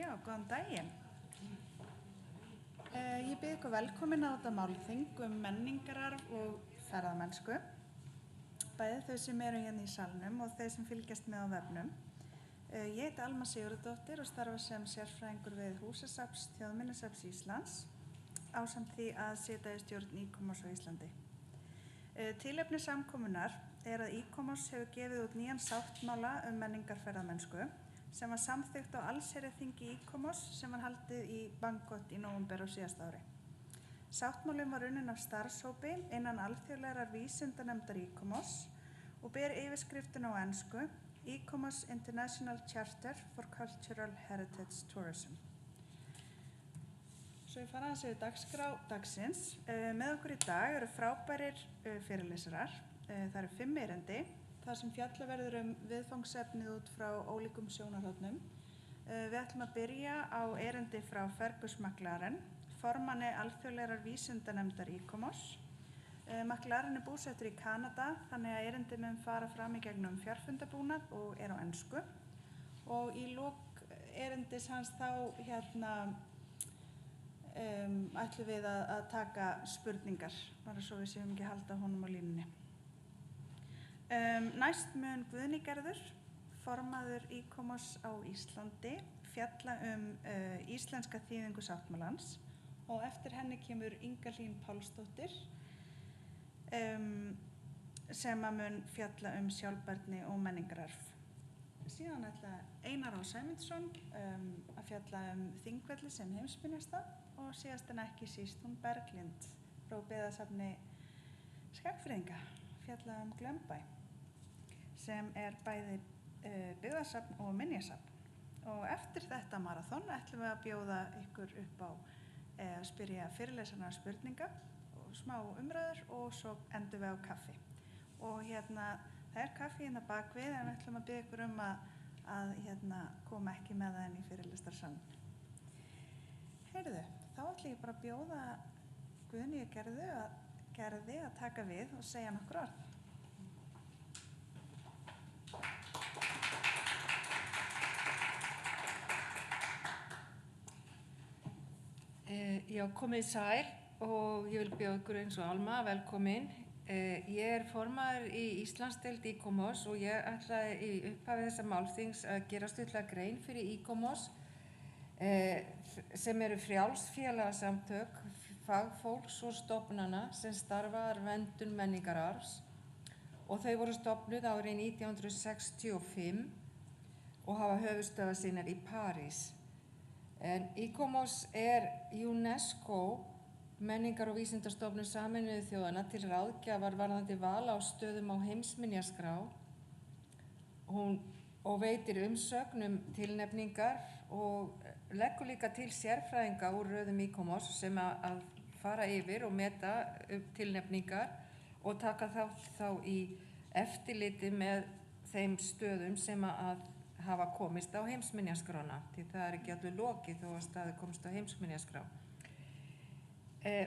Já, góðan daginn. Ég býð ykkur velkomin á þetta Málþing menningararf og ferðamennsku. Bæði þau sem eru hérna í salnum og þau sem fylgjast með á vefnum. Ég heiti Alma Sigurðardóttir og starfa sem sérfræðingur við húsasafns Þjóðminjasafns Íslands ásamt því að sitja í stjórn ICOMOS á Íslandi. Tilefni samkomunnar er að ICOMOS hefur gefið út nýjan sáttmála menningarferðamennsku sem var samþykkt á allsherjarþingi ICOMOS sem var haldið í Bangkok í nóvember á síðasta ári. Sáttmálinn var unnin af starfshópi innan Alþjóðlegar vísindanefndar ICOMOS og ber yfirskriftina á ensku ICOMOS International Charter for Cultural Heritage Tourism. Svo ég fara aðeins yfir dagskrá dagsins. Með okkur í dag eru frábærir fyrirlesarar. Það eru 5 erindi, þar sem fjalla verður viðfangsefnið út frá ólíkum sjónarhornum. Við ætlum að byrja á erindi frá Fergus McLaren, formanni Alþjóðlegar vísindanefndar ICOMOS. McLaren er búsettur í Kanada, þannig að erindið mun fara fram í gegnum fjarfundabúnað og er á ensku. Og í lok erindis hans þá ætlum við að taka spurningar, bara svo við séum ekki að halda honum á línunni. Næst mun Guðný Gerður, formaður ICOMOS á Íslandi, fjalla íslenska þýðingu sáttmálans og eftir henni kemur Inga Hlín Pálsdóttir sem mun fjalla sjálfbærni og menningararf. Síðan ætla Einar Á. Sæmundsson að fjalla Þingvelli sem heimsminjastað og síðast en ekki síst hún Berglind frá byggðasafni Skagfirðinga fjalla Glaumbæ sem er bæði byggðasafn og minjasafn. Og eftir þetta maraþon ætlum við að bjóða ykkur upp á að spyrja fyrirlesarana spurninga og smá umræður og svo endum við á kaffi. Og það er kaffi hérna bakvið en við ætlum að biðja ykkur að koma ekki með það inn í fyrirlestrarsalinn. Heyrðu, þá ætlum ég bara að bjóða Guðný Gerði að taka við og segja nokkur orð. Já, komið sæl og ég vil bjóða ykkur eins og Alma, velkomin. Ég formaður í Íslandsdeild ICOMOS og ég ætlaði í upphafi þessa málþings að gera stuttlega grein fyrir ICOMOS sem eru frjáls félagasamtök, fagfólks og stofnana sem starfa að verndun menningararfs og þau voru stofnuð árið 1965 og hafa höfuðstöðvar sínar í París. En ICOMOS er UNESCO menningar- og vísindastofnun Sameinuðu þjóðanna til ráðgjafar varðandi val á stöðum á heimsminjaskrá og veitir umsögn tilnefningar og leggur líka til sérfræðinga úr röðum ICOMOS sem að fara yfir og meta tilnefningar og taka þá í eftirliti með þeim stöðum sem að hafa komist á heimsminjaskrána, því það er ekki allir lokið þó að staðir komst á heimsminjaskrá.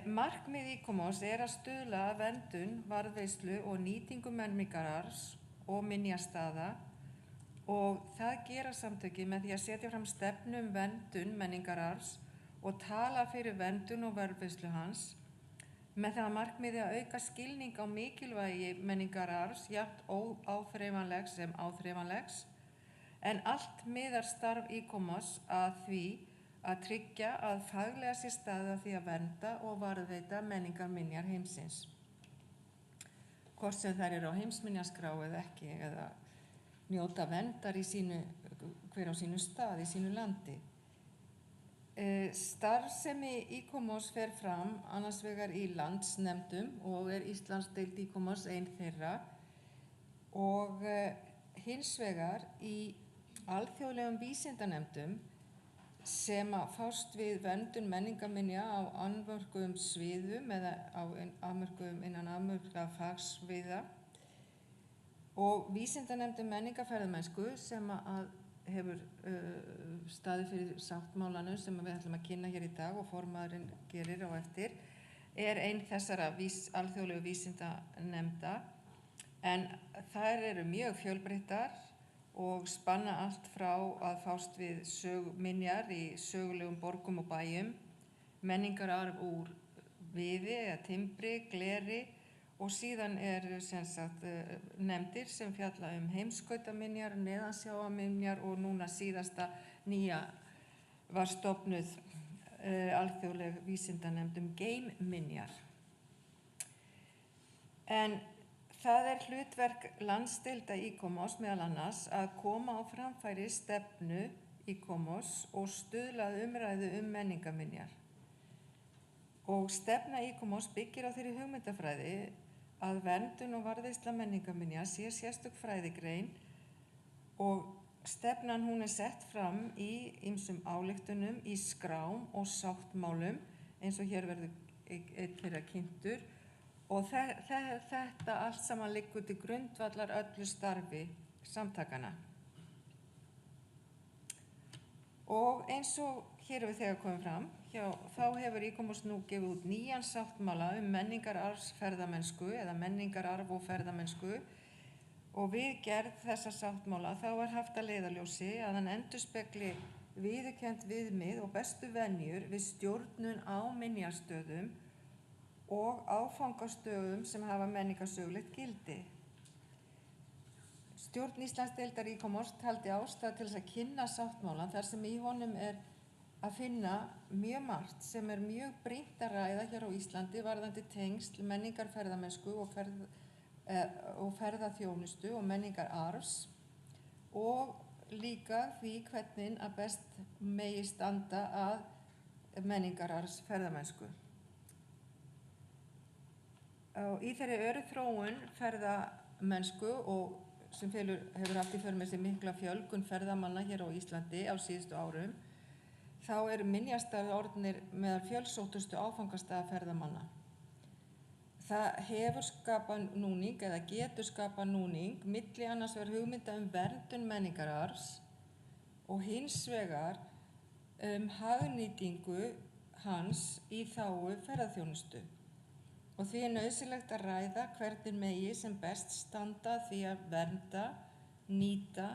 Markmið ICOMOS er að stuðla að verndun, varðveislu og nýtingu menningararfs og minjastaða og það gera samtökin með því að setja fram stefnu verndun menningararfs og tala fyrir verndun og varðveislu hans með það markmiði að auka skilning á mikilvægi menningararfs jafnt óáþreifanlegs sem áþreifanlegs en allt miðar starf ICOMOS að því að tryggja að faglega sé staðið að því að vernda og varðveita menningarminjar heimsins. Hvort sem þær eru á heimsminjaskrá eða ekki, eða njóta verndar hver á sínu stað, í sínu landi. Starfsemi ICOMOS fer fram annars vegar í landsnefndum og er Íslandsdeild ICOMOS ein þeirra og hins vegar í alþjóðlegum vísindanefndum sem að fást við verndun menningarminja á afmörkuðum sviðum eða innan afmörkuðra fagsviða og vísindanefndum menningarferðamennsku sem að hefur staðið fyrir sáttmálanum sem við ætlum að kynna hér í dag og formaðurinn gerir á eftir er ein þessara alþjóðlegu vísindanefnda en þær eru mjög fjölbreyttar og spanna allt frá að fást við minjar í sögulegum borgum og bæjum, menningararf úr viði eða timbri, gleri og síðan nefndir sem fjalla heimskautaminjar, neðansjávarminjar og núna síðasta nýja var stofnuð alþjóðleg vísindanefnd geimminjar. En það hlutverk landsdeilda ICOMOS meðal annars að koma á framfæri stefnu ICOMOS og stuðla að umræðu menningarminjar. Og stefna ICOMOS byggir á þeirri hugmyndafræði að verndun og varðveisla menningarminja sé sérstök fræðigrein og stefnan hún sett fram í ýmsum ályktunum, í skrám og sáttmálum eins og hér verður einn þeirra kynntur og þetta allt saman liggur til grundvallar öllu starfi samtakanna. Og eins og hér hefur þegar komið fram, þá hefur ICOMOS nú gefið út nýjan sáttmála menningararfsferðamennsku eða menningararf og ferðamennsku og við gerð þessa sáttmála þá var haft að leiðarljósi að hann endurspegli viðurkennd viðmið og bestu venjur við stjórnun á minjastöðum og áfangastöðum sem hafa menningarsögulegt gildi. Stjórn Íslandsdeildar ICOMOS taldi ástæðu til þess að kynna sáttmálann þar sem í honum að finna mjög margt sem mjög brýnt að ræða hér á Íslandi varðandi tengsl menningarferðamennsku og ferðaþjónustu og menningararfs og líka því hvernig að best megi standa að menningararfsferðamennsku. Í þeirri öru þróun ferðamennsku og sem hefur haft í för með sér mikla fjölgun ferðamanna hér á Íslandi á síðustu árum, þá minjastaðir orðnir meðal fjölsóttustu áfangastaða ferðamanna. Það hefur skapað núning eða getur skapað núning milli annars vegar hugmynda verndun menningararfs og hins vegar hagnýtingu hans í þágu ferðaþjónustu. Og því nauðsynlegt að ræða hvernig megi sem best standa því að vernda, nýta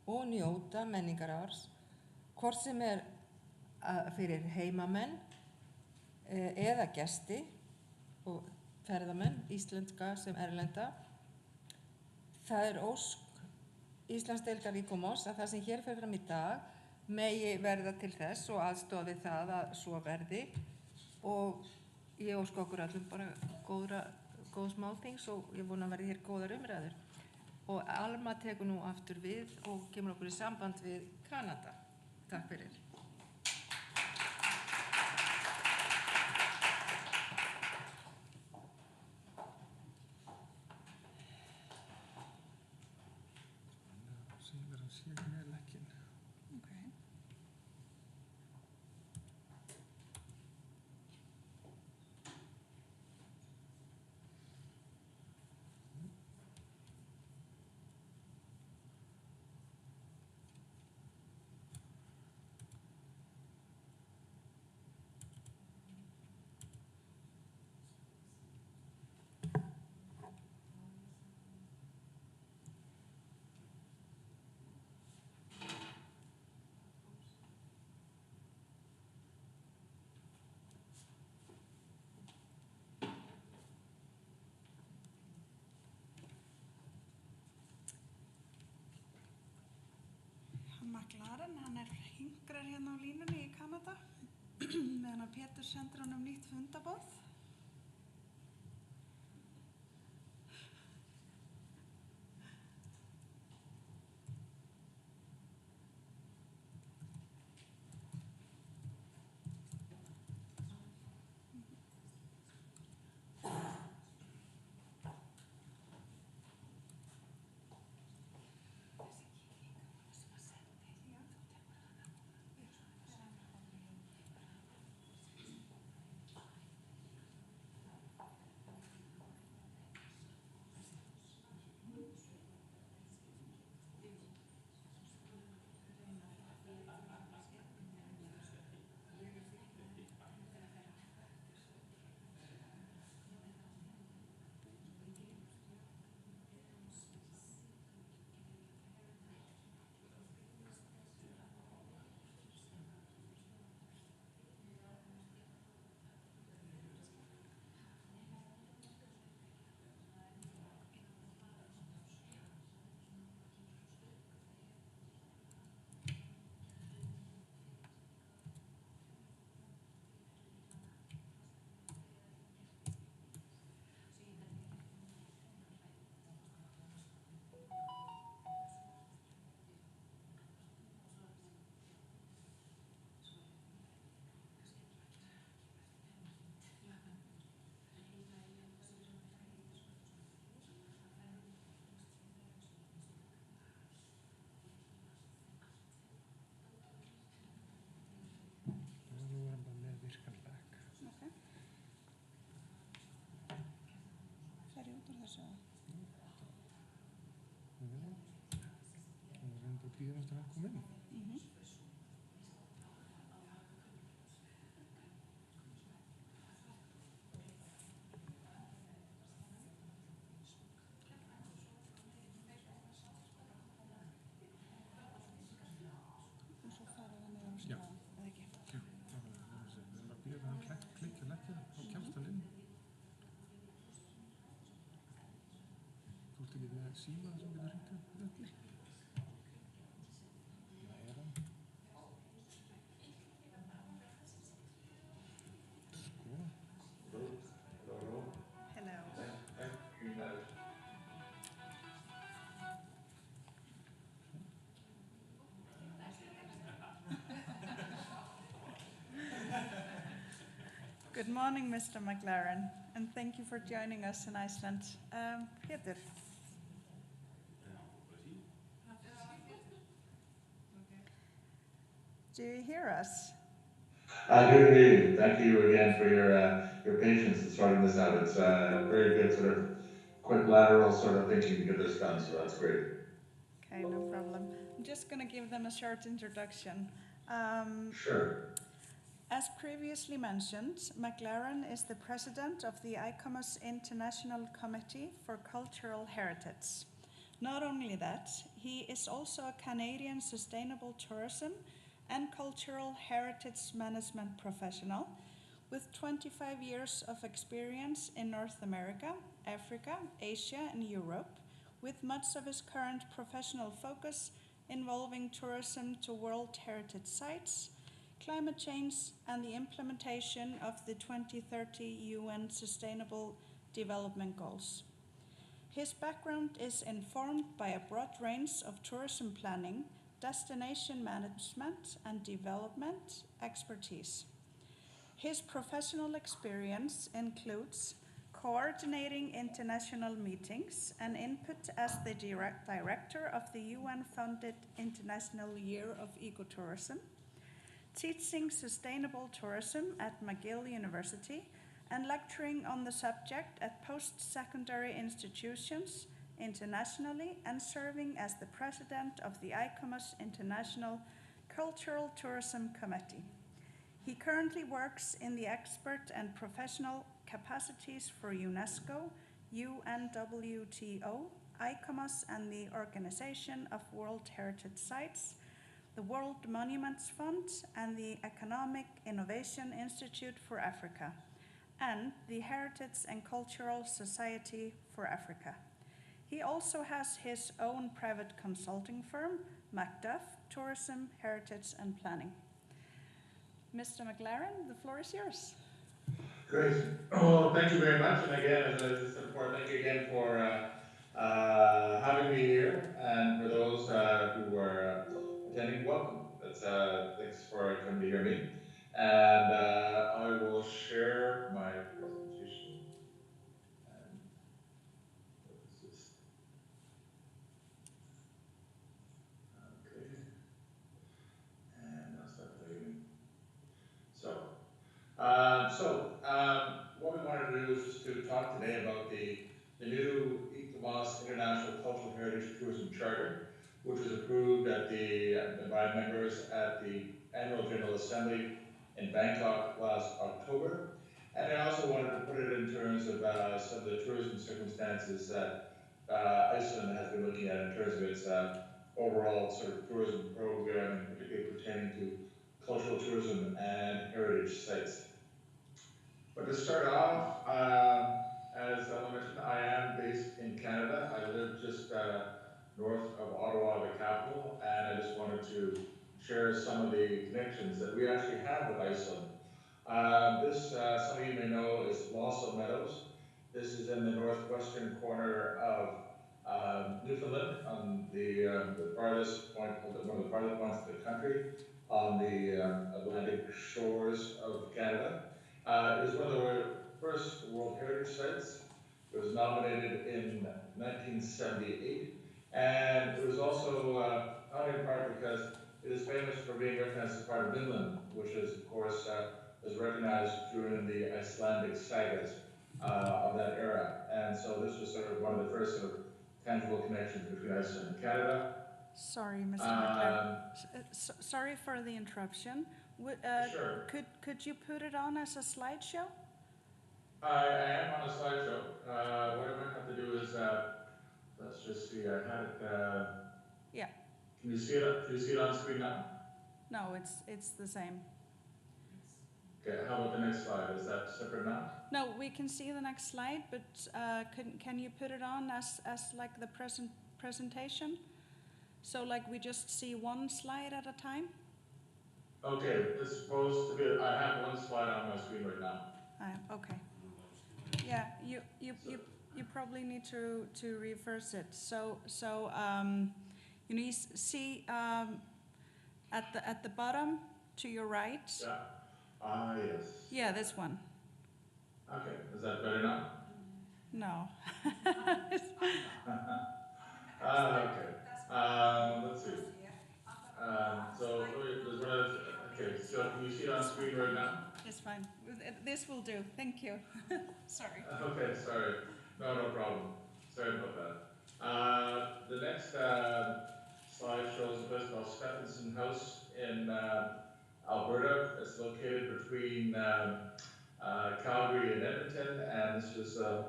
og njóta menningararfs, hvort sem fyrir heimamenn eða gesti og ferðamenn, íslenska sem erlenda. Það ósk Íslandsdeildar ICOMOS að það sem hér fer fram í dag megi verða til þess og aðstoða við það að svo verði og ég óska okkur öllum bara góðs málþings og ég vona að verði hér góðar umræður. Og Alma tekur nú aftur við og kemur okkur í samband við Kanada. Takk fyrir. McLaren, hann hingrar hérna á línunni í Kanada meðan að Pétur sendur hann nýtt fundaboð. så. Good morning, Mr. McLaren, and thank you for joining us in Iceland. Peter. Do you hear us? I do hear you. Thank you again for your patience in sorting this out. It's very good sort of quick lateral sort of thinking to get this done, so that's great. Okay, no problem. I'm just going to give them a short introduction. Sure. As previously mentioned, McLaren is the president of the ICOMOS International Committee for Cultural Heritage. Not only that, he is also a Canadian sustainable tourism and cultural heritage management professional with 25 years of experience in North America, Africa, Asia, and Europe, with much of his current professional focus involving tourism to World Heritage Sites, climate change, and the implementation of the 2030 UN Sustainable Development Goals. His background is informed by a broad range of tourism planning, destination management, and development expertise. His professional experience includes coordinating international meetings and input as the director of the UN-funded International Year of Ecotourism, teaching sustainable tourism at McGill University, and lecturing on the subject at post-secondary institutions internationally, and serving as the president of the ICOMOS International Cultural Tourism Committee. He currently works in the expert and professional capacities for UNESCO, UNWTO, ICOMOS, and the Organization of World Heritage Sites, the World Monuments Fund, and the Economic Innovation Institute for Africa, and the Heritage and Cultural Society for Africa. He also has his own private consulting firm, MacDuff, Tourism, Heritage, and Planning. Mr. McLaren, the floor is yours. Great. Well, thank you very much. And again, as I said before, thank you again for having me here. And for those who are attending, welcome. Thanks for coming to hear me. And I will share my presentation. And what is this? Okay. And I'll start playing. What we wanted to do is just to talk today about the new ICOMOS International Cultural Heritage Tourism Charter, which was approved by members at the Annual General Assembly in Bangkok last October. And I also wanted to put it in terms of some of the tourism circumstances that Iceland has been looking at in terms of its overall sort of tourism program, and particularly pertaining to cultural tourism and heritage sites. But to start off, as Ellen mentioned, I am based in Canada. I live just north of Ottawa, the capital, and I just wanted to share some of the connections that we actually have with Iceland. Some of you may know, is Blossom Meadows. This is in the northwestern corner of Newfoundland, on the farthest point, one of the farthest points of the country, on the Atlantic shores of Canada. It is one of the first World Heritage Sites. It was nominated in 1978, and it was also founded in part because it is famous for being recognized as part of Vinland, which is, of course, was recognized during the Icelandic sagas of that era. And so this was sort of one of the first sort of tangible connections between Iceland and Canada. Sorry, Mr. McClure. Sorry for the interruption. Sure. Could you put it on as a slideshow? I am on a slideshow. What I might have to do is, let's just see, I had it, Yeah. Can you see it? Can you see it on screen now? No, it's the same. Okay, how about the next slide? Is that separate now? No, we can see the next slide, but can you put it on as like the presentation? So like we just see one slide at a time? Okay, it's supposed to be, I have one slide on my screen right now. Okay. Yeah, you probably need to reverse it. So you see at the bottom to your right. Yeah. Yes. Yeah, this one. Okay, is that better now? No. Okay. Let's see. So there's one of, okay, so can you see it on screen right now? It's fine. This will do. Thank you. Sorry. Okay, sorry. No problem. Sorry about that. The next slide shows a place called Stephenson House in Alberta. It's located between Calgary and Edmonton, and this is it's a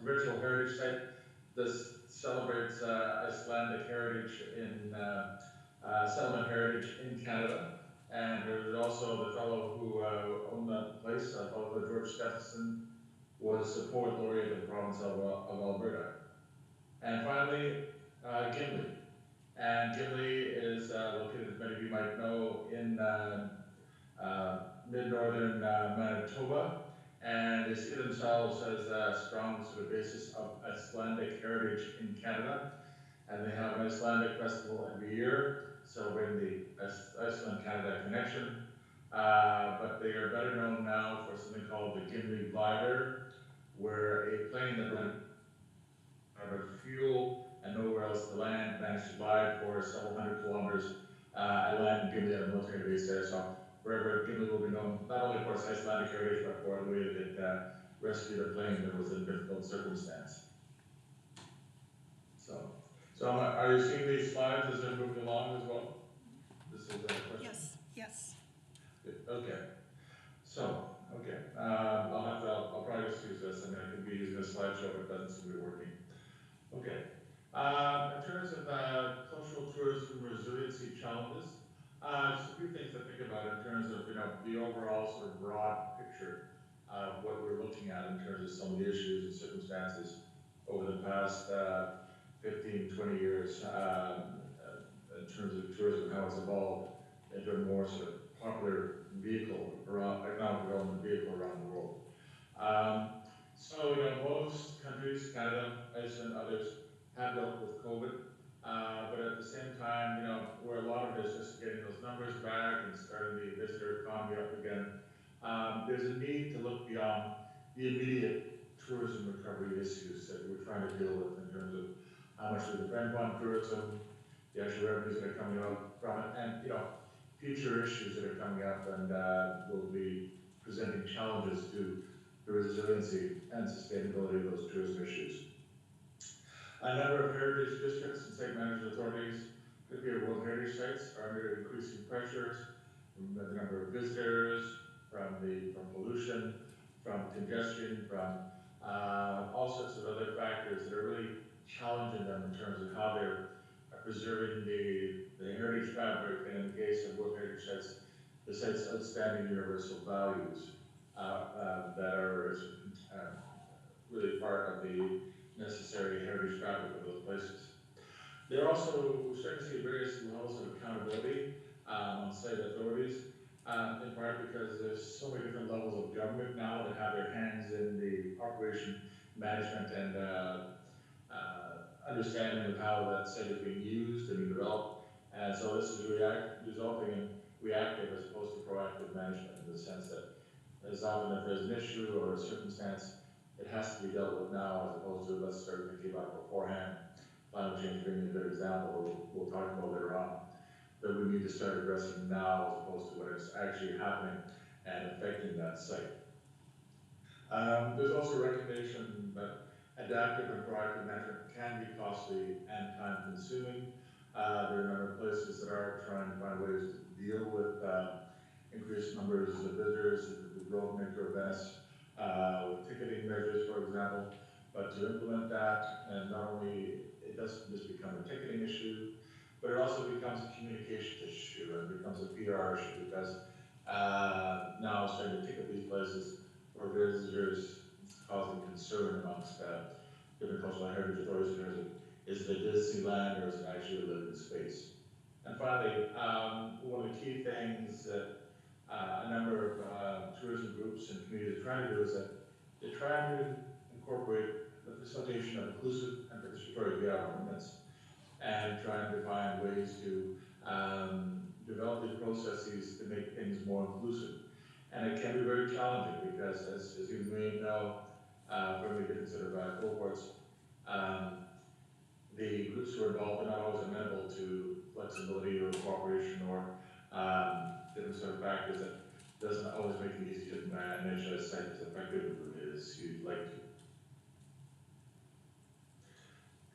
provincial heritage site. This celebrates Icelandic heritage in settlement heritage in Canada. And there's also the fellow who owned that place, a fellow George Stephenson, was a poet laureate in the province of Alberta. And finally, Gimli. And Gimli is located, as many of you might know, in mid-northern Manitoba. And they see themselves as a strong sort of basis of Icelandic heritage in Canada. And they have an Icelandic festival every year, celebrating the Iceland-Canada connection. But they are better known now for something called the Gimli glider, where a plane that ran out of fuel and nowhere else to land managed to glide for several hundred kilometers and land in Gimli at a military base there. So wherever Gimli will be known, not only for its Icelandic heritage, but for the way that it rescued a plane that was in difficult circumstance. So are you seeing these slides as they're moving along as well? This is a question. Yes. Okay. So, okay. I'll probably just use this. I mean, I could be using a slideshow, but it doesn't seem to be working. Okay. In terms of cultural tourism resiliency challenges, just a few things to think about in terms of, the overall sort of broad picture of what we're looking at in terms of some of the issues and circumstances over the past 15, 20 years in terms of tourism, how it's evolved into a more sort of popular vehicle around, economic development vehicle around the world. So, most countries, Canada, Iceland, others, have dealt with COVID, but at the same time, where a lot of it is just getting those numbers back and starting the visitor economy up again, there's a need to look beyond the immediate tourism recovery issues that we're trying to deal with in terms of how much we depend on tourism, the actual revenues that are coming up from it, and future issues that are coming up and will be presenting challenges to the resiliency and sustainability of those tourism issues. A number of heritage districts and site management authorities, particularly World Heritage Sites, are under increasing pressures from the number of visitors, from pollution, from congestion, from all sorts of other factors that are really challenging them in terms of how they're preserving the heritage fabric, and in the case of World Heritage Sites, the site's outstanding universal values that are really part of the necessary heritage fabric of those places. They're also starting to see various levels of accountability on site authorities, in part because there's so many different levels of government now that have their hands in the operation management and understanding of how that site is being used and developed. And so this is resulting in reactive as opposed to proactive management, in the sense that as often if there's an issue or a circumstance, it has to be dealt with now as opposed to let's start thinking about it beforehand. Climate change being a good example, we'll talk about later on, that we need to start addressing now as opposed to what is actually happening and affecting that site. There's also recognition that adaptive and proactive management can be costly and time-consuming. There are a number of places that are trying to find ways to deal with increased numbers of visitors, with road major events, with ticketing measures, for example. But to implement that, and not only it doesn't just become a ticketing issue, but it also becomes a communication issue and becomes a PR issue because now starting to ticket these places for visitors, it's causing concern amongst different cultural heritage authorities in terms of, is it a Disneyland or is it actually a living space? And finally, one of the key things that a number of tourism groups and communities are trying to do is that they try to incorporate the facilitation of inclusive and participatory governments and try and define ways to develop these processes to make things more inclusive. And it can be very challenging because, as you may know, from the different sort of cohorts, the groups who are involved are not always amenable to flexibility or cooperation or different sort of factors that doesn't always make it easy to manage a site as effectively as you'd like to.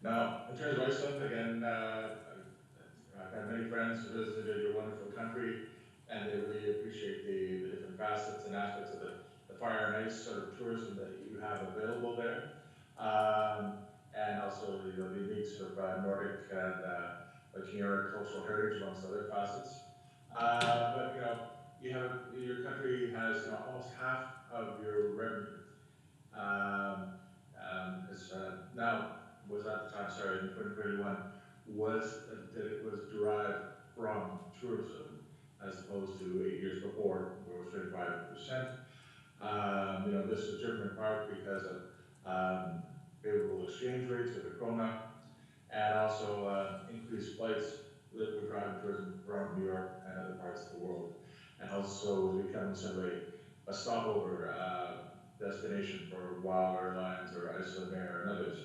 Now, in terms of Iceland, again, I've had many friends who visited your wonderful country, and they really appreciate the different facets and aspects of the fire and ice sort of tourism that you have available there. And also the unique sort of Nordic and Vikingur cultural heritage amongst other facets. But you have your country has almost half of your revenue. Now was at the time, sorry, in 2021, was that it was derived from tourism as opposed to 8 years before, where it was 35%. This is driven in part because of favorable exchange rates of the krona, and also increased flights that were driving tourism from New York and other parts of the world, and also was becoming sort of a stopover destination for WOW Airlines or Iceland Air and others.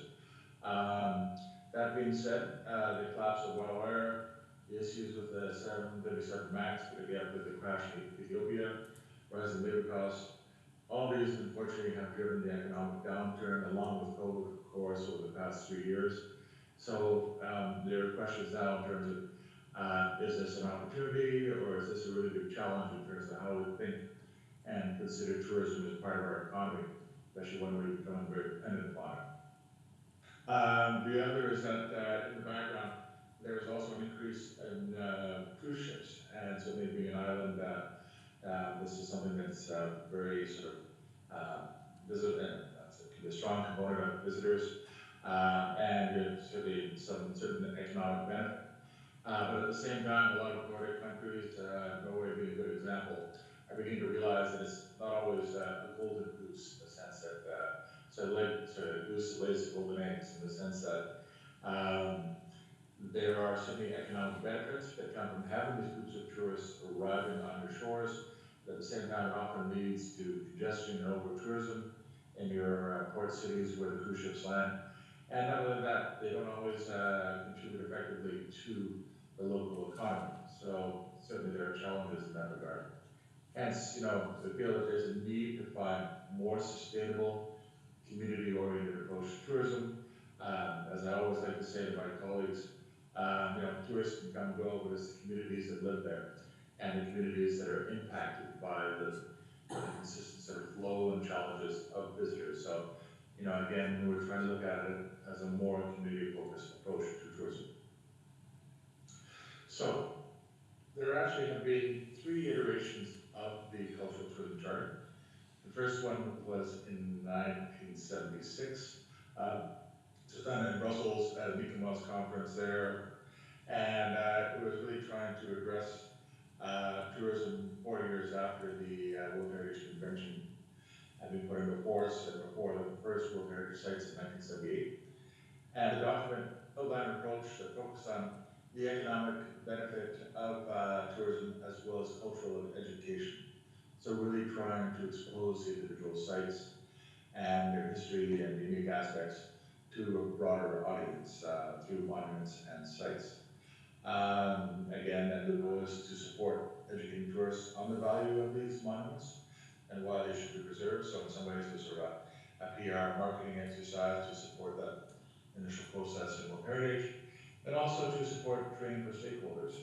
That being said, the collapse of WOW Air, the issues with the 737 MAX, with the crash in Ethiopia, rising labor costs, all these unfortunately have driven the economic downturn along with COVID, of course, over the past 3 years. So there are questions now in terms of, is this an opportunity or is this a really big challenge in terms of how we think and consider tourism as part of our economy, especially when we're becoming very dependent upon it. The other is that in the background, there is also an increase in cruise ships, and certainly being an island, this is something that's very sort of can be a strong component of visitors, and certainly some certain economic benefit. But at the same time, a lot of Nordic countries, Norway being a good example, are beginning to realize that it's not always the golden goose, in the sense that goose that lays the golden eggs, in the sense that there are certainly economic benefits that come from having these groups of tourists arriving on your shores, but at the same time it often leads to congestion and over-tourism in your port cities where the cruise ships land. And not only that, they don't always contribute effectively to the local economy. So certainly there are challenges in that regard. Hence, we feel that there's a need to find more sustainable, community-oriented approach to tourism. As I always like to say to my colleagues, tourists can come and go, but it's the communities that live there and the communities that are impacted by the consistent sort of flow and challenges of visitors. So, again, we're trying to look at it as a more community-focused approach to tourism. So, there actually have been 3 iterations of the Cultural Tourism Charter. The first one was in 1976. It was done in Brussels at an ICOMOS conference there, and it was really trying to address tourism 4 years after the World Heritage Convention had been put into force and before the first World Heritage Sites in 1978. And the document outlined an approach that focused on the economic benefit of tourism as well as cultural and education. So really trying to expose the individual sites and their history and unique aspects to a broader audience through monuments and sites. Again, and the goal is to support educating tourists on the value of these monuments and why they should be preserved. So in some ways, it was sort of a PR marketing exercise to support that initial process in World Heritage, and also to support training for stakeholders,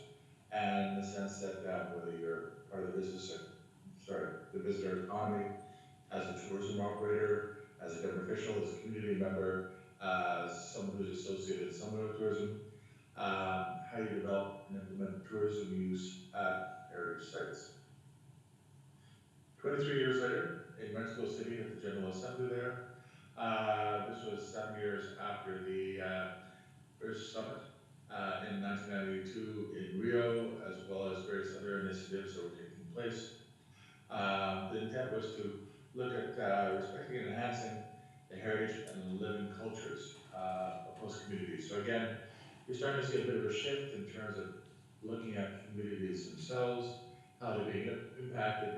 and in the sense that whether you're part of the the visitor economy, as a tourism operator, as a government official, as a community member, as someone who's associated somewhat with tourism, how you develop and implement tourism use at heritage sites. 23 years later, in Mexico City at the General Assembly there, this was 7 years after the first summit in 1992 in Rio, as well as various other initiatives that were taking place. The intent was to look at respecting and enhancing the heritage and living cultures of host communities. So again, you're starting to see a bit of a shift in terms of looking at communities themselves, how they're being impacted,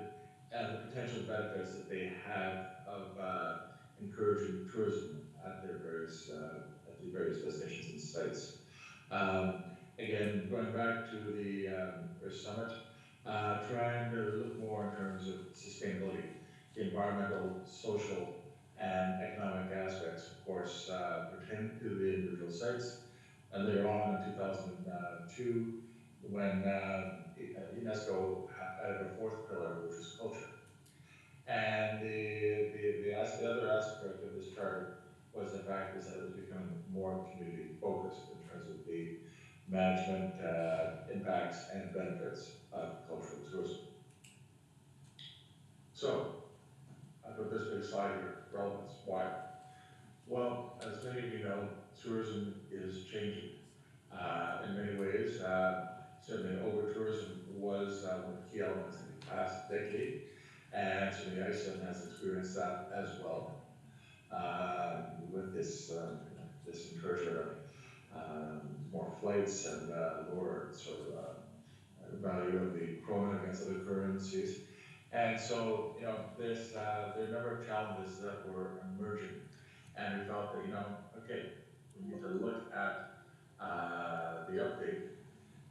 and the potential benefits that they have of encouraging tourism at the various destinations and sites. Again, going back to the first summit, trying to look more in terms of sustainability, the environmental, social, and economic aspects, of course, pertain to the individual sites. And later on in 2002, when UNESCO added a fourth pillar, which is culture. And the other aspect of this charter was the fact that it was becoming more community focused in terms of the management, impacts, and benefits of cultural tourism. So, I put this big slide here, relevance. Why? Well, as many of you know, tourism is changing in many ways. Certainly, over-tourism was one of the key elements in the past decade, and certainly Iceland has experienced that as well with this this incursion of more flights and lower sort of value of the krona against other currencies. And so, there are a number of challenges that were emerging, and we felt that, okay, we need to look at the update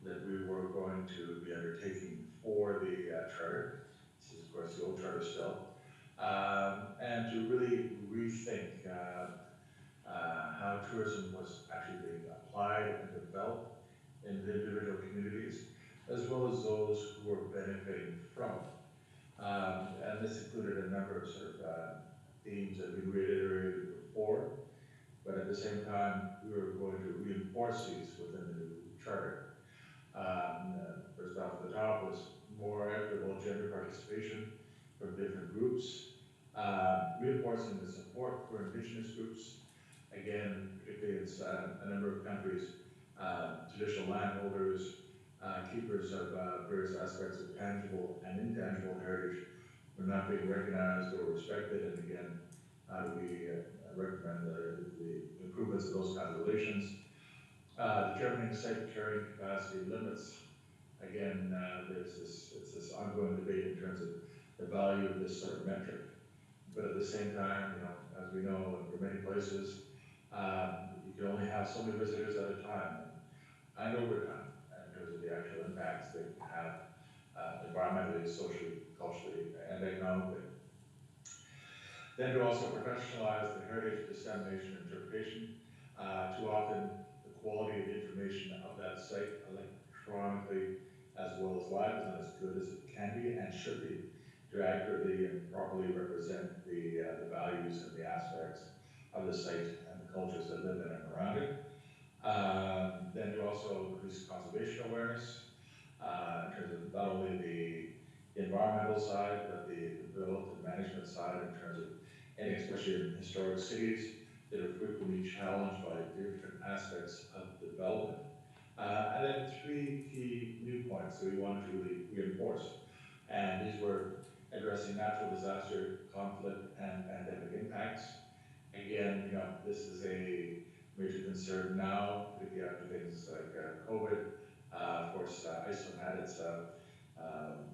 that we were going to be undertaking for the charter. This is, of course, the old charter still, and to really rethink how tourism was actually being applied and developed in the individual communities, as well as those who were benefiting from it. And this included a number of sort of themes that we reiterated before, but at the same time, we were going to reinforce these within the new charter. First off the top was more equitable gender participation from different groups, reinforcing the support for indigenous groups. Again, particularly it's a number of countries, traditional landholders, keepers of various aspects of tangible and intangible heritage were not being recognized or respected, and again, how do we recommend the improvements of those kinds of relations. Determining site carrying capacity limits. Again, it's this ongoing debate in terms of the value of this sort of metric. But at the same time, as we know, for many places, you can only have so many visitors at a time, and over time, in terms of the actual impacts they can have environmentally, socially, culturally, and economically. Then to also professionalize the heritage dissemination and interpretation. Too often, the quality of the information of that site, electronically as well as live, is not as good as it can be and should be to accurately and properly represent the values and the aspects of the site and the cultures that live in and around it. Then to also increase conservation awareness in terms of not only the environmental side, but the build and management side in terms of, and especially in historic cities that are frequently challenged by different aspects of development. And then three key new points that we wanted to really reinforce. And these were addressing natural disaster, conflict, and pandemic impacts. Again, this is a major concern now, particularly after things like COVID. Of course, Iceland had its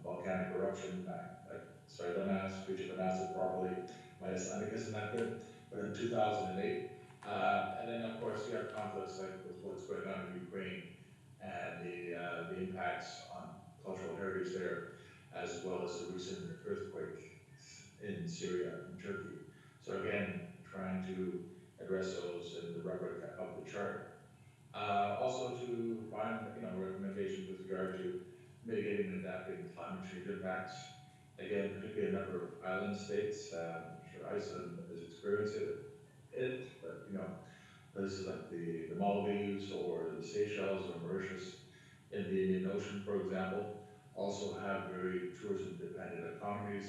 volcanic eruption back, sorry, don't ask, we should have announced it properly. My Icelandic isn't that good, but in 2008. And then, of course, you have conflicts like with what's going on in Ukraine and the impacts on cultural heritage there, as well as the recent earthquake in Syria and Turkey. So again, trying to address those in the rubric of the charter. Also to find recommendations with regard to mitigating and adapting climate change impacts. Again, particularly a number of island states. I'm sure Iceland is experiencing it, but places like the Maldives or the Seychelles or Mauritius in the Indian Ocean, for example, also have very tourism-dependent economies,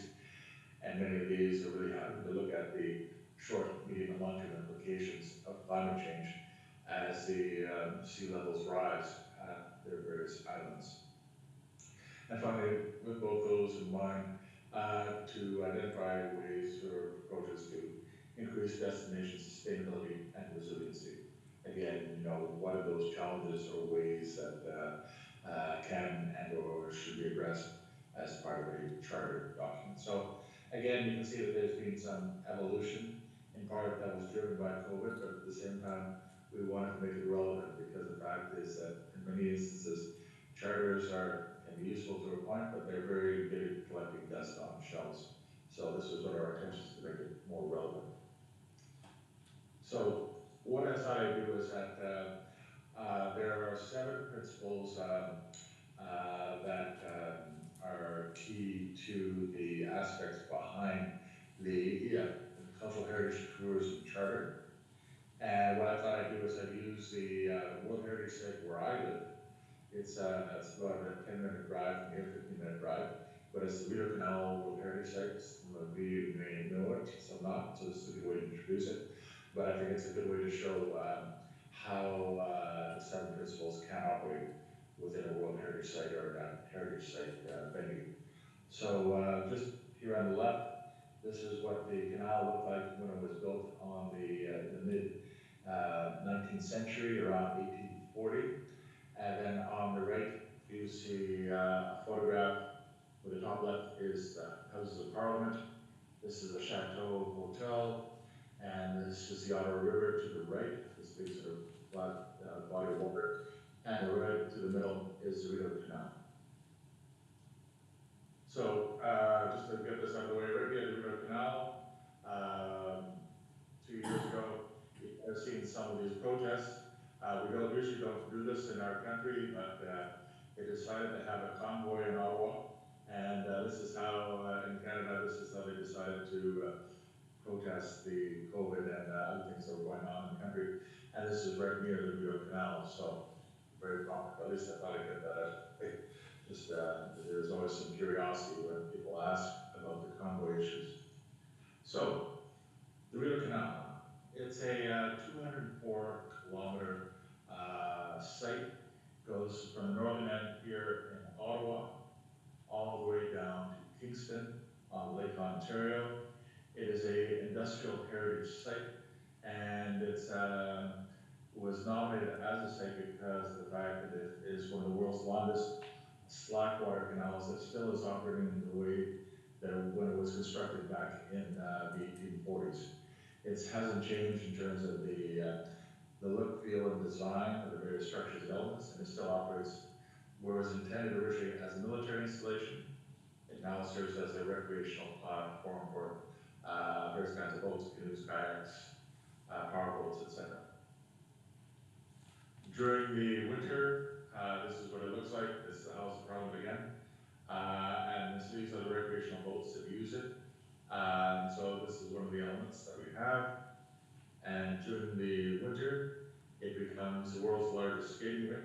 and many of these are really having to look at the short, medium, and long-term implications of climate change as the sea levels rise at their various islands. And finally, with both those in mind, to identify ways or approaches to increase destination sustainability and resiliency. Again, what are those challenges or ways that can and or should be addressed as part of a charter document. So again, you can see that there's been some evolution. In part that was driven by COVID, but at the same time, we wanted to make it relevant because the fact is that in many instances, charters can be useful to a point, but they're very good at collecting dust on shelves. So this was what our intention is to make it more relevant. So what I thought I'd do is that there are 7 principles that are key to the aspects behind the Cultural Heritage Tourism Charter. And what I thought I'd do is I'd use the World Heritage Site where I live. It's about a 10-minute drive from here, 15-minute drive, but it's the Rideau Canal World Heritage Site. Some of you may know it, some not, so this is a good way to introduce it. But I think it's a good way to show how the 7 principles can operate within a World Heritage Site or a Heritage Site venue. So just here on the left, this is what the canal looked like when it was built on the mid-19th century, around 1840. And then on the right, you see a photograph where the top left is the Houses of Parliament. This is the Chateau Hotel, and this is the Ottawa River to the right, this big sort of flat body of water. And right to the middle is the Rideau Canal. So just to get this out of the way, right here, the Rideau Canal. 2 years ago, I've seen some of these protests. We usually don't do this in our country, but they decided to have a convoy in Ottawa, and this is how, in Canada, this is how they decided to protest the COVID and other things that were going on in the country. And this is right near the Rideau Canal, so very proper. At least I thought I'd get that out. Just there's always some curiosity when people ask about the convoy issues. So the Rideau Canal, it's a 204-kilometer site, goes from the northern end here in Ottawa all the way down to Kingston on Lake Ontario. It is an industrial heritage site, and it was nominated as a site because of the fact that it is one of the world's longest slackwater canals that still is operating in the way that when it was constructed back in the 1840s. It hasn't changed in terms of the look, feel, and design of the various structures and elements, and it still operates where it was intended originally as a military installation. It now serves as a recreational platform for various kinds of boats, canoes, kayaks, power boats, etc. During the winter, this is what it looks like. This is the House of Parliament again. And these are the recreational boats that use it. So this is one of the elements that we have. And during the winter, it becomes the world's largest skating rink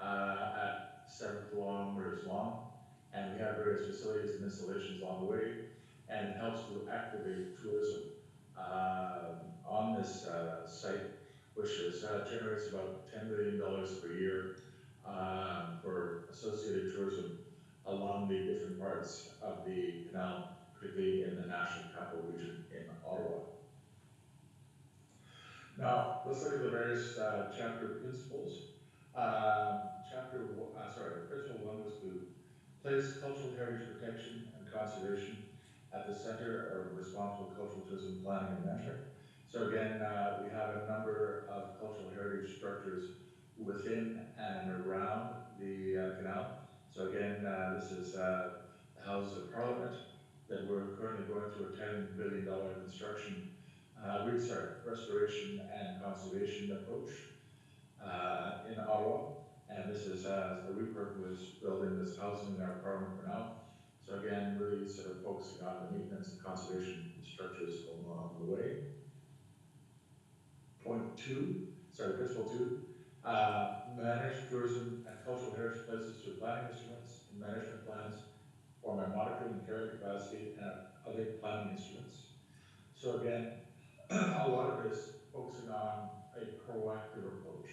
at 7 kilometers long. And we have various facilities and installations along the way, and it helps to activate tourism on this site, which generates about $10 million per year for associated tourism along the different parts of the canal, particularly in the National Capital Region in Ottawa. Now, let's look at the various chapter principles. Principle 1 was to place cultural heritage protection and conservation at the center of responsible cultural tourism planning and management. So again, we have a number of cultural heritage structures within and around the canal. So again, this is the Houses of Parliament. that we're currently going through a $10 billion construction restoration and conservation approach in Ottawa. And this is a repurposed building that's housing our Parliament for now. So again, really sort of focusing on the maintenance and conservation structures along the way. Principle 2, manage tourism and cultural heritage places through planning instruments and management plans, or my monitoring and carrying capacity and other planning instruments. So again, a lot of it is focusing on a proactive approach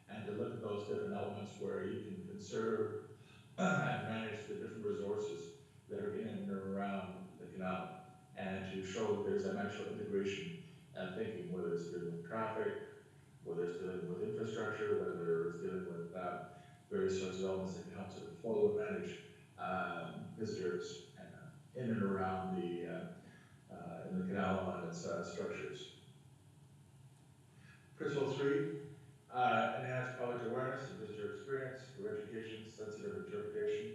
and to look at those different elements where you can conserve and manage the different resources that are in and around the canal, and to show that there's a natural integration and thinking, whether it's dealing with traffic, whether it's dealing with infrastructure, whether it's dealing with various sorts of elements that can help to flow and manage visitors in and around the in the canal and its structures. Principle 3, enhance public awareness and visitor experience through education, sensitive interpretation,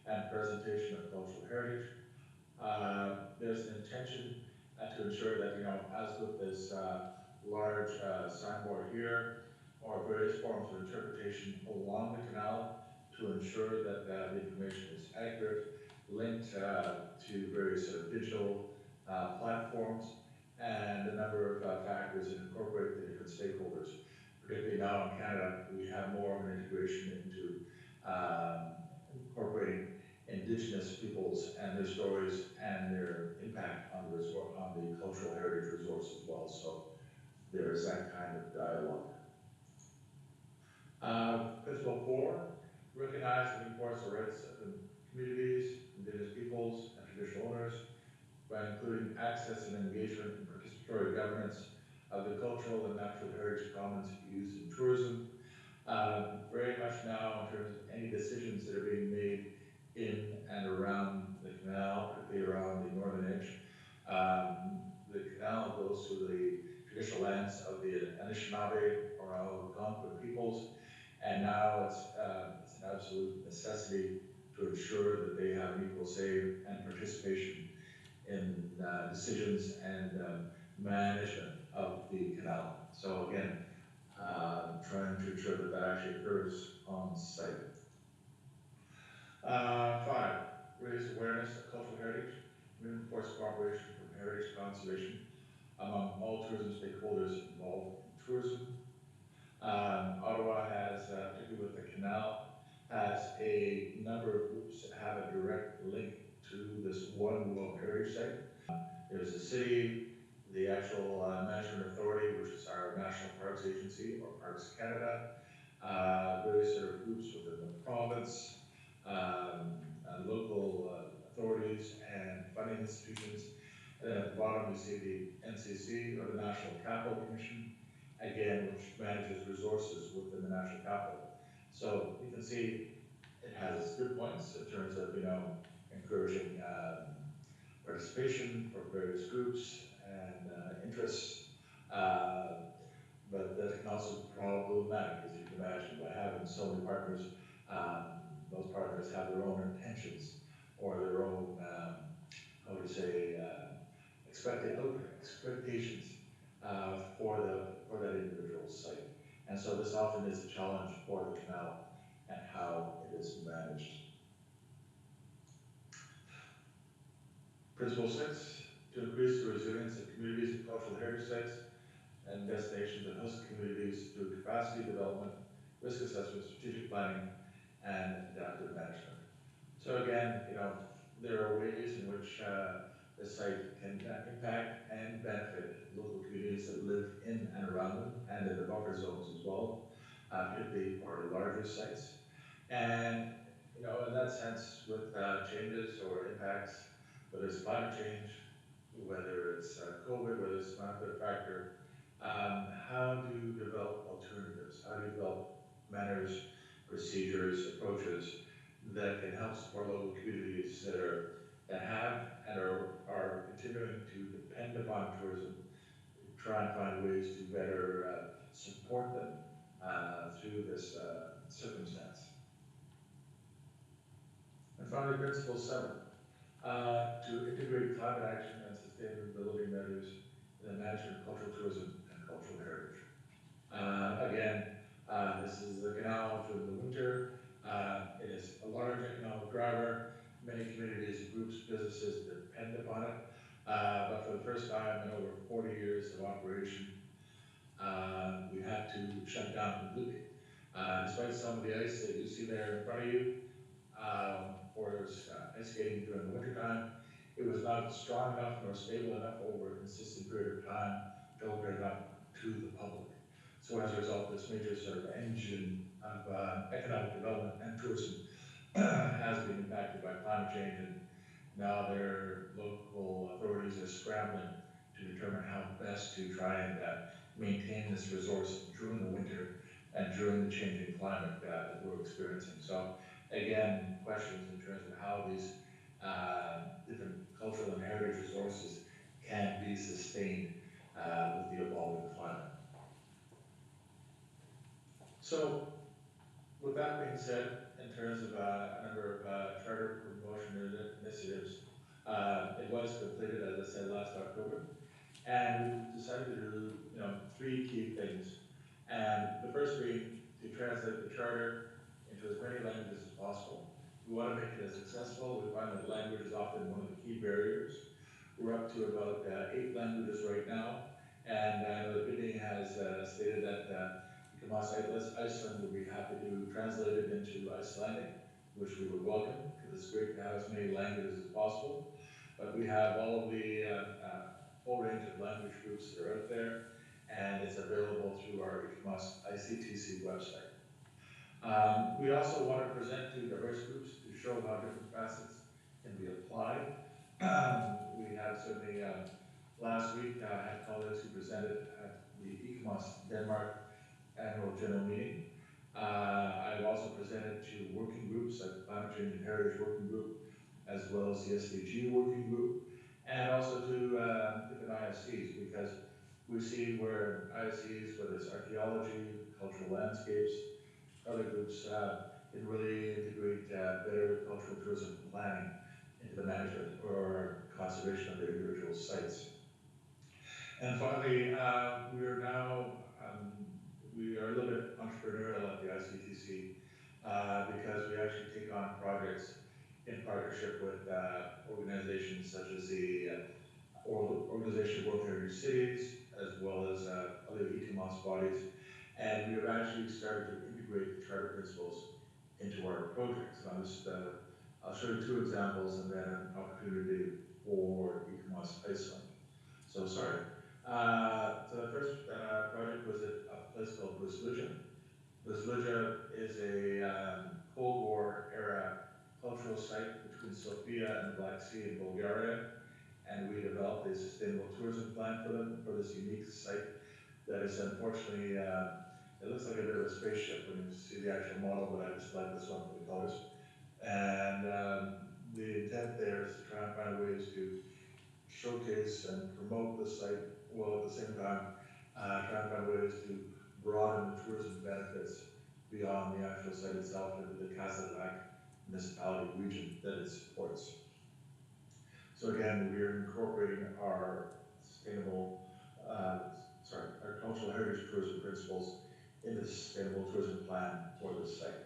and presentation of cultural heritage. There's an intention to ensure that, as with this large signboard here, or various forms of interpretation along the canal, to ensure that the information is accurate, linked to various sort of digital platforms, and a number of factors that incorporate the different stakeholders. Particularly now in Canada, we have more of an integration into incorporating Indigenous peoples and their stories and their impact on the cultural heritage resource as well. So there is that kind of dialogue. Principle 4, recognize and enforce the rights of communities, Indigenous peoples, and traditional owners by including access and engagement in participatory governance of the cultural and natural heritage commons used in tourism. Very much now, in terms of any decisions that are being made in and around the canal, particularly around the northern edge, the canal goes through the traditional lands of the Anishinaabe or Algonquin peoples, and now it's an absolute necessity to ensure that they have an equal say and participation in decisions and management of the canal. So again, trying to ensure that that actually occurs on site. 5, raise awareness of cultural heritage, reinforce cooperation for heritage conservation among all tourism stakeholders involved in tourism. Ottawa has, particularly with the canal, has a number of groups that have a direct link to this one World Heritage Site. There's the city, the actual management authority, which is our National Parks Agency, or Parks Canada, various sort of groups within the province, local authorities and funding institutions. And then at the bottom, we see the NCC, or the National Capital Commission, again, which manages resources within the National Capital. So you can see it has its good points in terms of, encouraging participation from various groups and interests, but that can also be problematic, as you can imagine, by having so many partners. Those partners have their own intentions or their own, expectations for that individual site. And so this often is a challenge for the canal and how it is managed. Principle 6, to increase the resilience of communities and cultural heritage sites and destinations and host communities through capacity development, risk assessment, strategic planning, and adaptive management. So again, there are ways in which the site can impact and benefit local communities that live in and around them, and in the buffer zones as well, particularly for larger sites. And in that sense, with changes or impacts, whether it's climate change, whether it's COVID, whether it's another factor, how do you develop alternatives? How do you develop manners, procedures, approaches that can help support local communities that have and are continuing to depend upon tourism, try and find ways to better support them through this circumstance. And finally, Principle 7, to integrate climate action and sustainability measures in the management of cultural tourism and cultural heritage. This is the canal during the winter. It is a large economic driver. Many communities, groups, businesses depend upon it. But for the first time in over 40 years of operation, we had to shut down completely. Despite some of the ice that you see there in front of you, for ice skating during the wintertime, it was not strong enough nor stable enough over a consistent period of time to open it up to the public. So as a result, this major sort of engine of economic development and tourism has been impacted by climate change, and now their local authorities are scrambling to determine how best to try and maintain this resource during the winter and during the changing climate that we're experiencing. So again, questions in terms of how these different cultural and heritage resources can be sustained with the evolving climate. So with that being said, in terms of a number of charter promotion initiatives, it was completed, as I said, last October, and we decided to do, three key things. And the first being to translate the charter into as many languages as possible. We want to make it as accessible. We find that language is often one of the key barriers. We're up to about 8 languages right now, and I know that Bidney has stated that ICOMOS Iceland would be happy to translate it into Icelandic, which we would welcome, because it's great to have as many languages as possible. But we have all of the whole range of language groups that are out there, and it's available through our ICOMOS ICTC website. We also want to present to diverse groups to show how different facets can be applied. We have certainly, last week, had colleagues who presented at the ICOMOS Denmark annual general meeting. I've also presented to working groups like the Climate Change and Heritage Working Group, as well as the SDG Working Group, and also to different ISCs, because we see where ISCs, whether it's archaeology, cultural landscapes, other groups can really integrate better cultural tourism planning into the management or conservation of their individual sites. And finally, we are a little bit entrepreneurial at the ICTC because we actually take on projects in partnership with organizations such as the Organization of World Heritage Cities, as well as other ICOMOS bodies. And we have actually started to integrate the charter principles into our projects. And I'll show you 2 examples and then an opportunity for ICOMOS Iceland. So sorry. So the first project was at a place called Buzluja. Buzluja is a Cold War era cultural site between Sofia and the Black Sea in Bulgaria. And we developed a sustainable tourism plan for them, for this unique site that is unfortunately, it looks like a bit of a spaceship when you see the actual model, but I just like this one for the colors. And the intent there is to try and find ways to showcase and promote the site, while at the same time try and find ways to broaden the tourism benefits beyond the actual site itself into the Kasabak municipality region that it supports. So again, we are incorporating our our cultural heritage tourism principles in the sustainable tourism plan for this site.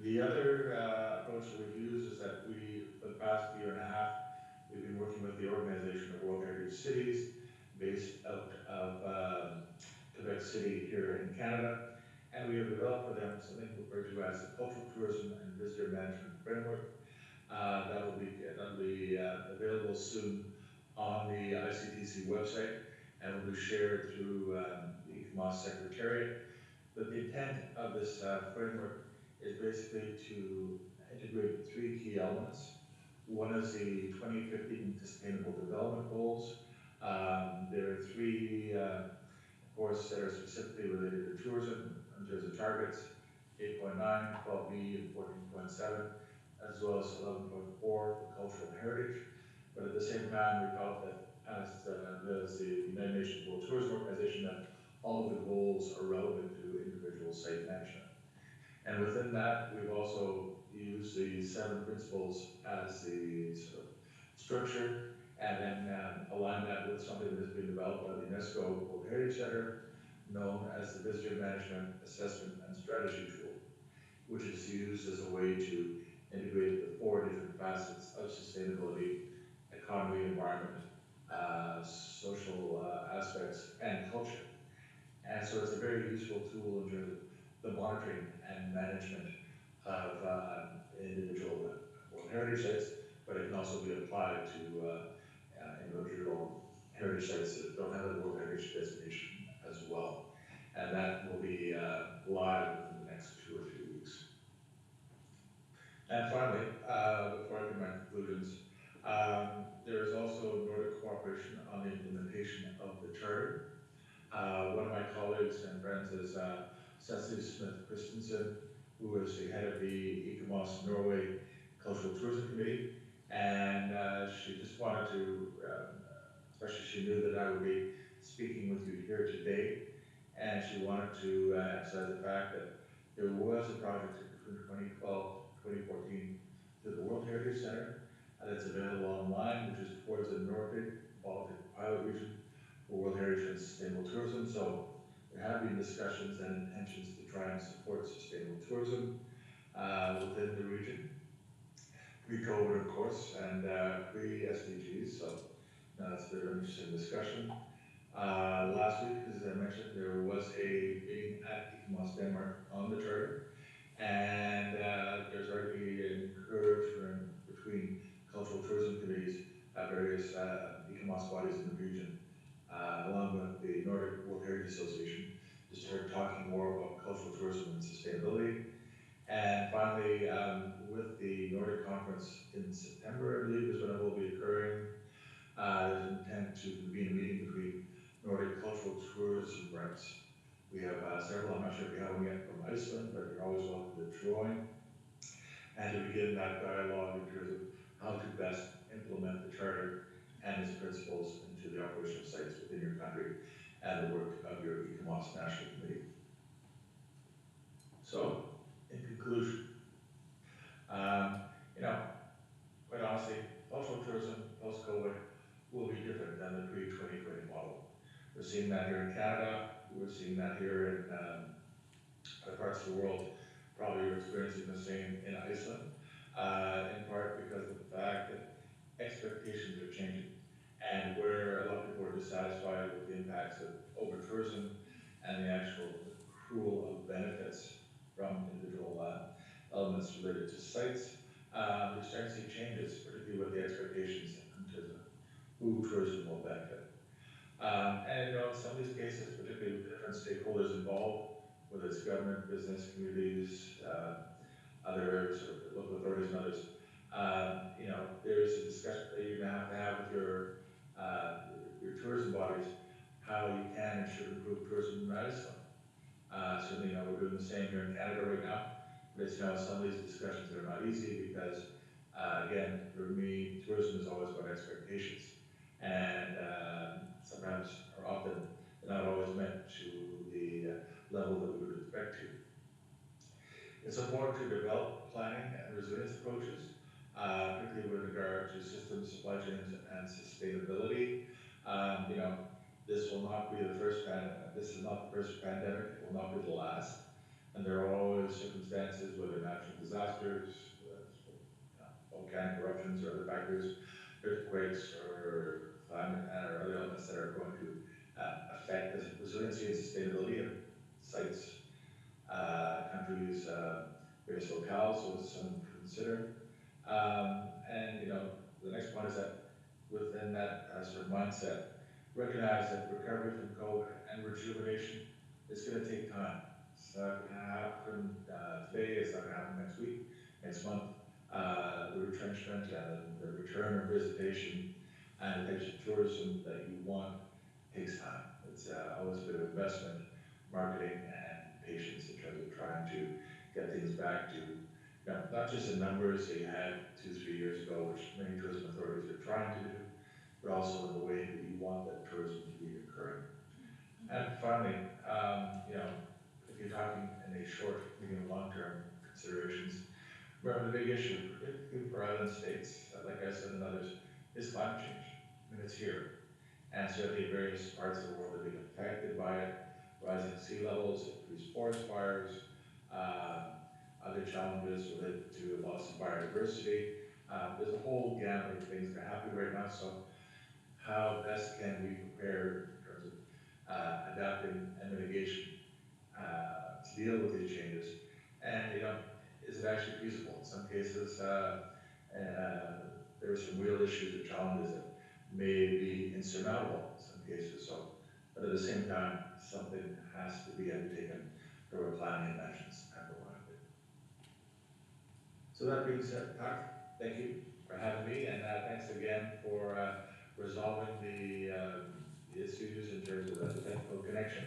The other approach that we've used is that for the past year and a half, we've been working with the Organization of World Heritage Cities, based out of Quebec City here in Canada, and we have developed for them something referred to as the Cultural Tourism and Visitor Management Framework. That will be available soon on the ICTC website, and will be shared through the ICOMOS Secretariat. But the intent of this framework is basically to integrate 3 key elements. One is the 2015 Sustainable Development Goals. There are 3, of course, that are specifically related to tourism in terms of targets, 8.9, 12B, and 14.7, as well as 11.4 for cultural heritage. But at the same time, we felt that as the United Nations World Tourism Organization, that all of the goals are relevant to individual site management. And within that, we've also used the 7 principles as the sort of structure, and then align that with something that has been developed by the UNESCO World Heritage Center, known as the Visitor Management Assessment and Strategy Tool, which is used as a way to integrate the 4 different facets of sustainability: economy, environment, social aspects, and culture. And so it's a very useful tool in terms of the monitoring and management of individual World Heritage Sites, but it can also be applied to individual heritage sites that don't have a World Heritage designation as well. And that will be live within the next 2 or 3 weeks. And finally, before I come to my conclusions, there is also Nordic cooperation on the implementation of the Charter. One of my colleagues and friends is Cecily Smith-Christensen, who is the head of the ICOMOS Norway Cultural Tourism Committee, and she just wanted to, especially she knew that I would be speaking with you here today, and she wanted to emphasize the fact that there was a project between 2012 and 2014 through the World Heritage Center that's available online, which is towards the Nordic Baltic pilot region for World Heritage and Sustainable Tourism. So there have been discussions and intentions to try and support sustainable tourism within the region, pre-COVID, of course, and pre-SDGs. So that's a very interesting discussion. Last week, as I mentioned, there was a meeting at ICOMOS Denmark on the Charter, and there's already an encouragement between cultural tourism committees at various ICOMOS bodies in the region, along with the Nordic World Heritage Association, to start talking more about cultural tourism and sustainability. And finally, with the Nordic Conference in September, I believe, is when it will be occurring, there's an intent to convene a meeting between Nordic cultural tourism reps. We have several, I'm not sure if you have them yet, from Iceland, but you're always welcome to join, and to begin that dialogue in terms of how to best implement the Charter and its principles into the operational sites within your country and the work of your ICOMOS National Committee. So, in conclusion, quite honestly, cultural tourism post-COVID will be different than the pre-2020 model. We're seeing that here in Canada, we're seeing that here in other parts of the world. Probably you're experiencing the same in Iceland, in part because of the fact that expectations are changing, and where a lot of people are dissatisfied with the impacts of over-tourism and the actual accrual of benefits from individual elements related to sites. We're starting to see changes, particularly with the expectations in terms of who tourism will benefit. And in some of these cases, particularly with different stakeholders involved, whether it's government, business, communities, other sort of local authorities and others, there's a discussion that you're going to have with your tourism bodies, how you can and should improve tourism in Iceland. Certainly, we're doing the same here in Canada right now, but it's, some of these discussions are not easy because, again, for me, tourism is always about expectations, and sometimes, or often, they're not always met to the level that we would expect to. It's important to develop planning and resilience approaches, particularly with regard to systems, supply chains, and sustainability. This will not be the first this is not the first pandemic, it will not be the last. And there are always circumstances, whether natural disasters, volcanic eruptions or other factors, earthquakes or climate or other elements that are going to affect the resiliency and sustainability of sites, countries, various locales, so it's something to consider. And the next point is that within that sort of mindset, recognize that recovery from COVID and rejuvenation is going to take time. It's not going to happen today, it's not going to happen next week, next month. The retrenchment and the return of visitation and the types of tourism that you want takes time. It's always a bit of investment, marketing, and patience in terms of trying to get things back to, not just the numbers that you had 2-3 years ago, which many tourism authorities are trying to do, but also in the way that you want that tourism to be occurring. And finally, if you're talking in a short, medium, long-term considerations. Remember, the big issue, particularly for island states, like Iceland and others, is climate change. I mean, it's here. And certainly various parts of the world are being affected by it. Rising sea levels, increased forest fires, other challenges related to loss of biodiversity. There's a whole gamut of things that are happening right now. So how best can we prepare in terms of adapting and mitigation to deal with these changes? And, is it actually feasible? In some cases, there are some real issues or challenges that may be insurmountable in some cases. So, but at the same time, something has to be undertaken from a planning and management standpoint. So that being said, Tak, thank you for having me, and thanks again for resolving the issues in terms of the technical connection.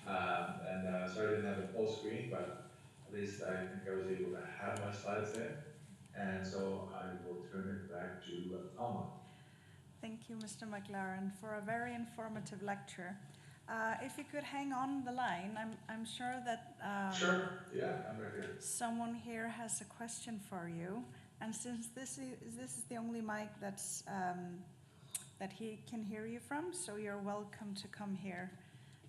Sorry I didn't have a full screen, but at least I think I was able to have my slides there. And so I will turn it back to Alma. Thank you, Mr. McLaren, for a very informative lecture. If you could hang on the line, I'm sure that Sure, yeah, I'm right here. Someone here has a question for you. And since this is the only mic that's that he can hear you from, so you're welcome to come here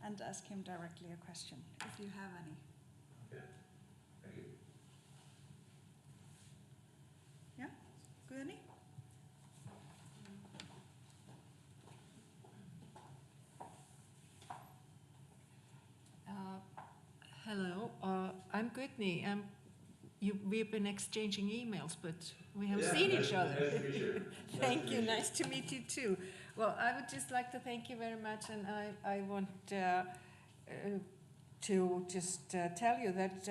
and ask him directly a question, if you have any. Okay, thank you. Yeah, Guðni? Hello, I'm Guðni. We've been exchanging emails, but we have seen each other. Nice to meet you. Thank you. Nice to meet you too. Well, I would just like to thank you very much, and I want to just tell you that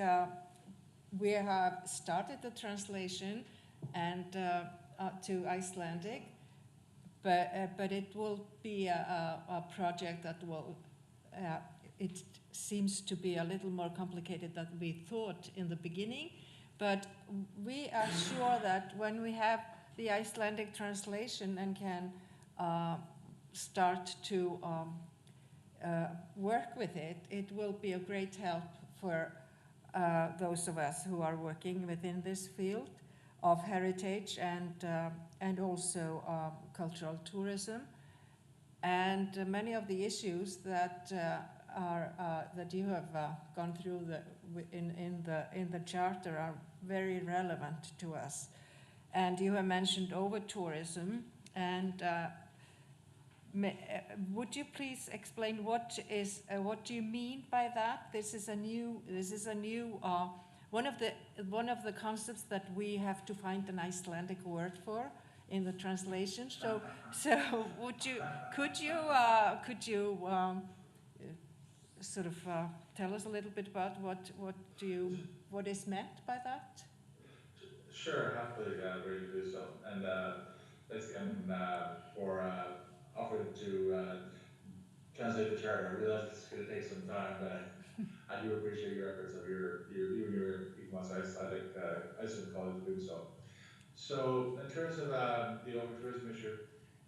we have started the translation and to Icelandic, but it will be a project that will. It seems to be a little more complicated than we thought in the beginning, but we are sure that when we have the Icelandic translation and can start to work with it, it will be a great help for those of us who are working within this field of heritage and also cultural tourism. And many of the issues that that you have gone through in the charter are very relevant to us. And you have mentioned over-tourism, and would you please explain what do you mean by that? This is a new one of the concepts that we have to find an Icelandic word for in the translation. So could you sort of tell us a little bit about what is meant by that? Sure, happily ready to do so. And thanks again for offering to translate the charter. I realize it's going to take some time, but I do appreciate your efforts of you and your ICOMOS Iceland colleagues doing so. So in terms of the over-tourism issue,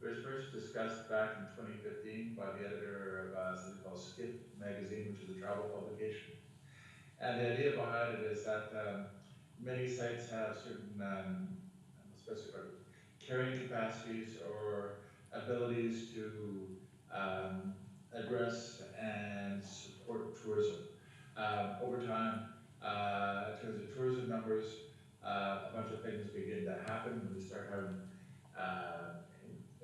it was first discussed back in 2015 by the editor of something called Skip magazine, which is a travel publication. And the idea behind it is that many sites have certain carrying capacities or abilities to address and support tourism. Over time, in terms of tourism numbers, a bunch of things begin to happen when we start having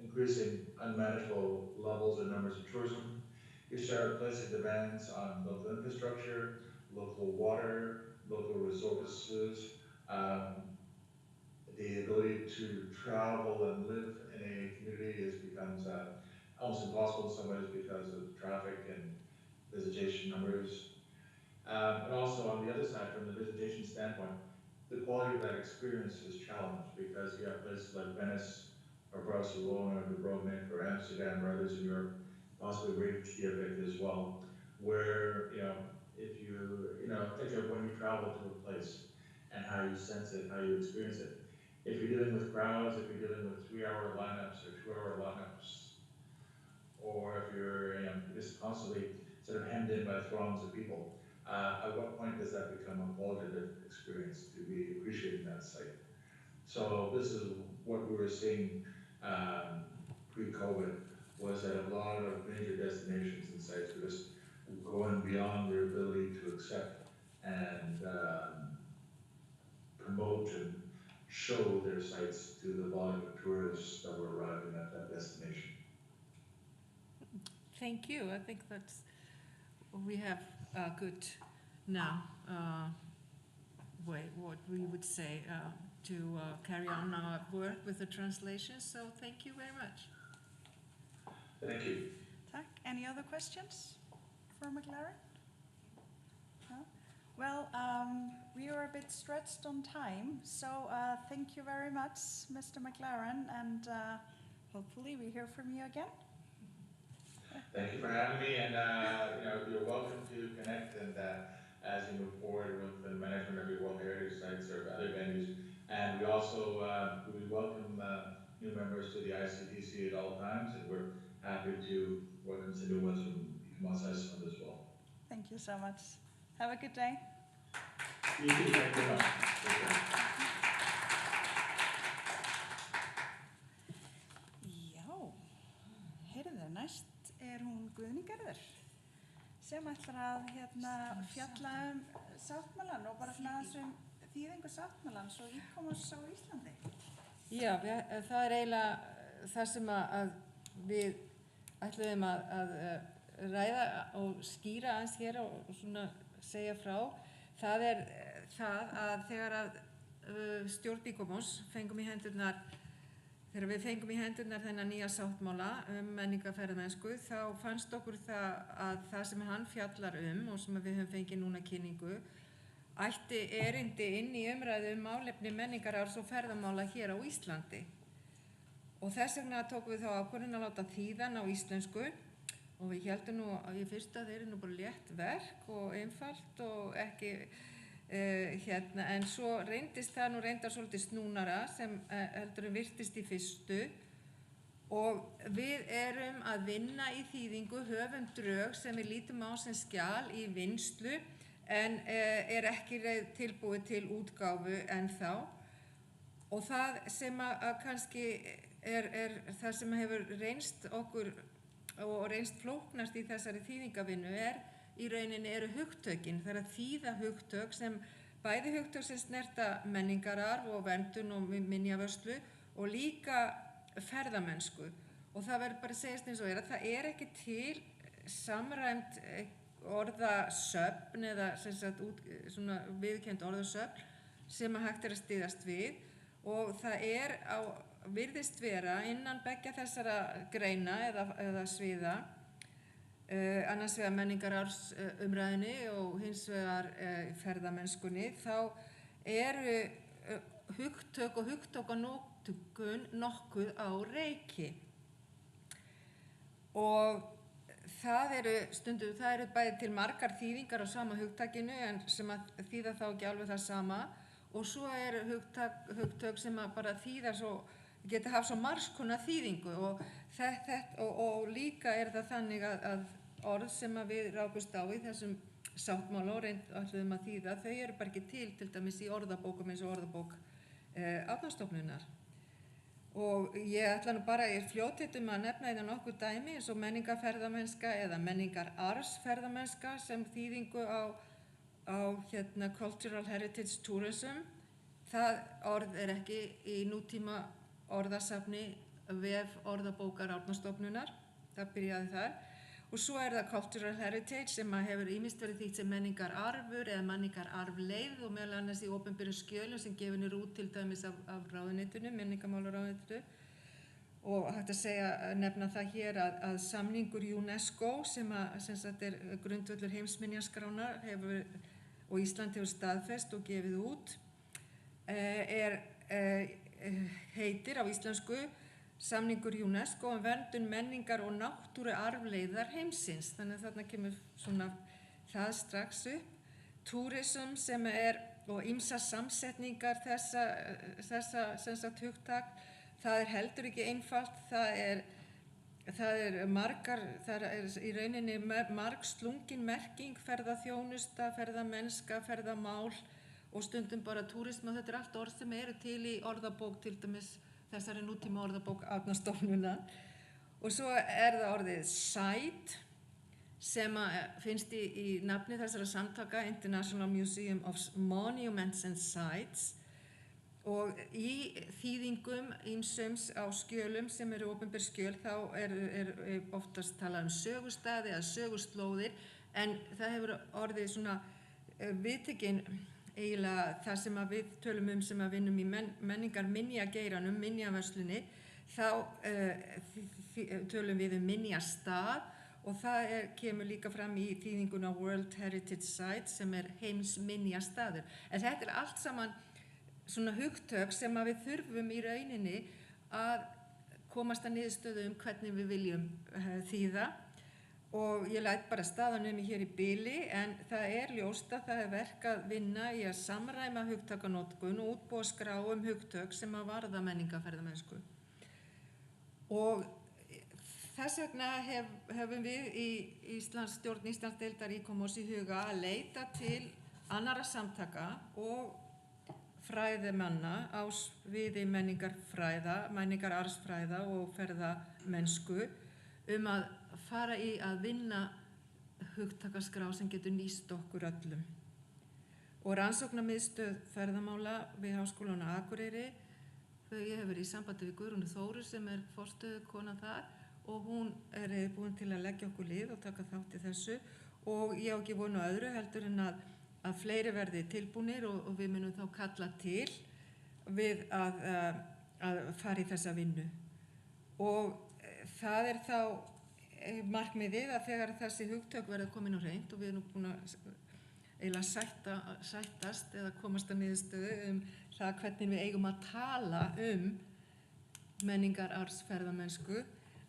increasing unmanageable levels and numbers of tourism. You start placing demands on local infrastructure, local water, local resources, the ability to travel and live in a community becomes almost impossible in some ways because of traffic and visitation numbers. And also on the other side, from the visitation standpoint, the quality of that experience is challenged because you have places like Venice or Barcelona or Dubrovnik or Amsterdam or others in Europe, possibly Reykjavik as well, where if you think of when you travel to a place and how you sense it, how you experience it. If you're dealing with crowds, if you're dealing with 3-hour lineups or 2-hour lineups, or if you're just constantly sort of hemmed in by throngs of people, at what point does that become a qualitative experience to be appreciating that site? So this is what we were seeing pre-COVID, was that a lot of major destinations and sites were just going beyond their ability to accept and promote and show their sites to the volume of tourists that were arriving at that destination. Thank you. I think we have a good now way, what we would say, to carry on our work with the translation. So thank you very much. Thank you. Tack. Any other questions for McLaren? No? Well, we are a bit stretched on time, so thank you very much, Mr. McLaren, and hopefully we hear from you again. Thank you for having me, and you're welcome to connect and as you move forward with the management of your World Heritage Sites or other venues. And we also we welcome new members to the ICDC at all times, and we're happy to welcome some new ones from ICOMOS Iceland as well. Thank you so much. Have a good day. You too, thank you very much. Já, heyrðu, næst hún Guðný Gerður sem ætlar að fjalla sáttmálan og bara svona þessum þýðingu sáttmálans og ICOMOS á Íslandi. Já, það eiginlega það sem að við ætluðum að ræða og skýra aðeins hér og svona segja frá. Það það að þegar að stjórn ICOMOS þegar við fengum í hendurnar þennan nýja sáttmála menningarferðamennsku, þá fannst okkur að það sem hann fjallar og sem við höfum fengið núna kynningu ætti erindi inn í umræðu málefni menningararfs og ferðamála hér á Íslandi. Og þess vegna tókum við þá ákvörðun að láta þýðan á íslensku og við héldum nú í fyrsta þeir eru nú bara létt verk og einfalt og ekki en svo reyndist það nú reyndar svolítið snúnara sem heldur virtist í fyrstu og við erum að vinna í þýðingu, höfum drög sem við lítum á sem skjal í vinnslu en ekki tilbúið til útgáfu ennþá og það sem að kannski það sem hefur reynst okkur og reynst flóknast í þessari þýðingavinnu í rauninni eru hugtökin. Það er að þýða hugtök sem bæði hugtök sem snerta menningararf og verndun og minjavörslu og líka ferðamennsku. Og það verður bara að segjast eins og að það ekki til samræmt orðasöfn eða sem sagt svona viðurkennd orðasöfn sem að hægt að styðjast við og það virðist vera innan beggja þessara greina eða sviða annars vegar menningararfsumræðunni og hins vegar ferðamennskunni, þá eru hugtök og hugtökanótkun nokkuð á reiki. Og það eru bæði til margar þýðingar á sama hugtakinu en sem að þýða þá ekki alveg það sama og svo eru hugtök sem að bara þýða svo geta haft svo margs konar þýðingu og líka það þannig að orð sem að við rákumst á í þessum sáttmála og ætluðum að þýða, þau eru bara ekki til dæmis í orðabókum eins og orðabók Árnastofnunar. Og ég ætla nú bara í fljótheitum að nefna þetta nokkur dæmi eins og menningarferðamennska eða menningararfsferðamennska sem þýðingu á Cultural Heritage Tourism. Það orð ekki í nútíma orðasafni vef orðabókar Árnastofnunar, það byrjaði þar. Og svo það Cultural Heritage sem hefur ýmist verið þýtt sem menningararfur eða menningararfleifð og meðal annars í opinberum skjölum sem gefin út til dæmis af ráðuneytinu, menningarmálaráðuneytinu. Og hægt að nefna það hér að samningur UNESCO sem sagt grundvöllur heimsminjaskránar og Ísland hefur staðfest og gefið út heitir á íslensku Samningur UNESCO verndun menningar og náttúruarfleifðar heimsins. Þannig að þarna kemur svona það strax upp. Tourism sem og ýmsar samsetningar þessa sem sagt hugtak, það heldur ekki einfalt. Það það er í rauninni marg slungin merking, ferðaþjónusta, ferðamennska, ferðamál og stundum bara túrismi og þetta allt orð sem eru til í orðabók, til dæmis þessari nútíma orðabók Árnastofnunar. Og svo það orðið site sem finnst í nafni þessara samtaka International Museum of Monuments and Sites og í þýðingum ýmsum á skjölum sem eru opinber skjöl þá er oftast talað sögustaði eða söguslóðir en það hefur orðið svona viðtekin eiginlega það sem við tölum sem vinnum í menningarminjageiranum, minjaverslunni, þá tölum við minjastað og það kemur líka fram í þýðinguna World Heritage Site sem heimsminjastaður. En þetta allt saman svona hugtök sem við þurfum í rauninni að komast að niðurstöðu hvernig við viljum þýða og ég læt bara staðanum hér í bili en það ljóst að það verk að vinna í að samræma hugtakanotkun og útbúa skrá hugtök sem varða menningarferðamennsku. Og þess vegna hefum við í stjórn Íslandsdeildar ICOMOS í huga að leita til annarra samtaka og fræðimanna á sviði menningarfræða, menningararfsfræða og ferðamennsku að fara í að vinna hugtakaskrá sem getur nýst okkur öllum. Og rannsóknarmiðstöð ferðamála við Háskólann á Akureyri, ég hef verið í sambandi við Guðrúnu Þóru sem forstöðukona þar og hún búin til að leggja okkur lið og taka þátt í þessu og ég á ekki von á öðru heldur en að fleiri verði tilbúnir og við munum þá kalla til við að fara í þessa vinnu. Og það þá markmiðið að þegar þessi hugtök verða komin á hreint og við erum búin að eiginlega sættast eða komast að niðurstöðu það hvernig við eigum að tala menningararfsferðamennsku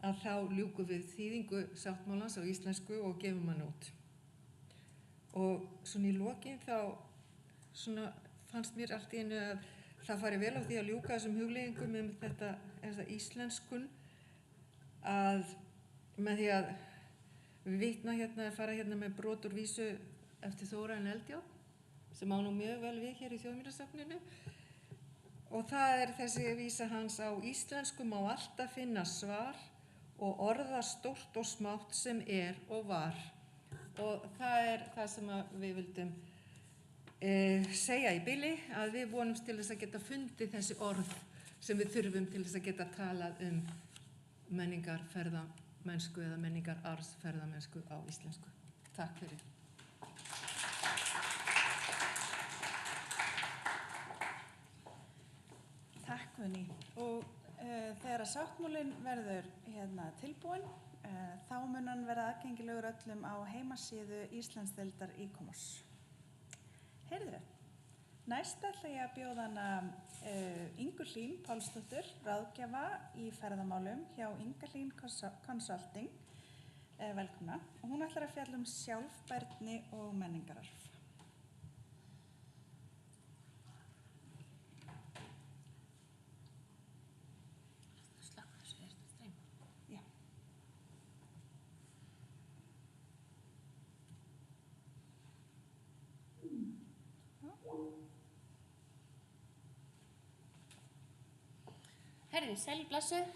að þá ljúkum við þýðingu sáttmálans á íslensku og gefum hann út. Og svona í lokin þá svona fannst mér allt í einu að það fari vel á því að ljúka þessum hugleiðingum þessa íslenskun að með því að vitna fara með brot úr vísu eftir Þórarin Eldjárn sem á nú mjög vel við hér í Þjóðminjasafninu og það þessi vísa hans á íslensku má alltaf finna svar og orða stórt og smátt sem og var. Og það það sem við vildum segja í bili að við vonumst til þess að geta fundið þessi orð sem við þurfum til þess að geta talað menningarferðamennsku eða menningararfsferðamennsku á íslensku. Takk fyrir. Takk Guðný. Og þegar sáttmálinn verður tilbúinn þá mun hann verða aðgengilegur öllum á heimasíðu Íslandsdeildar ICOMOS. Heyrðu, næst ætla ég að bjóða hana Ingu Hlín Pálsdóttur, ráðgjafa í ferðamálum hjá Inga Hlín Consulting, velkomna. Og hún ætlar að fjalla sjálfbærni og menningararf. Herði, sæl blessuð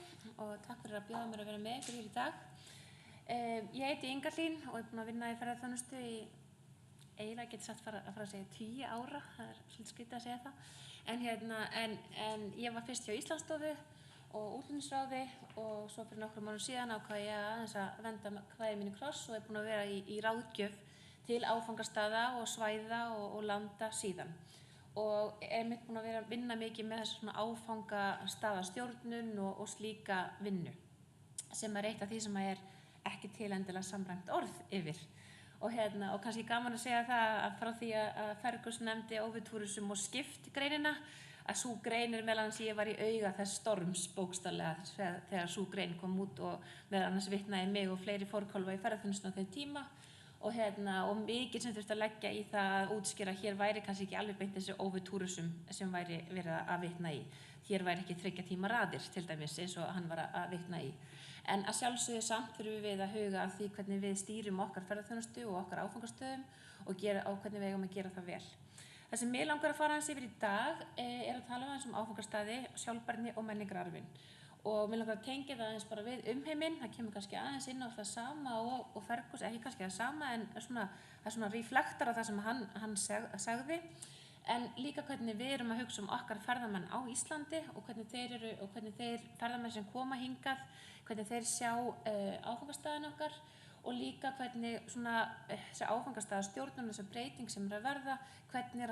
og takk fyrir að bjóða mér að vera með ykkur hér í dag. Ég heiti Inga Hlín og búin að vinna í ferðaþjónustu í eiginlega get satt að fara að segja 10 ára, það svolítið skrítið að segja það. En ég var fyrst hjá Íslandsstofu og útflutningsráði og svo fyrir nokkrum árum síðan ákvað ég aðeins að venda kvæði mínu kross og búin að vera í ráðgjöf til áfangastaða og svæða og landa síðan. Og mitt búin að vera að vinna mikið með þessu svona áfangastaðastjórnun og slíka vinnu sem eitt af því sem ekki til endilega samræmt orð yfir. Og kannski gaman að segja það að frá því að Fergus nefndi overtúrism og skiptgreinina að sú grein meðal annars ég var í auga þess storms bókstaflega þegar sú grein kom út og meðal annars vitnaði mig og fleiri fórkólfa í ferðaþjónustu á þeim tíma og mikið sem þurfti að leggja í það að útskýra að hér væri kannski ekki alveg beint þessi overtúrism sem væri verið að vitna í. Hér væri ekki 3 tíma raðir til dæmis eins og hann var að vitna í. En að sjálfsögðu samt þurfum við að huga að því hvernig við stýrum okkar ferðaþjónustu og okkar áfangastöðum og hvernig við eigum að gera það vel. Það sem mig langar að fara aðeins yfir í dag að tala aðeins áfangastaði, sjálfbærni og menningararfinn. Og mig langar að tengja það aðeins bara við umheiminn, það kemur kannski aðeins inn á það sama og Fergus, ekki kannski það sama en það svona reflektar á það sem hann sagði. En líka hvernig við erum að hugsa okkar ferðamenn á Íslandi og hvernig þeir ferðamenn sem koma hingað, hvernig þeir sjá áfangastaðin okkar og líka hvernig þessi áfangastaðastjórnun, þessi breyting sem að verða, hvernig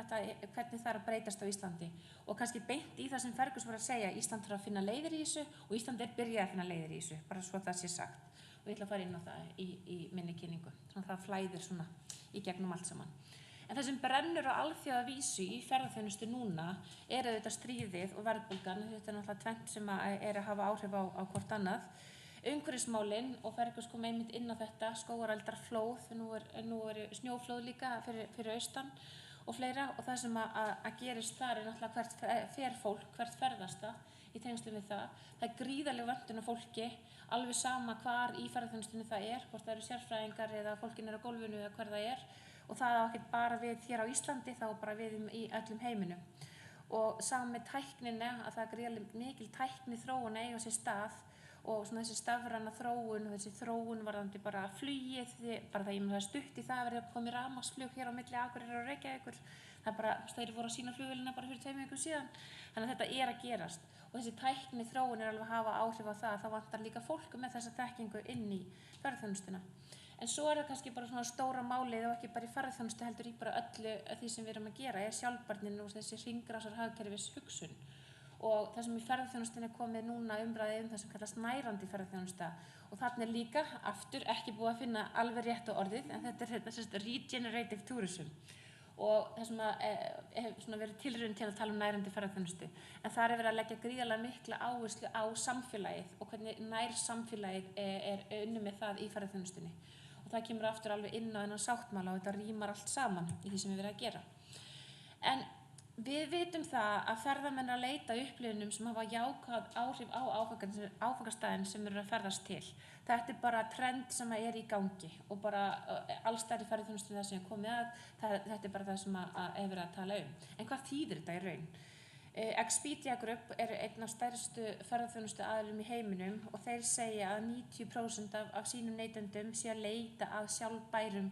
það að breytast á Íslandi. Og kannski beint í það sem Fergus var að segja, Ísland þarf að finna leiðir í þessu og Ísland byrjað að finna leiðir í þessu, bara svo það sé sagt. Og ég ætla að fara inn á það í minni kynningu, þannig að það flæðir í gegnum allt saman. En það sem brennur á alþjóðavísu í ferðaþjónustu núna auðvitað stríðið og verðbólgan, þetta náttúrulega tvennt sem að hafa áhrif á hvort annað. Umhverfismálin, og Fergus kom einmitt inn á þetta, skógareldar, flóð, nú eru snjóflóð líka fyrir austan og fleira, og það sem að gerist þar náttúrulega hvert fer fólk, hvert ferðast það í tengslum við það. Það gríðarleg vöntun á fólki, alveg sama hvar í ferðaþjónustunni það hvort það eru sérfræðingar eða fólkin á gólfinu eða hver það og það á ekki bara við hér á Íslandi, þá bara við í öllum heiminum. Og saman með tækninni, að það gríðarlega mikil tækni þróun eiga sér stað og þessi stafræna þróun og þessi þróun varðandi bara flugið, bara það er stutt í það að verða komið rafmagnsflug hér á milli Akureyrar og Reykjavíkur. Það er bara, þeir voru að sýna flugvélina bara fyrir 2 vikum síðan. Þannig að þetta að gerast. Og þessi tækni þróun alveg að hafa áhrif á það vantar líka fólk með þessa þekkingu inn í ferðaþjónustuna. En svo það kannski bara svona stóra málið og ekki bara í ferðaþjónustu heldur í bara öllu því sem við erum að gera sjálfbærnin og þessi hringrásar hagkerfis hugsun. Og það sem í ferðaþjónustunni komið núna umræði það sem kallast nærandi ferðaþjónusta og þarna líka aftur ekki búið að finna alveg rétt á orðið en þetta regenerative tourism og það sem verið tilraun til að tala nærandi ferðaþjónustu. En það verið að leggja gríðarlega mikla áherslu á samfélagið og hvernig nær samfélagið unnið með það í ferðaþjónustunni. Og það kemur aftur alveg inn á þennan sáttmála og þetta rímar allt saman í því sem við verið að gera. En við vitum það að ferðamenn að leita upplifunum sem hafa jákvæð áhrif á áfangastaðinn sem eru að ferðast til. Þetta bara trend sem í gangi og bara allstæðar í ferðaþjónustunni það sem komið að, þetta bara það sem verið að tala En hvað þýðir þetta í raun? Expedia Group einn af stærstu ferðaþjónustu aðilum í heiminum og þeir segja að 90% af sínum neytendum sé að leita að sjálfbærum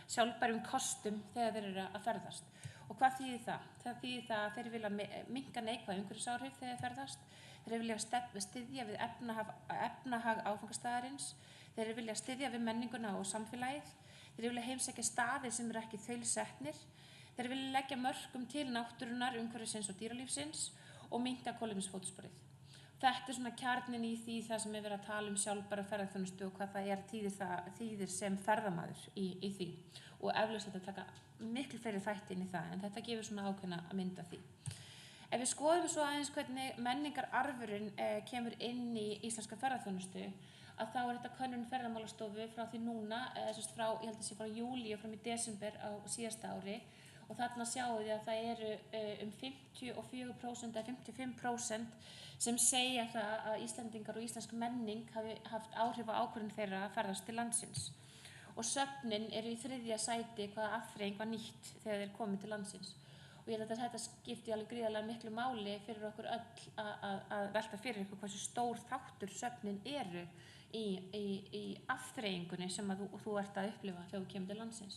sjálfbærum kostum þegar þeir eru að ferðast. Og hvað þýðir það? Það þýðir það að þeir vilja minnka neikvæð umhverfisáhrif þegar þeir ferðast. Þeir vilja styðja við efnahag áfangastaðarins. Þeir vilja styðja við menninguna og samfélagið. Þeir vilja heimsækja staði sem eru ekki þaulsetnir. Þeir vilja leggja mörkum til náttúrunnar, umhverfisins og dýralífsins og minnka kolefnisfótsporið. Þetta svona kjarninn í því það sem verið að tala sjálfbæra ferðaþjónustu og hvað það þýðir sem ferðamaður í því. Og eflaust þetta taka miklu fleiri þætti inn í það, en þetta gefur svona ákveðna að mynda því. Ef við skoðum svo aðeins hvernig menningararfurinn kemur inn í íslenska ferðaþjónustu, að þá þetta könnun ferðamálastofu frá því núna, ég held að sé frá júlí og fram í desember á síðasta ári, og þarna sjáum við að það eru 54% eða 55% sem segja það að Íslendingar og íslensk menning hafi haft áhrif á ákvörðun þeirra að ferðast til landsins. Og söfnin eru í 3. sæti hvaða afþreying var nýtt þegar þeir komið til landsins. Og ég held að þetta skipti alveg gríðarlega miklu máli fyrir okkur öll að velta fyrir ykkur hversu stór þáttur söfnin eru í afþreyingunni sem að þú ert að upplifa þegar þú kemur til landsins.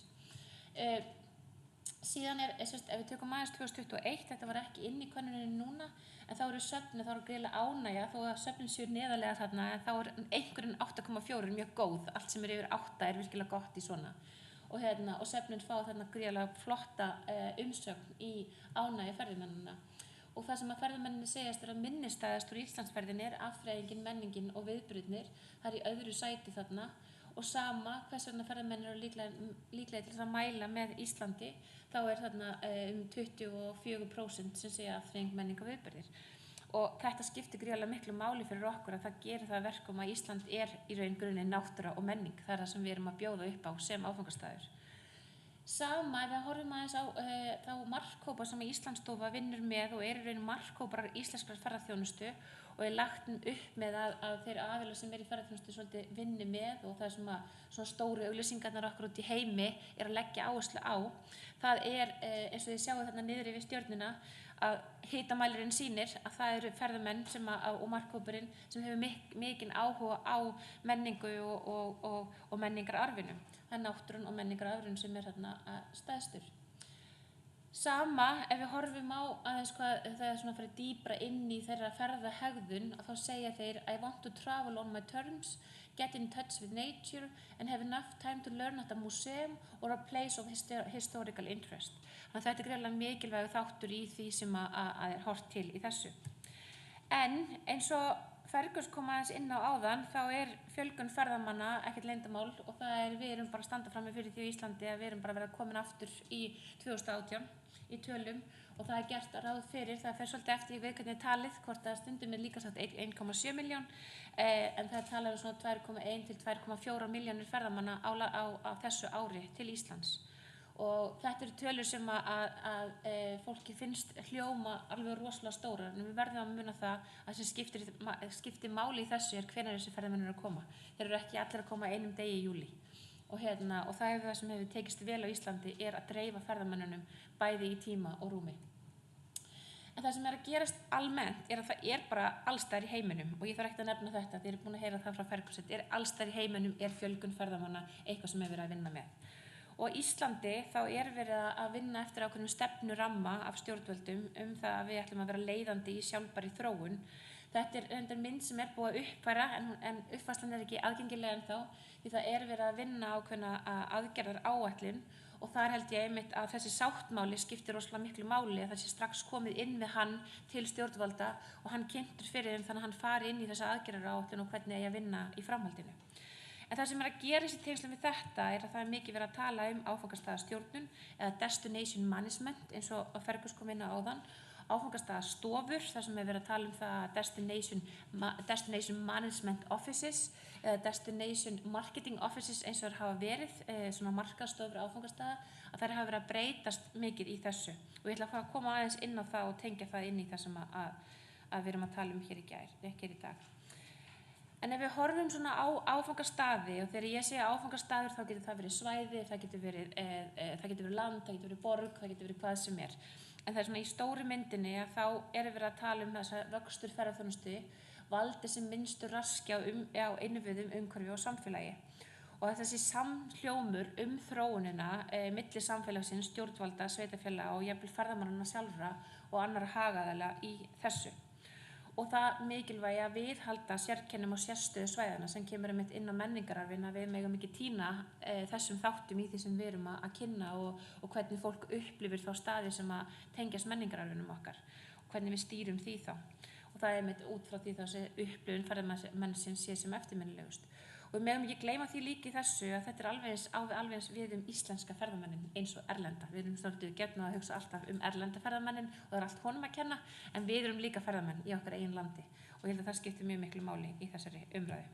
Síðan ef við tökum aðeins 2021, þetta var ekki inn í könnuninni núna, en þá eru söfnin, þá eru gríðarlega ánægja, þó að söfnin séu neðarlega þarna, en þá einhverjum 8,4 mjög góð, allt sem yfir 8 virkilega gott í svona. Og söfnin fá þarna gríðarlega flotta umsögn í ánægju ferðamennina. Og það sem að ferðamenninni segjast að minnisstæðast úr Íslandsferðinni afþreyingin, menningin og viðburðirnir, það í öðru sæti þarna. Og sama hvers vegna ferðamenn eru líklega til að mæla með Íslandi, þá þarna 24% sem segja afþreying, menning og viðburðir. Og þetta skiptir gríðarlega miklu máli fyrir okkur að það gerir það verkum að Ísland í raun grunni náttúra og menning. Það það sem við erum að bjóða upp á sem áfangastaður. Sama ef við horfum aðeins á þá markhópa sem Íslandsstofa vinnur með og í raun markhópar íslenskrar ferðaþjónustu og og lagt upp með að þeir aðilar sem í ferðaþjónustu svolítið vinni með og það sem svona stóru auglýsingarnar okkur út í heimi að leggja áherslu á. Það eins og þið sjáu þarna niður yfir stjörnuna að hitamælirinn sýnir að það eru ferðamenn og markhópurinn sem hefur mikinn áhuga á menningu og menningararfinu. Það náttúran og menningararfurinn sem þarna stæðstur. Sama ef við horfum á aðeins hvað það svona fyrir dýpra inn í þeirra ferðahegðun að þá segja þeir I want to travel on my terms, get in touch with nature and have enough time to learn at a museum or a place of historical interest. Þannig að þetta greiðlega mikilvægur þáttur í því sem að horft til í þessu. En eins og Fergus kom aðeins inn á áðan þá fjölgun ferðamanna ekkert leyndamál og við erum bara að standa frammi fyrir því í Íslandi að við erum bara verið komin aftur í 2018 í tölum og það gert ráð fyrir, það fer svolítið eftir við hvernig talið, hvort að stundum líka sagt 1,7 miljón en það talað svona 2,1 til 2,4 milljónir ferðamanna á þessu ári til Íslands. Og þetta eru tölur sem að fólki finnst hljóma alveg rosalega stórar en við verðum að muna það að sem skiptir máli í þessu hvenær þessi ferðamenn að koma. Þeir eru ekki allir að koma einum degi í júlí. Og það það sem hefur tekist vel á Íslandi að dreifa ferðamönnunum bæði í tíma og rúmi. En það sem að gerast almennt að það bara allstaðar í heiminum og ég þarf ekki að nefna þetta, þið eru búin að heyra það frá Fergus, allstaðar í heiminum fjölgun ferðamanna eitthvað sem verið að vinna með. Og Íslandi þá verið að vinna eftir ákveðnum stefnuramma af stjórnvöldum það að við ætlum að vera leiðandi í sjálfbærri þróun. Þetta reyndar mynd sem búið að uppfæra en uppfærslan ekki aðgengilega ennþá því það verið að vinna ákveðna aðgerðar áætlun og þar held ég einmitt að þessi sáttmáli skiptir rosalega miklu máli að það sé strax komið inn með hann til stjórnvalda og hann kynntur fyrir þeim þannig að hann fari inn í þessa aðgerðar áætlun og hvernig að vinna í framhaldinu. En það sem að gerist í tengslum við þetta að það mikið verið að tala áfangastaðastjórnun eða destination management eins og Fergus kom inn á áðan, áfangastaðastofur þar sem verið að tala það destination management offices eða destination marketing offices eins og hafa verið, svona markaðsstofur áfangastaða, að þær hafa verið að breytast mikið í þessu. Og ég ætla að fara að koma aðeins inn á það og tengja það inn í það sem að við erum að tala hér í dag. En ef við horfum svona á áfangastaði og þegar ég segi áfangastaður þá getur það verið svæði, það getur verið land, það getur verið borg, það getur verið hvað sem En það svona í stóru myndinni að þá verið að tala þessa vöxtur ferðaþjónustu valdi sem minnstur raski á innviðum, umhverfi og samfélagi. Og þessi samhljómur þróunina milli samfélagsins, stjórnvalda, sveitarfélaga og jafnvel ferðamannanna sjálfra og annarra hagaðala í þessu. Og það mikilvægi að viðhalda sérkennum og sérstöðu svæðana sem kemur inn á menningararfin að við megum ekki týna þessum þáttum í því sem við erum að kynna og hvernig fólk upplifir þá staði sem að tengjast menningararfinum okkar og hvernig við stýrum því þá. Og það út frá því þá sem upplifun ferðamennsins sé sem eftirminnilegust. Og við megum ekki gleyma því líka í þessu að þetta alveg eins við íslenska ferðamennin eins og erlenda. Við erum svolítið gefna að hugsa alltaf erlenda ferðamennin og það allt honum að kenna, en við erum líka ferðamenn í okkar eigin landi og ég held að það skiptir mjög miklu máli í þessari umræðu.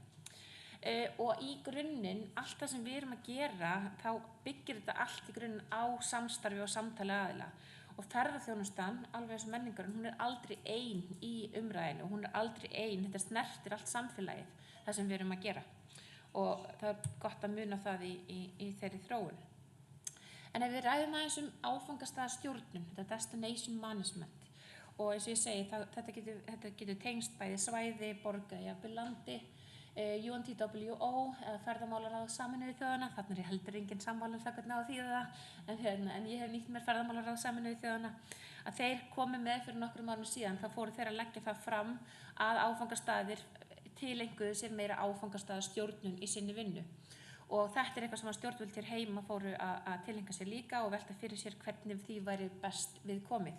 Og í grunninn, allt það sem við erum að gera, þá byggir þetta allt í grunninn á samstarfi og samtali aðila. Og ferðaþjónustan, alveg eins og menningarinn, hún aldrei ein í umræðinu, hún aldrei ein, þetta snertir allt samfélagið, það sem við erum að gera. Og það gott að muna það í þeirri þróun. En ef við ræðum aðeins áfangastaðastjórnun, þetta destination management, og eins og ég segi, þetta getur tengst bæði svæði, borga, jafnvel landi, UNTWO, ferðamálaráð Sameinuðu þjóðanna, þarna ég heldur engin sammála það hvernig á að þýða það, en ég hef nýtt mér ferðamálaráð Sameinuðu þjóðanna, að þeir komu með fyrir nokkrum árum síðan, þá fóru þeir að leggja það fram að áfangastaðir tileinkuðu sér meira áfangastaðastjórnun í sinni vinnu. Og þetta eitthvað sem að stjórnvöld hér heima fóru að tileinka sér líka og velta fyrir sér hvernig því væri best við komið.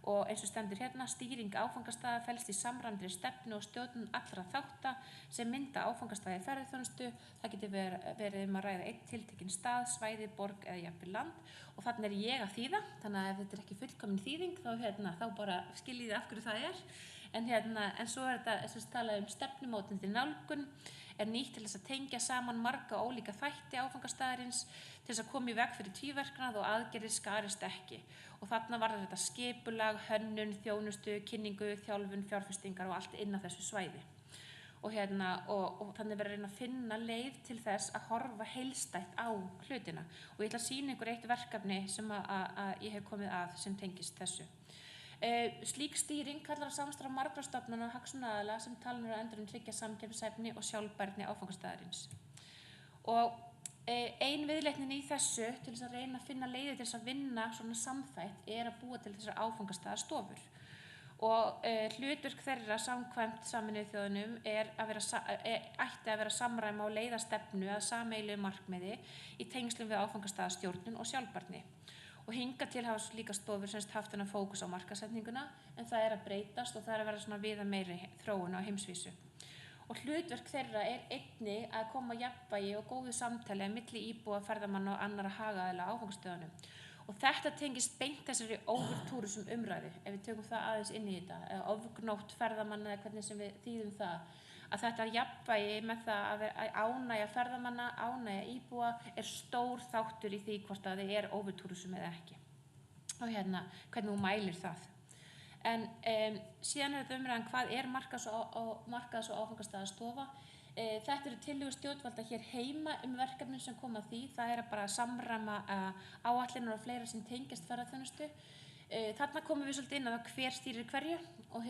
Og eins og stendur hérna, stýring áfangastaða felst í samræmdri stefnu og stjórnun allra þátta sem mynda áfangastaði ferðaþjónustu. Það getur verið að ræða einn tiltekinn stað, svæði, borg eða jafnvel land. Og þannig ég að þýða, þannig að ef þetta ekki fullkomin þýðing þá bara skiljið af hverju það En svo þetta talað stefnumótandi nálgun, nýtt til þess að tengja saman marga ólíka þætti áfangastaðarins til þess að koma í veg fyrir tvíverknað og aðgerðir skarist ekki. Og þarna var þetta skipulag, hönnun, þjónustu, kynningu, þjálfun, fjárfestingar og allt inn á þessu svæði. Og þannig verður að reyna að finna leið til þess að horfa heildstætt á hlutina. Og ég ætla að sýna ykkur eitt verkefni sem að ég hef komið að sem tengist þessu. Slík stýring kallar á samstarf margra stofnana og hagsmunaaðila sem talin eru á endanum tryggja samkeppnishæfni og sjálfbærni áfangastaðarins. Og ein viðleitnin í þessu til þess að reyna að finna leiðir til þess að vinna svona samþætt er að búa til þessar áfangastaðarstofur. Og hlutverk þeirra samkvæmt Sameinuðu þjóðunum ætti að vera samræma og leiða stefnu að sameiginlegu markmiði í tengslum við áfangastaðastjórnun og sjálfbærni. Og hingað til hafa líka stofur semst haft þennan fókus á markaðssetninguna, en það að breytast og það að vera svona viða meiri þróun á heimsvísu. Og hlutverk þeirra einnig að koma jafnvægi og góðu samtali milli íbúa, ferðamanna og annarra hagaðila á áfangastöðunum. Og þetta tengist beint þessari overtúrism umræðu, ef við tökum það aðeins inn í þetta, eða ofgnótt ferðamanna eða hvernig sem við þýðum það, að þetta jafnvægi með það að ánægja ferðamanna, ánægja íbúa stór þáttur í því hvort að þið overtúrism eða ekki. Og hvernig þú mælir það. En síðan þetta umræðan hvað markaðs- og áfangastaðarstofa. Þetta eru tillögur stjórnvalda hér heima verkefnin sem koma að því. Það að bara samræma áætlanir og fleira sem tengjast ferðaþjónustu. Þarna komum við svolítið inn á það hver stýrir hverju og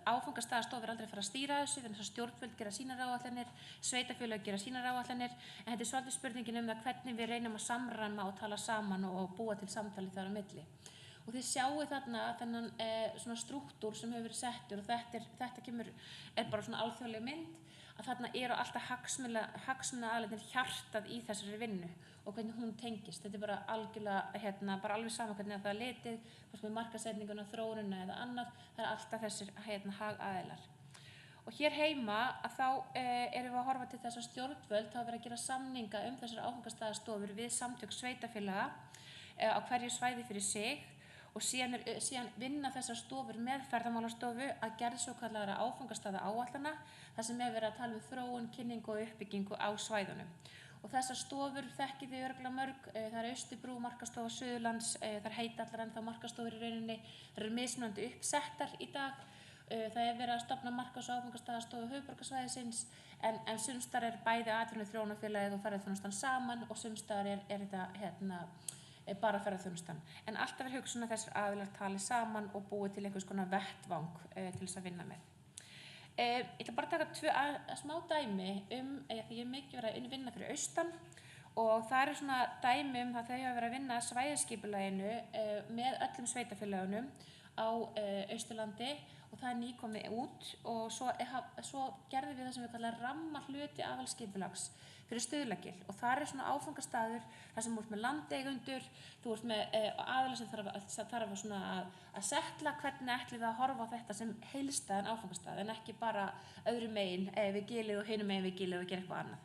áfangastaðarstofa aldrei að fara að stýra þessu, þannig að stjórnvöld gera sínar áætlanir, sveitarfélög gera sínar áætlanir, en þetta svolítið spurningin það hvernig við reynum að samræma og tala saman og búa til samtali þar á milli. Og þið sjáu þarna þennan svona strúktúr sem hefur verið settur og þetta bara svona alþjóðleg mynd, að þarna eru alltaf hagsmunaaðilarnir hjartað í þessari vinnu og hvernig hún tengist. Þetta bara algjörlega, bara alveg sama hvernig það litið, hvort með markaðssetninguna, þróunina eða annað, það alltaf þessir hagaðilar. Og hér heima að þá erum við að horfa til þess að stjórnvöld hafa verið að gera samninga þessar áfangastaðarstofur við samtök sveitarfélaga á hverju svæði fyrir sig. Og síðan vinna þessar stofur með ferðamálastofu að gerð svokallaðra áfangastaðaáætlana, þar sem verið að tala þróun, kynningu og uppbyggingu á svæðunum. Og þessar stofur þekkið þið örugglega mörg, það Austurbrú, markaðsstofa Suðurlands, það heita allar ennþá markaðsstofur í rauninni, það eru mismunandi uppsettar í dag. Það verið að stofna markaðs- og áfangastaðarstofu höfuðborgarsvæðisins, en sums staðar bæði atvinnuþróunarfélagið og ferðaþjónustan saman og sums staðar þetta bara ferðaþjónustan. En alltaf hugsun að þessar aðilar tali saman og búi til einhvers konar vettvang til þess að vinna með. Ég ætla bara að taka smá dæmi því ég mikið verið að vinna fyrir austan og það svona dæmi það þau hafa verið að vinna svæðisskipulaginu með öllum sveitarfélagunum á Austurlandi og það nýkomið út og svo gerðum við það sem við kallum ramma hluti aðalskipulags fyrir Stuðlagil og það svona áfangastaður þar sem þú ert með landeigendur, þú ert með aðila sem þarf að setla hvernig ætlum við að horfa á þetta sem heildstæðan áfangastað en ekki bara öðru megin við gilið og hinum megin við gilið og gera eitthvað annað.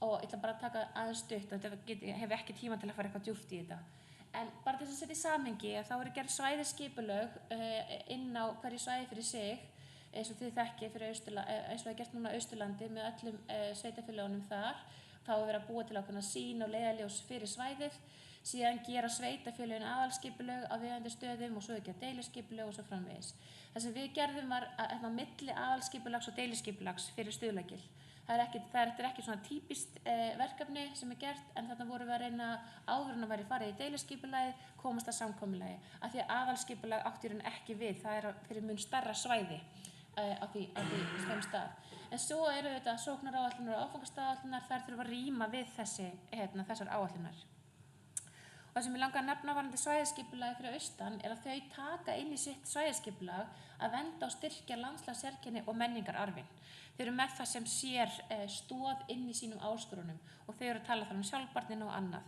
Og ég ætla bara að taka aðeins stutt og ég hef ekki tíma til að fara eitthvað djúpt í þetta. En bara til þess að setja í samhengi að þá gerð svæðisskipulög inn á hverju svæði fyrir sig eins og þið þekkið eins og það er gert núna á Austurlandi með öllum sveitarfélögunum þar. Þá verið að búa til ákveðna sýn og leiðarljós fyrir svæðið, síðan gera sveitarfélögin aðalskipulög á viðeigandi stöðum og svo gera deiliskipulög og svo framvegis. Það sem við gerðum var að milli aðalskipulags og deiliskipulags fyrir Stuðlagil. Þetta er ekki svona típist verkefni sem gert en þarna vorum við að reyna áður en að væri farið í deiliskipulagið, komast að samkomulagi. Af því að aðalskipulag átti í raun ekki við, það fyrir mun stærra svæði á því þeim stað. En svo eru þetta sóknaráætlanir og áfangastaðaáætlanir, þær þurfa að rýma við þessar áætlanir. Og það sem ég langar að nefna varðandi svæðisskipulagi fyrir austan er að þau taka inn í sitt svæðisskipulag að vernda og styrkja landslagssérkenni og menningararfinn. Þau eru með það sem sér stoð inn í sínum áskorunum og þau eru að tala þar sjálfbærni og annað.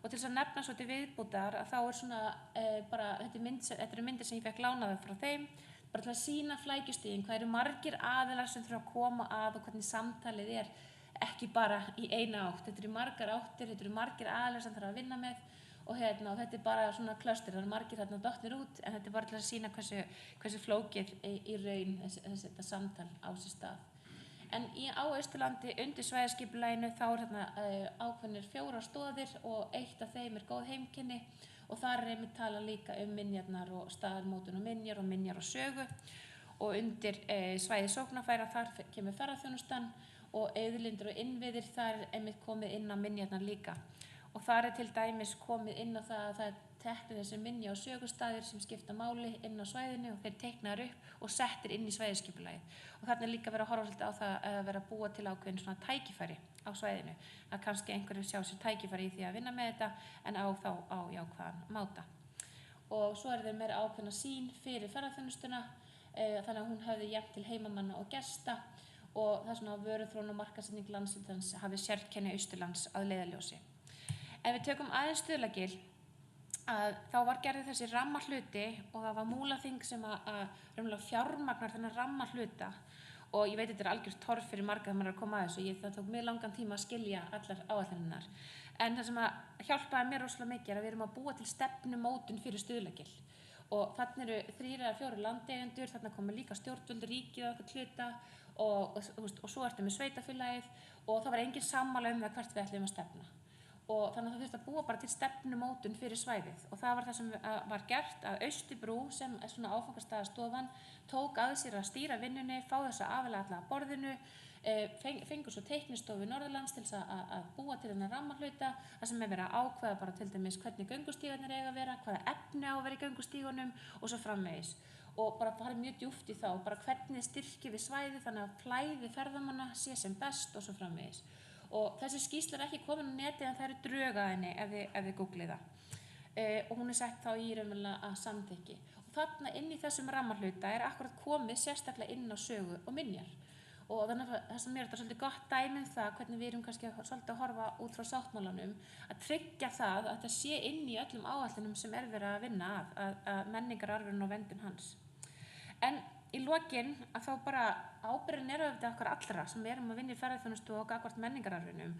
Og til þess að nefna svo til viðbútar að þá þetta eru myndir sem ég fekk lánaði frá þeim, bara til að sýna flækjustigin, hvað eru margir aðilar sem þurfa að koma að og hvernig samtalið er ekki bara í eina átt. Þetta eru margar áttir, þetta eru margir aðilar sem þarf að vinna með og þetta bara svona klöstur, það eru margir dottnir út en þetta bara til að sýna hversu flókið í raun þetta samtal á sér stað. En á Austurlandi undir svæðaskipulaginu þá þarna ákveðnir 4 stoðir og eitt af þeim góð heimkynni og þar einmitt talað líka minjarnar og staðarmótun og minjar og sögu og undir svæði sóknarfæra þar kemur ferðaþjónustan og auðlindir og innviðir þar einmitt komið inn á minjarnar líka. Og þar til dæmis komið inn á það að það teknir þessi minja og sögustaðir sem skipta máli inn á svæðinu og þeir teiknaðir upp og settir inn í svæðaskipulagið. Og þarna líka verið að horfa svolítið á það að vera að búa til ákveðin svona tækifæri á svæðinu. Að kannski einhverju sjá sér tækifæri í því að vinna með þetta en á þá á jákvæðan máta. Og svo þeir meira ákveðna sýn fyrir ferðaþjónustuna þannig að hún hefði jafnt til heimamanna og gesta og það svona vöruþróun og markaðssetning landsins hafi sérkenni Austurlands að leiðarljósi. Ef við tökum aðeins Stuðlagil þá var gerðið þessi rammahluti og það var Málþing sem að fjármagnar þennan rammahluta og ég veit þetta algjört torf fyrir marga þegar maður að koma að þessu það tók mjög langan tíma að skilja allar áætlanirnar en það sem að hjálpaði mér rosalega mikið að við erum að búa til stefnumótun fyrir Stuðlagil og þarna eru 3 eða 4 landeigendur, þarna komið líka stjórnvöld, ríkið og eitthvað hluta og svo ertu með sveitafélagið og það var engin sammála það hvert við ætlum að stefna. Og þannig að það þurfti að búa bara til stefnumótun fyrir svæðið og það var það sem var gert að Austurbrú sem svona áfangastaðastofan tók að sér að stýra vinnunni, fá þessa aðila alla að borðinu, fengur svo teiknistofu Norðurlands til þess að búa til þennan rammahluta, það sem verið að ákveða bara til dæmis hvernig göngustígarnir eiga að vera, hvaða efni á að vera í göngustígunum og svo framvegis. Og bara farið mjög djúpt í þá, bara hvernig styrkjum við svæðið þannig að flæði ferðamanna sé sem best og svo framvegis. Og þessi skýrsla ekki komin á netið en það eru drög að henni ef þið googlið það. Og hún sett þá í raunverulega að samþykki. Og þarna inn í þessum rammahluta akkurat komið sérstaklega inn á sögu og minjar. Og þannig að það sem þetta svolítið gott dæmi það hvernig við erum kannski svolítið að horfa út frá sáttmálanum að tryggja það að þetta sé inn í öllum áætlunum sem verið að vinna að menningararfurinn og verndun hans. En í lokin að þá bara ábyrgðin auðvitað okkar allra sem erum að vinna í ferðaþjónustu og gagnvart menningararfinum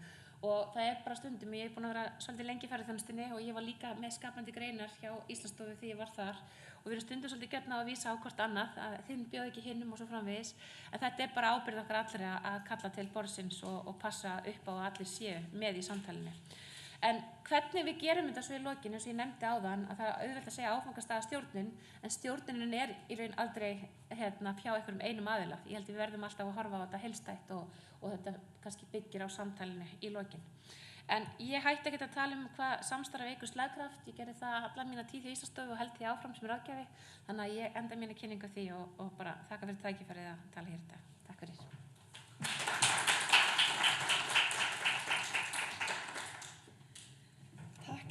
og það bara stundum, ég búin að vera svolítið lengi í ferðaþjónustunni og ég var líka með skapandi greinar hjá Íslandsstofu þegar ég var þar og við erum stundum svolítið gjörn á að vísa á hvort annað að þinn bjóð ekki hinnum og svo framvegis en þetta bara ábyrgð okkar allra að kalla til borðsins og passa upp á að allir séu með í samtalinu. En hvernig við gerum þetta svo í lokin, eins og ég nefndi áðan, að það auðvelt að segja áfangastaðastjórnun, en stjórnunin í raun aldrei hjá einhverjum einum aðila. Ég held við verðum alltaf að horfa á þetta heildstætt og þetta kannski byggir á samtalinu í lokin. En ég hætti ekkert að tala hvað samstarf eykur slagkraft, ég gerði það alla mína tíð hjá Íslandsstofu og held því áfram sem ráðgjafi, þannig að ég enda mína kynningu því og bara þakka fyrir tækifærið að tala hér í dag. Takk fyrir.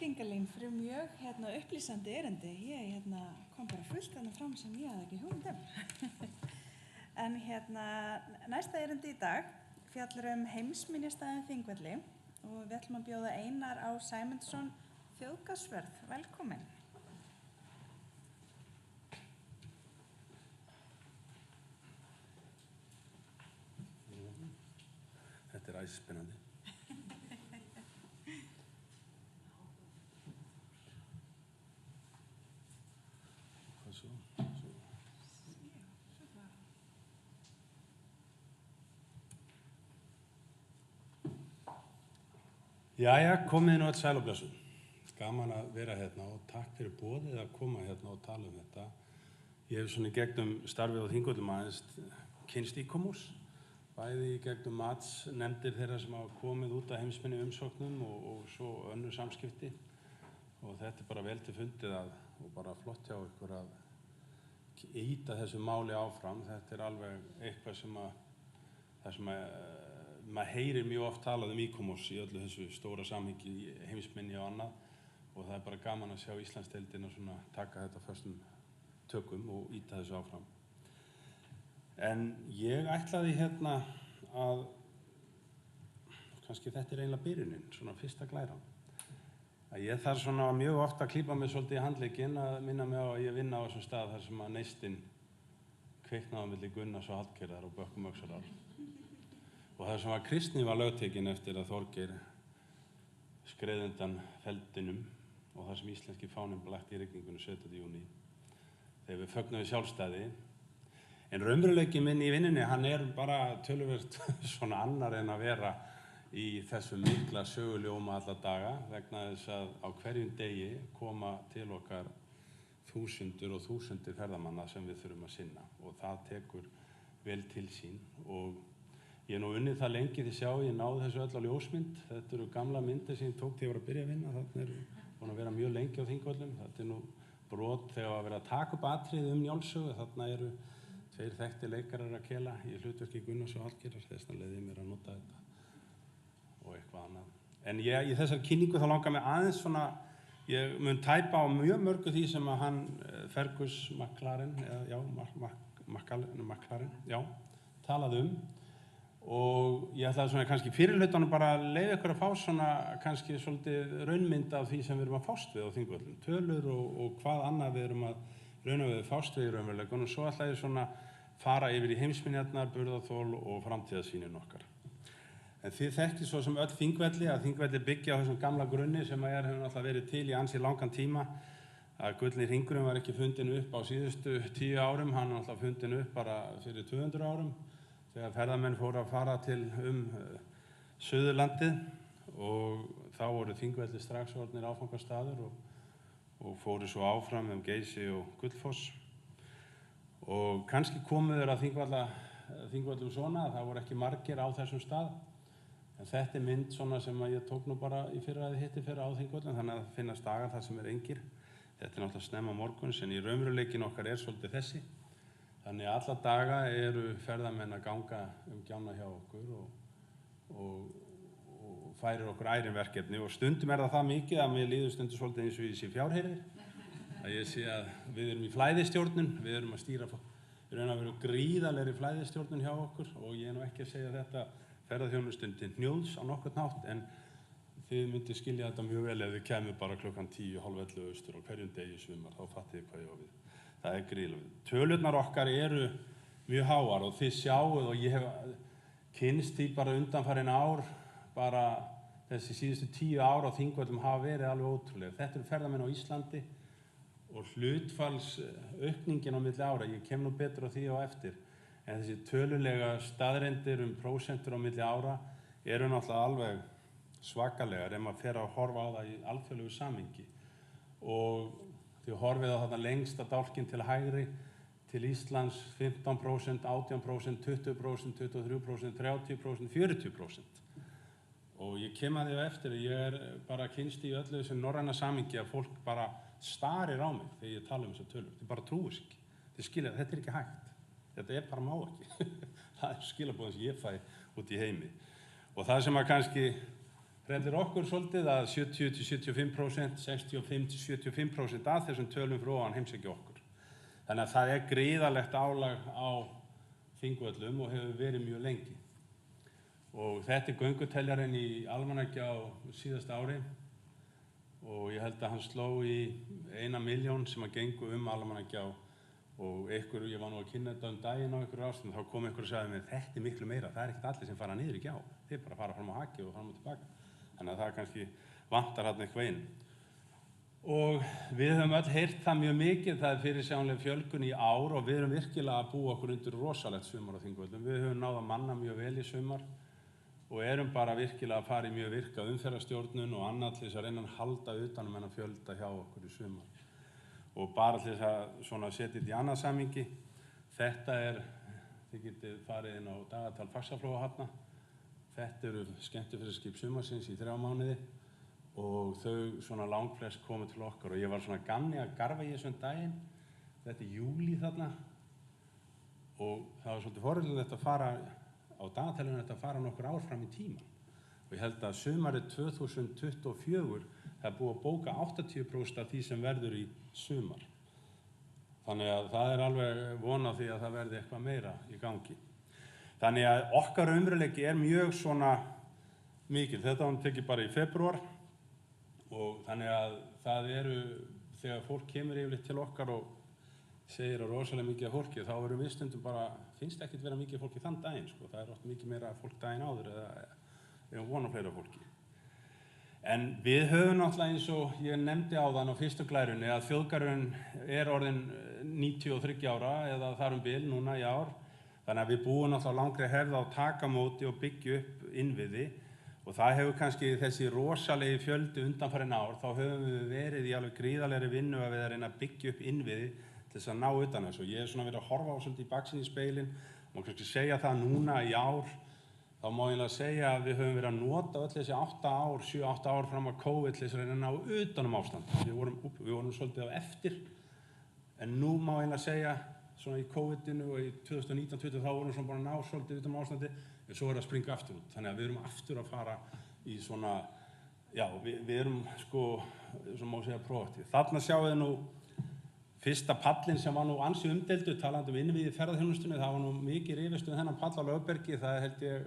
Ingalín fyrir mjög upplýsandi erindi. Ég kom bara fullt fram sem ég hafði ekki hugmynd En næsta erindi í dag fjallar heimsminjastaðinn Þingvelli og við ætlum að bjóða Einar Á. Sæmundsson þjóðgarðsvörð. Velkomin. Þetta æsispennandi. Jæja, komið nú öll sæl og blessuð. Gaman að vera hérna og takk fyrir boðið að koma hérna og tala þetta. Ég hef svona í gegnum starfið á Þingvöllum aðeins kynnst ICOMOS, bæði í gegnum matsnefndir þeirra sem hafa komið út af heimsminni umsóknum og svo önnur samskipti. Og þetta bara vel til fundið og bara flott hjá ykkur að ýta þessu máli áfram. Þetta alveg eitthvað sem maður heyrir mjög oft talað ICOMOS í öllu þessu stóra samhengi heimsminni og annað og það bara gaman að sjá Íslandsdeildina svona taka þetta föstum tökum og ýta þessu áfram. En ég ætlaði hérna að kannski þetta eiginlega byrjunin, svona fyrsta glæran. Að ég þarf svona mjög oft að klípa mig svolítið í handlegginn að minna mig á að ég vinna á þessum stað þar sem að neistinn kviknaði á milli Gunnars og Hallgerðar og Bökkum Öxarar. Og það sem var kristni var lögtekin eftir að Þorgeir skreið undan feldinum og það sem íslenski fáninn blakti í rigningunni 17. júní þegar við fögnuðum sjálfstæði. En raunveruleiki minn í vinnunni, hann bara töluvert svona annar en að vera í þessu mikla söguljóma alla daga vegna þess að á hverjum degi koma til okkar þúsundir og þúsundir ferðamanna sem við þurfum að sinna og það tekur vel til sín og ég nú unnið það lengi því sjá, ég náði þessu öll á ljósmynd. Þetta eru gamla myndir sem ég tók þegar ég var að byrja að vinna, þarna búin að vera mjög lengi á Þingvöllum. Þetta nú brot þegar að vera að taka upp atriði Njálssögu, þarna eru tveir þekktir leikarar að kela í hlutverki Gunnars og Hallgerðar, þess vegna leiði mér að nota þetta og eitthvað annað. En í þessari kynningu þá langar mig aðeins svona, ég mun tæpa á mjög mörgu því sem að hann Fergus McLaren, talaði og ég ætlaði svona kannski fyrir hlutunum bara að leyfa ykkur að fá svona kannski svolítið raunmynd af því sem við erum að fást við á Þingvöllum, tölur og hvað annað við erum að rauna við fást við í raunveruleikunum og svo ætla ég svona fara yfir í heimsminjarnar, burðarþol og framtíðarsýnin okkar. En þið þekkið svo sem öll Þingvelli að Þingvelli byggja á þessum gamla grunni sem hefur náttúrulega verið til í ansi langan tíma. Að gullni hringurinn var ekki fundinn upp á síðustu 10 árum, hann var náttúrulega fundinn upp bara fyrir 200 árum þegar ferðamenn fóru að fara til Suðurlandið og þá voru Þingvelli strax orðnir áfangastaður og fóru svo áfram Geysi og Gullfoss og kannski komu þeir að Þingvöllum svona að það voru ekki margir á þessum stað en þetta mynd svona sem að ég tók nú bara í fyrra eða hitti fyrra á Þingvöllum þannig að finnast dagar þar sem engir. Þetta náttúrulega snemma morguns en í raunveruleikin okkar svolítið þessi þannig að alla daga eru ferðamenn að ganga gjána hjá okkur og færir okkur ærin verkefni og stundum það mikið að mér líður stundum svolítið eins og ég sé fjárhirðir. Að ég sé að við erum í flæðistjórnun, við erum að stýra, við erum að vera gríðarlegri flæðistjórnun hjá okkur og ég nú ekki að segja þetta ferðaþjónustunni til hnjóðs á nokkurn hátt en þið myndið skilja þetta mjög vel ef þið kemur bara klukkan 10, hálf 11 austur og hverjum degi í sumar, þá fattið þið hvað ég á við. Það gríðarlega. Tölurnar okkar eru mjög háar og þið sjáuð og ég hef kynnst því bara undanfarin ár bara þessi síðustu 10 ár á Þingvöllum hafa verið alveg ótrúlega. Þetta eru ferðamenn á Íslandi og hlutfallsaukningin á milli ára, ég kem nú betur á því á eftir, en þessi tölulega staðreyndir prósentur á milli ára eru náttúrulega alveg svakalegar ef maður fer að horfa á það í alþjóðlegu samhengi. Og þið horfið á þarna lengsta dálkinn til hægri, til Íslands 15%, 18%, 20%, 23%, 30%, 40%. Og ég kem að því á eftir að ég bara kynnst í öllu þessu norræna samhengi að fólk bara starir á mig þegar ég tala þessar tölur. Þið bara trúir sig ekki. Þið skilja að þetta ekki hægt. Þetta bara má ekki. Það skilaboðin sem ég fæ út í heimi. Og það sem að kannski hrellir okkur svolítið að 70-75%, 65-75% af þessum tölum fyrir ofan heimsækja okkur. Þannig að það gríðarlegt álag á Þingvöllum og hefur verið mjög lengi. Og þetta gönguteljarinn í almanakið á síðasta ári og ég held að hann sló í 1 milljón sem að gengu almanakið og ykkur, ég var nú að kynna þetta daginn á ykkur ástund, þá kom ykkur og sagði mér þetta miklu meira, það ekkert allir sem fara niður í gjá, þeir bara fara fram á haki og fram og tilbaka. Þannig að það kannski vantar þarna eitthvað inn. Og við höfum öll heyrt það mjög mikið, það fyrirsjáanleg fjölgun í ár og við erum virkilega að búa okkur undir rosalegt sumar á Þingvöllum. Við höfum náð að manna mjög vel í sumar og erum bara virkilega að fara í mjög virka umferðarstjórnun og annað til þess að reyna að halda utanum þennan fjölda hjá okkur í sumar. Og bara til þess að svona setja þetta í annað samhengi, þetta þið getið farið inn á dagatal Faxaflóahafna, þetta eru skemmtiferðaskip sumarsins í 3 mánuði og þau svona langflest komu til okkar og ég var svona gamni að garfa í þessum daginn, þetta júlí þarna og það var svolítið forvitnilegt að fara á dagatalinu þetta að fara nokkur ár fram í tíman og ég held að sumarið 2024 það búið að bóka 80% af því sem verður í sumar. Þannig að það alveg von á því að það verði eitthvað meira í gangi. Þannig að okkar raunveruleiki mjög svona mikil. Þetta var tekið bara í febrúar og þannig að það þegar fólk kemur yfirleitt til okkar og segir að rosalega mikið af fólki, þá erum við stundum bara, finnst ekkert vera mikið fólki þann daginn, sko. Það oft mikið meira fólk daginn áður eða von á fleira fólki. En við höfum náttúrulega eins og ég nefndi áðan á fyrstu glærunni að þjóðgarðurinn orðinn 93 ára eða þar bil núna í ár. Þannig að við búum náttúrulega langri hefð á takamóti og byggja upp innviði og það hefur kannski þessi rosalegi fjöldi undanfarin ár, þá höfum við verið í alveg gríðarlegri vinnu að við reyna að byggja upp innviði til þess að ná utan þessu. Ég svona verið að horfa á svolítið í baksýnisspegilinn, má kannski segja það núna í ár, þá má ég segja að við höfum verið að nota öll þessi 7-8 ár fram að COVID til þess að reyna að ná utanum ástand. Við vorum svolítið á eftir, en nú má ég segja, svona í COVID-inu og í 2019-2020 þá vorum við svona bara að ná svolítið utanum ástandi, en svo að springa aftur út. Þannig að við erum aftur að fara í svona, já, við erum sko, svona má segja, proaktív. Þarna sjáum við nú fyrsta pallinn sem var nú ansi umdeildur, talandi innviði í ferðaþjónustunni, það var nú mikið rifist þennan pall á Lögbergi, það held ég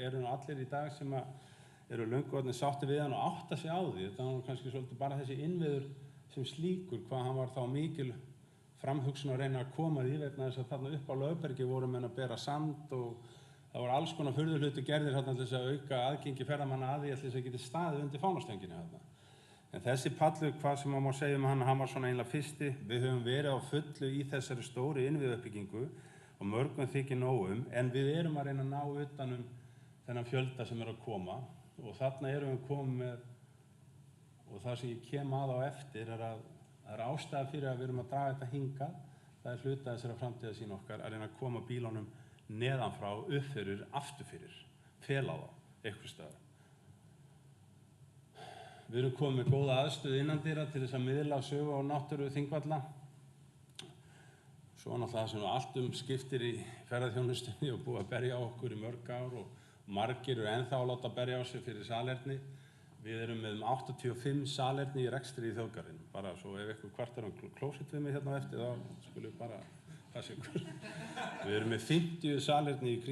eru nú allir í dag sem eru löngu orðnir sátti við hann og átta sig á því. Það var kannski svolítið bara þessi innviður sem slíkur, hvað hann var þá mikil framhugsun að reyna að koma því vegna þess að þarna upp á Lögbergi voru menn að bera sand og það voru alls konar furðuhlutir gerðir þarna til þess að auka aðgengi ferðamanna að því til þess að geti staðið undir fánastönginni þarna. En þessi pallur, hvað sem má segja hann var svona einlega fyrsti. Við höfum verið á fullu í þessari stóru innviðauppbyggingu og mörgum þykir nóg en við erum að reyna að ná utanum þennan fjölda sem að koma og þarna erum við komið með, og það sem ég kem að á eftir að það er ástæða fyrir að við erum að draga þetta hingað. Það er hluta þessara framtíðarsýn okkar að reyna að koma bílunum neðanfrá, upp fyrir, aftur fyrir, fela þá, einhvers staðar. Við erum komið með góða aðstöðu innandyra til þess að miðla sögu á náttúru Þingvalla. Svo náttúrulega það sem allt skiptir í ferðaþjónustunni og búið að berja á okkur í mörg ár og margir eru ennþá að láta berja á sig fyrir salerni. Við erum með 85 salerni í rekstri í þjóðgarðinum. Bara svo ef eitthvað kvartar klósett við mig hérna á eftir, þá skulum við bara passa ykkur. Við erum með 50 salerni í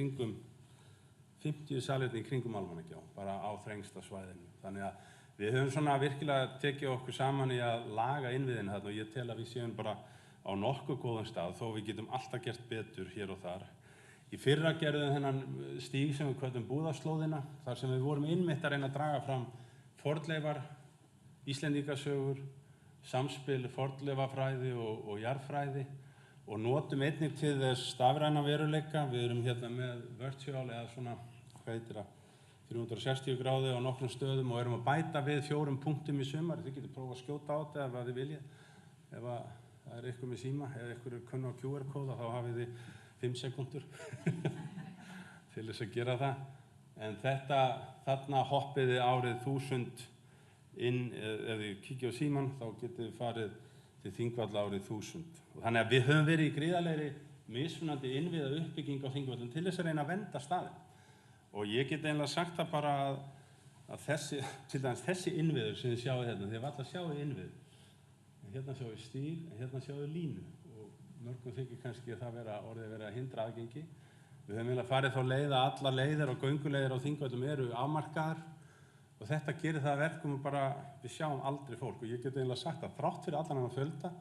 kringum Almannagjá, bara á þrengsta svæðinu. Þannig að við höfum svona virkilega tekið okkur saman í að laga innviðina þarna og ég tel að við séum bara á nokkuð góðum stað þó við getum alltaf gert betur hér og þar. Í fyrra gerðum þennan stíg sem við köllum Búðaslóðina, þar sem við vorum einmitt að reyna að draga fram fornleifar, Íslendingasögur, samspil fornleifafræði og jarðfræði og notum einnig til þess stafræna veruleika. Við erum hérna með virtual eða svona, hvað heitir það? 360 gráði á nokkrum stöðum og erum að bæta við 4 punktum í sumar. Þið getur prófað að skjóta á þetta ef þið viljið. Ef það er eitthvað með síma eða eitthvað kunna á QR-kóða þá hafið þið 5 sekúndur til þess að gera það. En þarna hoppið þið árið 1000 inn, ef þið kíkja á síman þá getið þið farið til Þingvalla árið 1000. Og þannig að við höfum verið í gríðarlegri mismunandi innviða uppbygging á Þingvallum til þess að reyna að vernda staðinn. Og ég get eiginlega sagt það bara að þessi innviður sem þið sjáu hérna, þið varla sjáu innvið. Hérna sjáu stíg, hérna sjáu línu og mörgum þykir kannski að það orðið verið að hindra aðgengi. Við höfum eiginlega farið þá leið að allar leiðir og gönguleiðir á Þingvöllum eru afmarkaðar og þetta gerir það verkum bara við sjáum aldrei fólk og ég get eiginlega sagt að þrátt fyrir allan þennan fjölda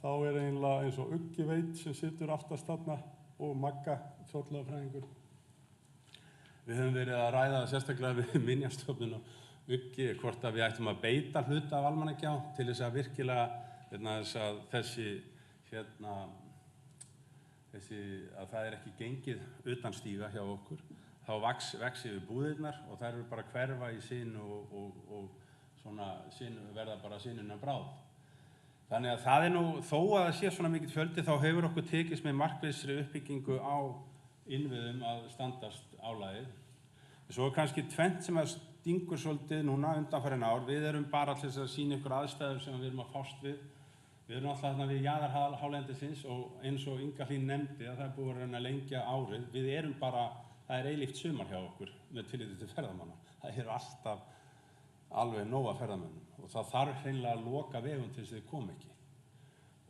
þá er eiginlega eins og Uggi Veit sem situr aftast þarna og Magga, fornleifafræðingur. Við höfum verið að ræða sérstaklega við Minjastofnun og Uggi hvort að við ættum að beita hluta af Almannagjá til þess að virkilega þess að að það er ekki gengið utan stíga hjá okkur. Þá vex yfir búðirnar og þær eru bara hverfa í sinn og svona verða bara sinnuna bráð. Þannig að það nú, þó að það sé svona mikill fjöldi, þá hefur okkur tekist með markvissri uppbyggingu á innviðum að standast álagið. Svo kannski tvennt sem að stingur svolítið núna undanfarin ár. Við erum bara til þess að sýna ykkur aðstæður sem við erum að fást við. Við erum alltaf þarna við jaðarhálendisins og eins og Inga Hlín nefndi að það er búið að reyna að lengja árið. Við erum bara, það er eilíft sumar hjá okkur með tilliti til ferðamanna. Það eru alltaf alveg nóg af ferðamönnum og það þarf hreinlega að loka vegum til þess að þeir koma ekki.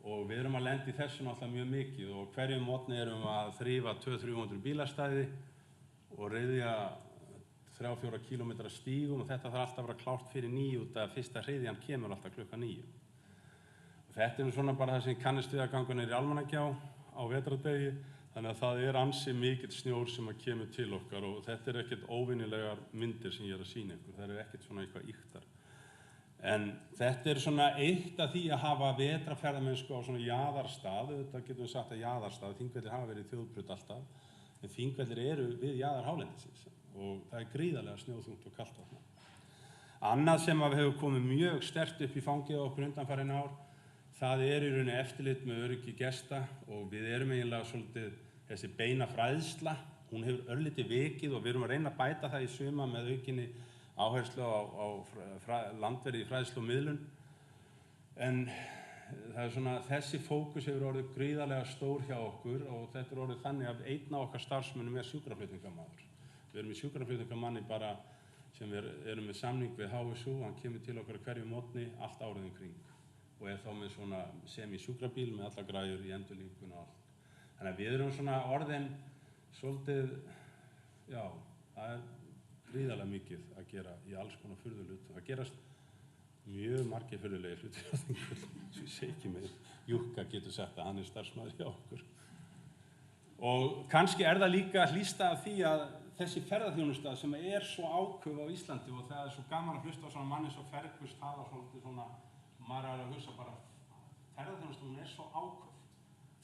Og við erum að lenda í þessu alltaf mjög mikið og hverjum mótni erum að þrífa 200-300 bílastæði og reiðja 3-4 kílómetra stígum og þetta þarf alltaf að vera klárt fyrir 9 út af fyrsta hreiðjan kemur alltaf klukkan 9. Þetta svona bara það sem kannist við að ganga niður í Almannagjá á vetradegi, þannig að það er ansi mikill snjór sem að kemur til okkar og þetta ekkert óvenjulegar myndir sem ég að sýna ykkur, það ekkert svona eitthvað ýktar. En þetta svona eitt af því að hafa vetrarferðamennsku á svona jaðarstað, þetta getum við sagt að jaðarstað, Þingvellir hafa verið þjóðbraut alltaf, en Þingvellir eru við jaðar hálendisins og það gríðarlega snjóþungt og kalt þarna. Annað sem við hefur komið mjög sterkt upp í fangið á okkur undanfarin ár, það í rauninni eftirlit með öryggi gesta og við eiginlega svolítið þessi beina fræðsla, hún hefur örlítið vikið og við erum að reyna að bæta það í suma með aukinni áherslu á landverði í fræðslu og miðlun. En það svona, þessi fókus hefur orðið gríðarlega stór hjá okkur og þetta orðið þannig að einn af okkar starfsmönnum sjúkraflutningamaður. Við erum með sjúkraflutningamanni bara sem við erum með samning við HSU, hann kemur til okkar hverju morgni allt árið kring og þá með svona semi-sjúkrabíl með alla græjur í endurlífgun og allt. Þannig að við erum svona orðin svolítið, já, það gríðarlega mikið að gera í alls konar furðuhlutum. Það gerast mjög margir furðulegir hlutir á Þingvelli, svo ég segi ekki meir. Júkka getur sagt að hann starfsmaður hjá okkur. Og kannski það líka hlýsta af því að þessi ferðaþjónusta sem svo áköf á Íslandi og það svo gaman að hlusta á svona manni svo Fergus tala svolítið svona, maður að hugsa bara, ferðaþjónusta hún svo áköf,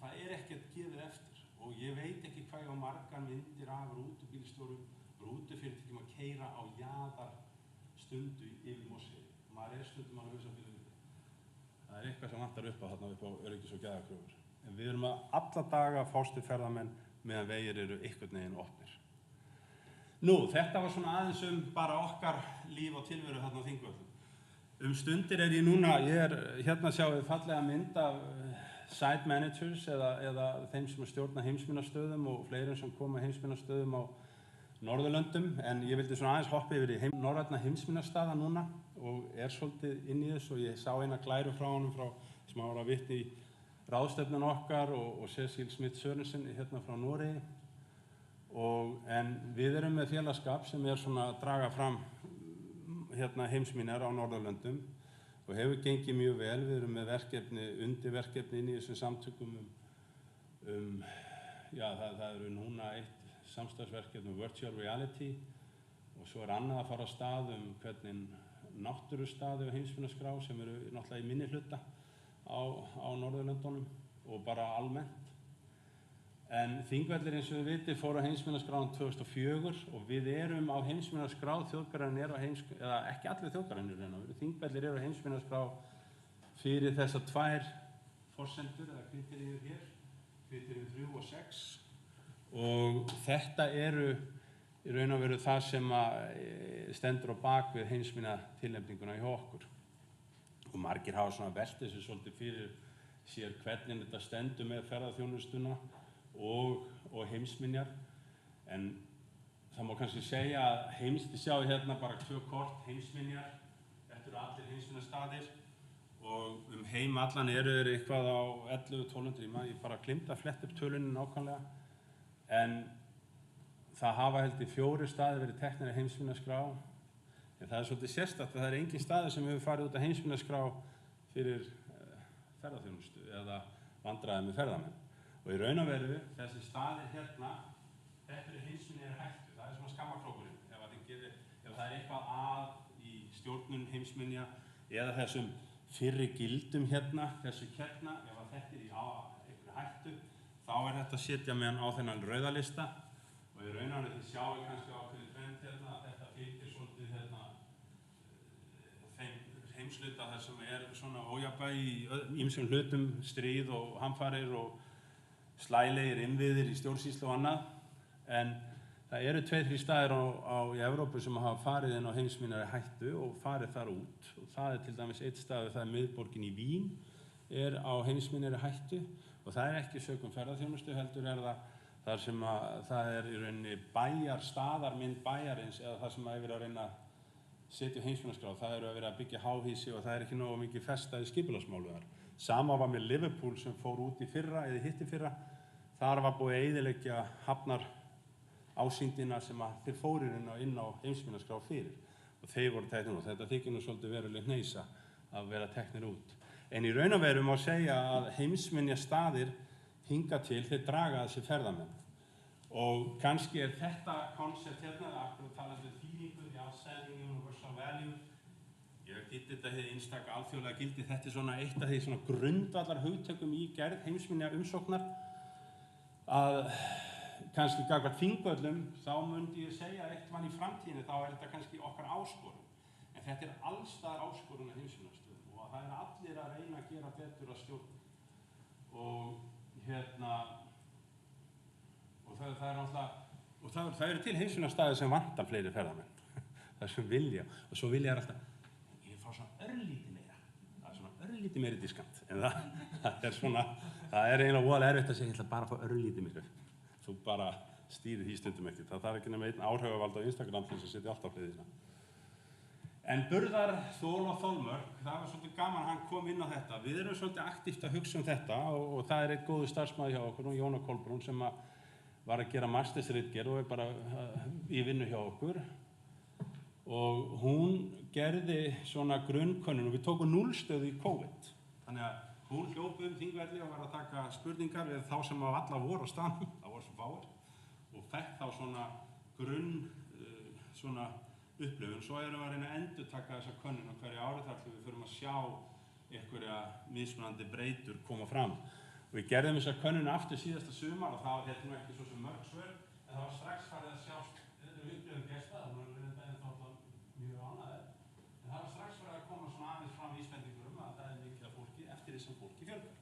það ekkert gefið eftir og ég veit ekki hvað ég á margar myndir af rútubílstjórum, rútufyrirtækjum að keyra á jaðarstundu yfir Mossi. Maður stundum að hugsa fyrir því. Það eitthvað sem vantar upp á þarna upp á öryggis- og gæðakröfur. En við erum að alla daga fást við ferðamenn meðan vegir eru einhvern veginn opnir. Nú, þetta var svona aðeins bara okkar líf og tilveru þarna á Þingvöllum. Stundir ég núna, hérna sjáum við fallega mynd af site managers eða þeim sem stjórna heimsminjastöðum og fleirum sem koma heimsminjastöðum á Norðurlöndum, en ég vildi svona aðeins hoppa yfir í norrænna heimsminjastaða núna og svolítið inn í þessu og ég sá eina glæru frá honum sem var að vitni í ráðstefnun okkar og Cecil Smith Sørensen hérna frá Noregi. En við erum með félagskap sem svona að draga fram hérna heimsminjar á Norðurlöndum og hefur gengið mjög vel. Við erum með undirverkefni inn í þessum samtökum það eru núna eitt samstarfsverkefni virtual reality og svo annað að fara á stað hvernig náttúrustaði á heimsminjaskrá sem eru náttúrulega í minni hluta á Norðurlöndunum og bara almennt. En Þingvellir eins og við vitið fór á heimsminjaskráin 2004 og við erum á heimsminjaskrá, þjóðgarðarnir eða ekki allir þjóðgarðarnir en Þingvellir á heimsminjaskrá fyrir þessar tvær forsendur eða kriteriur hér, kriteriur 3 og 6 og þetta í raun og veru það sem stendur á bak við heimsminjatilnefninguna hjá okkur. Og margir hafa svona velt þessu svolítið fyrir sér hvernig þetta stendur með ferðaþjónustuna og heimsminjar. En það má kannski segja að þið sjáu hérna bara 2 kort heimsminjar. Þetta eru allir heimsminjastaðir og heim allan eru þeir eitthvað á 11-1200 rýma. Ég bara gleymdi að fletta upp tölunni nákvæmlega. En það hafa held í 4 staðir verið teknir í heimsminjaskrá. En það svolítið sérstakt að það engin staður sem hefur farið út af heimsminjaskrá fyrir ferðaþjónustu eða vandræði með ferðamenn. Og í raun og veru þessi staðir hérna, þetta heimsminjar hættu, það svona skammarkrókurinn. Ef það eitthvað að í stjórnun heimsminja eða þessum fyrri gildum hérna, þessu hérna, ef þetta í einhverju hættu, þá þetta að setja með hann á þennan rauðalista og í raun og veru þið sjáu kannski ákveðin trend hérna að þetta fylgir svolítið þeim heimsluta þar sem svona ójafnvægi í ýmsum hlutum, stríð og hamfarir og slælegir innviðir í stjórnsýslu og annað. En það eru 2-3 staðir í Evrópu sem hafa farið inn á heimsminjar hættu og farið þar út. Og það til dæmis eitt staður, það miðborgin í Vín, á heimsminjar hættu og það ekki sökum ferðaþjónustu heldur það þar sem það í rauninni staðarmynd bæjarins eða það sem verið að reyna að setja heimsminjaskrá. Það að vera að byggja háhýsi og það ekki nógu mikið festa í skipulagsmálu þar. Sama var með Liverpool sem fór út í fyrra eða hitti fyrra. Þar var búið að eyðileggja hafnar ásýndina sem þeir fóru inn á heimsminjaskrá fyrir. Og þeir voru teknir út. Þetta þykir nú svolítið veruleg hneisa að vera teknir út. En í raun og veru má segja að heimsminjastaðir hinga til þeir draga þessi ferðamenn. Og kannski þetta konsept hérna, akkur talandi þýðingu, selling universal value. Ég þýddi þetta hið einstaka alþjóðlega gildi, þetta svona eitt af því svona grundvallar hugtökum í gerð heimsminja umsóknar að kannski gagnvart Þingvöllum, þá myndi ég segja eitthvað í framtíðinni, þá þetta kannski okkar áskorun. En þetta allstaðar áskorun að heimsminjastöðum og það allir að reyna að gera betur að stjórna. Og það eru til heimsminjastaðir sem vantar fleiri ferðamenn. Það sem vilja. Og svo vilja alltaf, ég fá svona örlítið meira. Það svona örlítið meiri diskant. En það eiginlega voðalega erfitt að segja, ég ætla bara að fá örlítið meira. Þú bara stýrir því stundum ekkert. Það þarf ekki nema einn áhrifavald á Instagram til þess að setja alltaf hliðina. En burðar, þol og þolmörk, það var svolítið gaman að hann kom inn á þetta. Við erum svolítið aktíft að hugsa þetta og það einn góður starfsmaður hjá okkur, Jóna Kolbrún, sem var að gera mastersritgerð og bara í vinnu hjá okkur. Og hún gerði svona grunnkönnun og við tókum 0 stöðu í COVID. Þannig að hún hljóp Þingvelli og var að taka spurningar við þá sem alla voru á staðnum, það voru svo fáir, og fekk þá svona svona upplifun. Svo erum við að reyna að endurtaka þessa könnun á hverju ári þar til við förum að sjá einhverja mismunandi breytur koma fram. Og við gerðum þessa könnun aftur síðasta sumar og það var nú ekki svo sem mörg svör, en það var strax farið að sjást, þetta upplifun gesta, það var mjög ánægðir, en það var strax farið að koma svona aðeins fram vísbendingur að það mikið af fólki eftir því sem fólki fjölgar.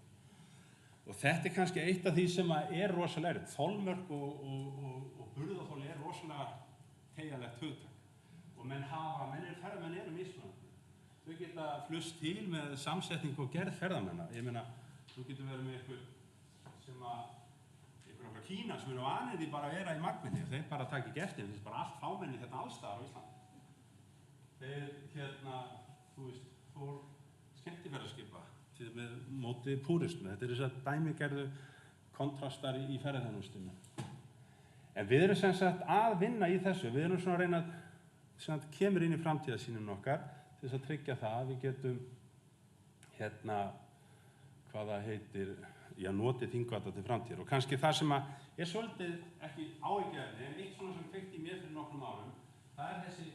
Og þetta kannski eitt af því sem rosalega þolmörk og burðarþol rosalega teygjanlegt hugtak. Og ferðamenn eru mismunandi. Þau geta flust til með samsetningu og gerð ferðamenna. Ég meina, þú getur verið með einhver frá Kína sem eru vanir því bara að vera í margmenni. Þeir bara taka ekki eftir, það bara allt fámenni þetta allstaðar á Íslandi. Þeir þú veist, fór skemmtiferðaskipa með móti púrismu. Þetta þessar dæmigerðu kontrastar í ferðaþjónustunni. En við erum sem sagt að vinna í þessu. Við erum svona að reyna að kemur inn í framtíðarsýninu okkar til þess að tryggja það að við getum hvað það heitir, notið Þingvalla til framtíðar. Og kannski það sem svolítið ekki áhyggjuefni, en eitt svona sem kveikti í mér fyrir nokkrum árum, það þessi,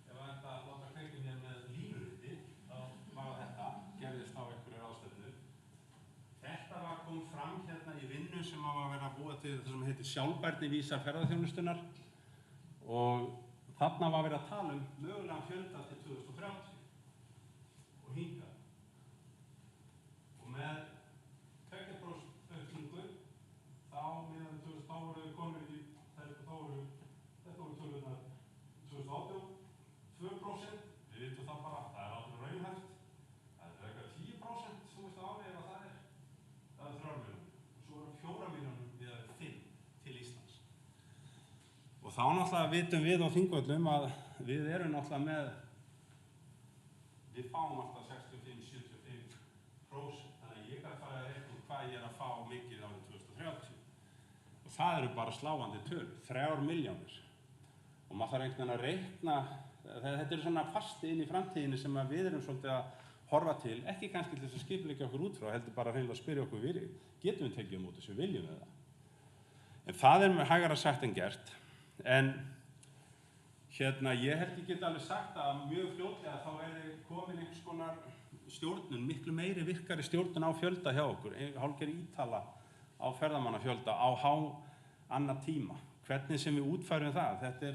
ef það að láta kveikti mér með línuriti, þá var þetta, gerðist á einhverju ráðstefnu. Þetta kom fram í vinnu sem var að vera að búa til það sem heitir sjálfbærni vísar ferðaþjónustunnar og þarna var verið að tala mögulegan fjölda til 2030 og hingað. Og með 2% aukningu þá miðað við 2000 þá voru við komin í þetta voru tölunar 2018 2%. Við vitum það bara, það aldrei raunhæft. Það eitthvað 10% þú veist árið ef það er 3 milljónir. Og svo eru 4 milljónir við 5 til Íslands. Og þá náttúrulega vitum við á Þingvöllum að við erum náttúrulega við fáum alltaf 65-75%. Þannig að ég að fara að reikna hvað ég að fá mikið árið 2030. Og það eru bara sláandi tölur, 3 milljónir. Og maður þarf einhvern veginn að reikna, þetta svona fasti inn í framtíðinni sem við erum svolítið að horfa til, ekki kannski til þess að skipuleggja okkur út frá, heldur bara hreinlega að spyrja okkur getum við tekið á móti sem viljum við það. En það með hægara sagt en gert. En ég held ég geta alveg sagt að mjög fljótlega þá komin einhvers konar stjórnun, miklu meiri virkari stjórnun á fjölda hjá okkur, hálfgerð ítala á ferðamannafjölda á annað tíma. Hvernig sem við útfærum það, þetta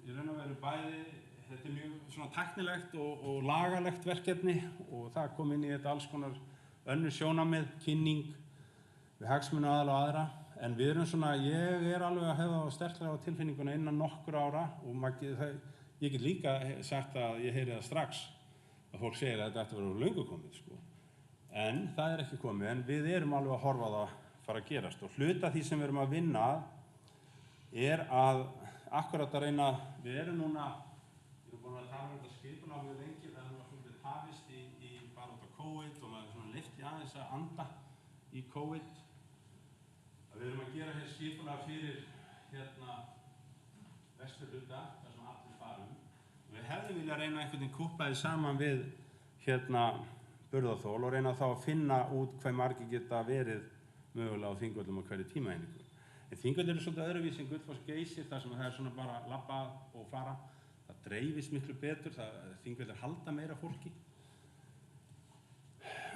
í raun og veru bæði, þetta mjög svona tæknilegt og lagalegt verkefni og það kom inn í þetta alls konar önnur sjónarmið, kynning við hagsmunaaðila og aðra. En við erum svona, ég alveg að hefa sterklega á tilfinninguna innan nokkur ára og ég get líka sagt að ég heyri það strax að fólk segir að þetta ætti að vera löngu komið, sko. En það ekki komið, en við erum alveg að horfa á það fara að gerast. Og hluta því sem við erum að vinna að akkurat að reyna, við erum núna, við erum búin að tala þetta skipulag mjög lengi, það nú svolítið tafist í bara út af COVID og maður svona lyfti aðeins að anda í COVID. Við erum að gera skipulag fyrir vesturhluta, þar sem allir farum. Við hefðum viljað reyna einhvern veginn kúppaði saman við burðarþol og reyna þá að finna út hvað margir geta verið mögulega á Þingvöllum á hverju tímaeiningu. En Þingvöll eru svolítið öðruvísi en Gullfoss Geysir, þar sem það svona bara labba og fara. Það dreifist miklu betur, þingvellir halda meira fólki.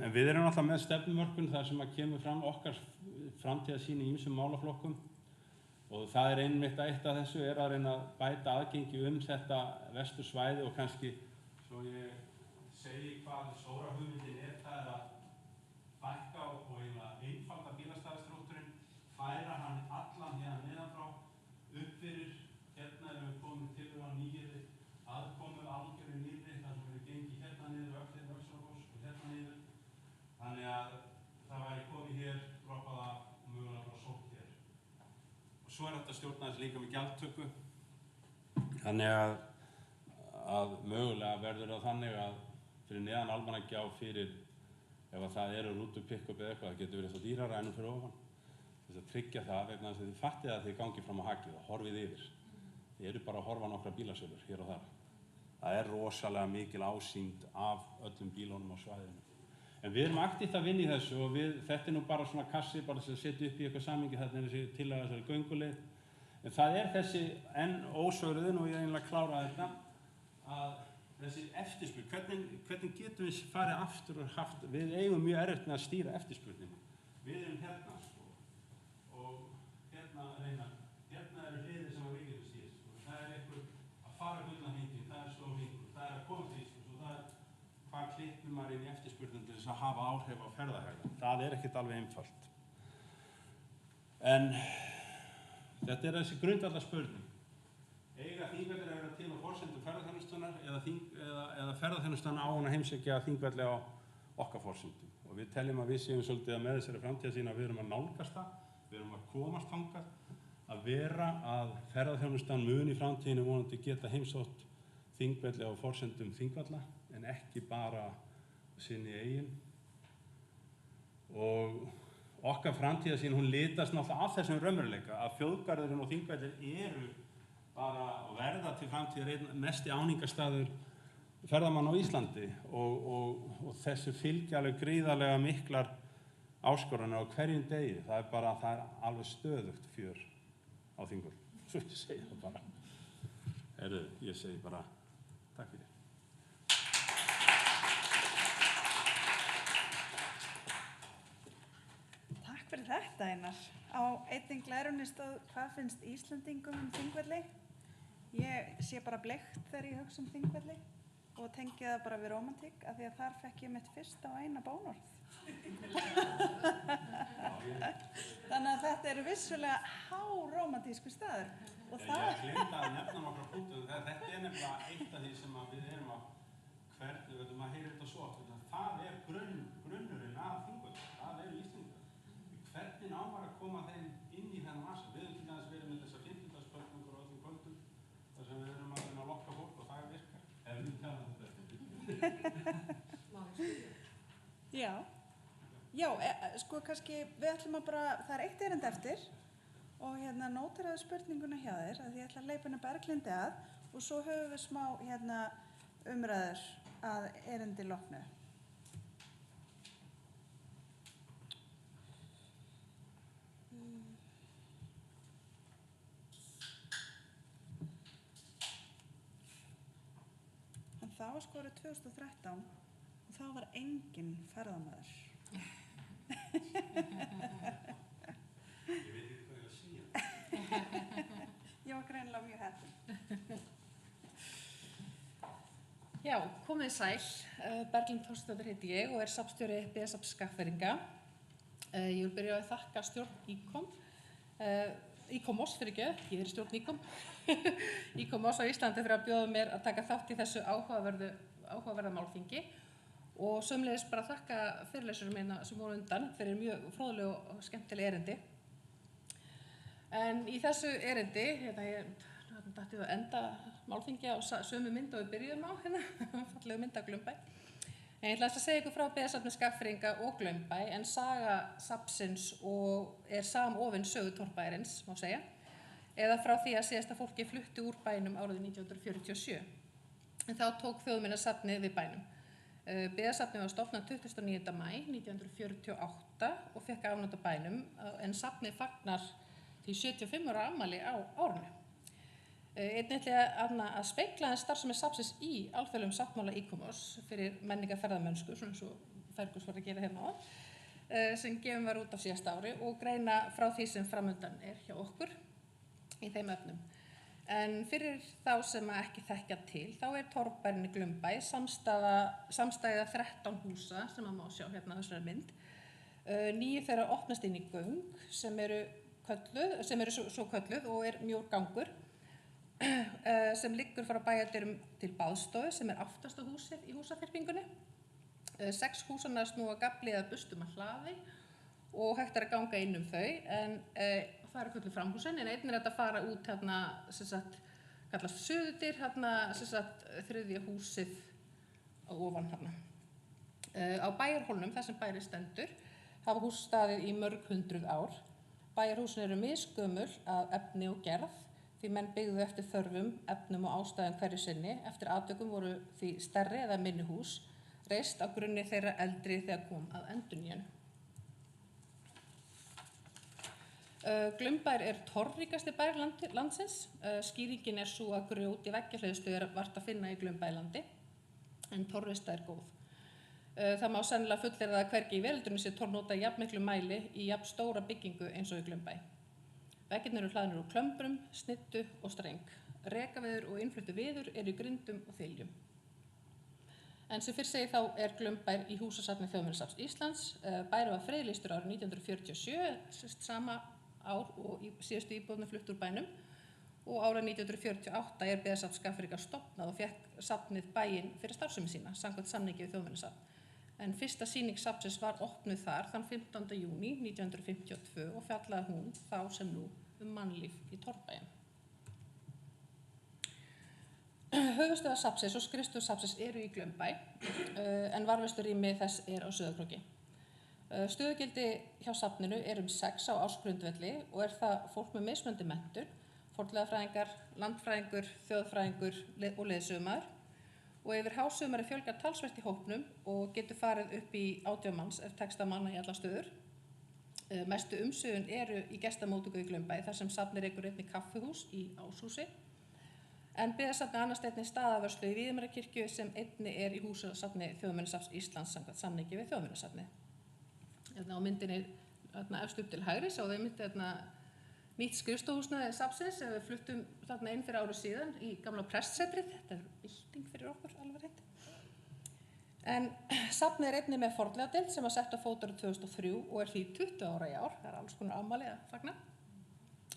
En við erum alltaf með stefnumörkun þar sem að kemur fram okkar framtíðarsýn í ýmsum málaflokkum og það er einmitt eitt af þessu er að reyna að bæta aðgengi þetta vestursvæði og kannski, svo ég segi hvað stóra hugmyndin það er að fækka og einfalda bílastæðastrúktúrinn, færa hann allan hérna neðanfrá upp fyrir, hérna erum við komin til á nýjirði, aðkomu algjörðu nýrri, þar sem við gengið hérna niður, öllin Öxarfoss og hérna niður. Þannig að það væri komið hér, droppað af og mögulega bara sótt hér. Og svo er þetta stjórna þess líka með gjaldtöku. Þannig að mögulega verður það þannig að fyrir neðan almannagjá fyrir ef að það eru rútupikkup eða eitthvað, það getur verið þá dýrara ennum fyrir ofan. Þess að tryggja það vegna þess að þið fattið að þið gangi fram á hakið og horfið yfir. Þið eru bara að horfa nokkra bílasölur hér og þar. Það er rosalega mikil ásýnd af öllum bílunum á svæðinu. En við erum aktíft að vinna í þessu og þetta er nú bara svona kassi bara sem setja upp í eitthvað samhengi þarna er þessi tillaga þessari gönguleið. En það er þessi enn ósvöruðin og ég eiginlega klára þetta að þessi eftirspurn, hvernig getum við farið aftur og haft, við eigum mjög erfitt með að stýra eftirspurninu. Við erum hérna og hérna eru hliðir sem við getum stýrt og það er einhver að fara gullna hringinn, það er stór hringur, það er að koma til Íslands og það er hvað klippum maður inn í eftirspurninu til þess að hafa áhrif á ferðahegðun. Það er ekkert alveg einfalt. En þetta er þessi grundvallar spurning. Eiga þingvellir að vera til á forsendum ferðaþjónustunnar eða ferðaþjónustan á hún að heimsækja þingvelli á okkar forsendum. Og við teljum að við séum svolítið að með þessari framtíðarsýn að við erum að nálgast það, við erum að komast þangað, að vera að ferðaþjónustan mun í framtíðinu vonandi geta heimsótt þingvelli á forsendum þingvalla en ekki bara sinni eigin. Og okkar framtíðarsýn hún litast náttúrulega af þessum raunveruleika að þjóðgarðurinn og þingvellir eru bara að verða til framtíðar mesti áningarstaður ferðamanna á Íslandi og þessu fylgja alveg gríðarlega miklar áskoranir á hverjum degi. Það er alveg stöðugt fjör á Þingvöll. Svo ég segi það bara. Ég segi bara takk fyrir. Takk fyrir þetta, Einar. Á einnig glærunni stóð hvað finnst Íslendingum Þingvelli? Ég sé bara bleikt þegar ég hugsa Þingvelli og tengi það bara við rómantík af því að þar fekk ég mitt fyrsta og eina bónorð. Þannig að þetta eru vissulega hárómantískur staður. Ég gleymdi að nefna nokkra punktum. Þetta er nefnilega eitt af því sem við erum að hvernig, maður heyrir þetta svo oft. Það er grunnurinn af Þingvelli. Það eru Íslendingar. Hvernig á maður að koma þeim inn í þennan massa? Við höfum til dæmis verið með þessa 50-dagspökkungur og öllum kvöldum þar sem við erum að reyna að lokka fólk og það virkar. Ef við tjáum þetta Já, sko kannski við ætlum að bara, það er eitt erindi eftir og nóteraðu spurninguna hjá þér að ég ætla að hleypa Berglindi að og svo höfum við smá umræður að erindi loknu. Það var árið 2013 og þá var enginn ferðamaður. Ég veit ekki hvað ég að segja. Ég var greinilega mjög heppin. Já, komið sæl. Berglind Þórsdóttir heiti ég og er safnstjóri BSAP Skagfirðinga. Ég vil byrja að þakka stjórn ICOMOS ég er stjórn ICOMOS á Íslandi fyrir að bjóða mér að taka þátt í þessu áhugaverða málþingi og sömuleiðis bara þakka fyrirlesurum mína sem voru undan fyrir mjög fróðleg og skemmtileg erindi. En í þessu erindi, ég dætti að enda málþingi á sömu mynd og við byrjuðum á fallegu mynd af Glaumbæ. En ég ætla að segja ykkur frá BSAP Skagfirðinga og Glaumbæ en saga safnsins er samofin sögu torfbæjarins, má segja, eða frá því að síðasta fólki flutti úr bænum árið 1947. En þá tók Þjóðminjasafnið við bænum. BSAP-ið var stofnað 29. maí 1948 og fékk afnot af bænum en safnið fagnar því 75 ára afmæli á árinu. Einnig að spegla starfsemi safnsins í alþjóðlegum sáttmála ICOMOS fyrir menningarferðamennsku, svona eins og Fergus var að gera hérna á, sem gefin var út á síðasta ári og greina frá því sem framundan hjá okkur í þeim efnum. En fyrir þá sem ekki þekkja til, þá torfbærinn í Glaumbæ samstæða 13 húsa sem má sjá hérna á þessari mynd. 9 þeirra opnast inn í göng sem eru svo kölluð og mjór gangur sem liggur frá bæjardyrum til baðstofu sem aftasta húsið í húsaþyrpingunni. 6 húsanna snúa gafli eða bustum að hlaði og hægt að ganga inn þau, en það kölluð framhúsin, en einnig þetta fara út hérna, kallast Suðurdyr, hérna, þriðja húsið á ofan hérna. Á bæjarhólnum, þar sem bærið stendur, hafa hús staðið í mörg hundruð ár. Bæjarhúsin eru misgömul af efni og gerð, því menn byggðu eftir þörfum, efnum og ástæðum hverju sinni. Eftir atvikum voru því stærri eða minni hús, reist á grunni þeirra eldri þegar kom að endurnýjun. Glaumbær torfríkasti bær landsins. Skýringin svo að grjót í veggjahlöðslu vart að finna í Glaumbælandi, en torfvista góð. Það má sennilega fullyrða að hvergi í veröldinni sé torf notað í jafn miklu mæli í jafn stóra byggingu eins og í Glaumbæ. Veggirnir eru hlaðnir úr klömbrum, snittu og streng. Rekaviður og innfluttu viður í grindum og þiljum. En sem fyrr segi þá Glaumbær í húsasafni Þjóðminjasafns Íslands. Bærinn var friðlýstur árið 1947, sama ár og síðustu íbúðirnar flutt úr bænum, og árið 1948 byggðasafn Skagfirðinga stofnað og fékk safnið bæinn fyrir starfsemi sína samkvæmt samningi við Þjóðminjasafn. En fyrsta sýning safnsins var opnuð þar þann 15. júní 1952 og fjallaði hún þá sem nú mannlíf í torfbæjum. Höfuðstöðvar safnsins og skrifstofur safnsins eru í Glaumbæ, en varðveislurými þess á Suðurgötu. Stöðugildi hjá safninu 6 á ársgrundvelli og það fólk með mismunandi menntun, fornleifafræðingar, landfræðingur, þjóðfræðingur og leiðsögumaður, og yfir hásumari fjölgar talsvert í hópnum og getur farið upp í 18 manns ef tekst að manna í allar stöður. Mestu umsvifin eru í gestamóttöku í Glaumbæ þar sem safnið rekur einnig kaffihús í Áshúsi, en byggðasafnið annast einnig staðarvörslu í Víðimærakirkju sem einnig í húsasafni Þjóðminjasafns Íslands samkvæmt samningi við Þjóðminjasafnið. Á myndinni efst upp til hægri sá þau nýtt skrifstofuhúsnæði safnsins sem við fluttum þarna inn fyrir ári síðan í gamla prestsetrið. Þetta bylting fyrir okkur alveg hreint. En safnið einnig með fornleifadeild sem var sett á fót árið 2003 og því 20 ára í ár. Það alls konar afmæli að fagna.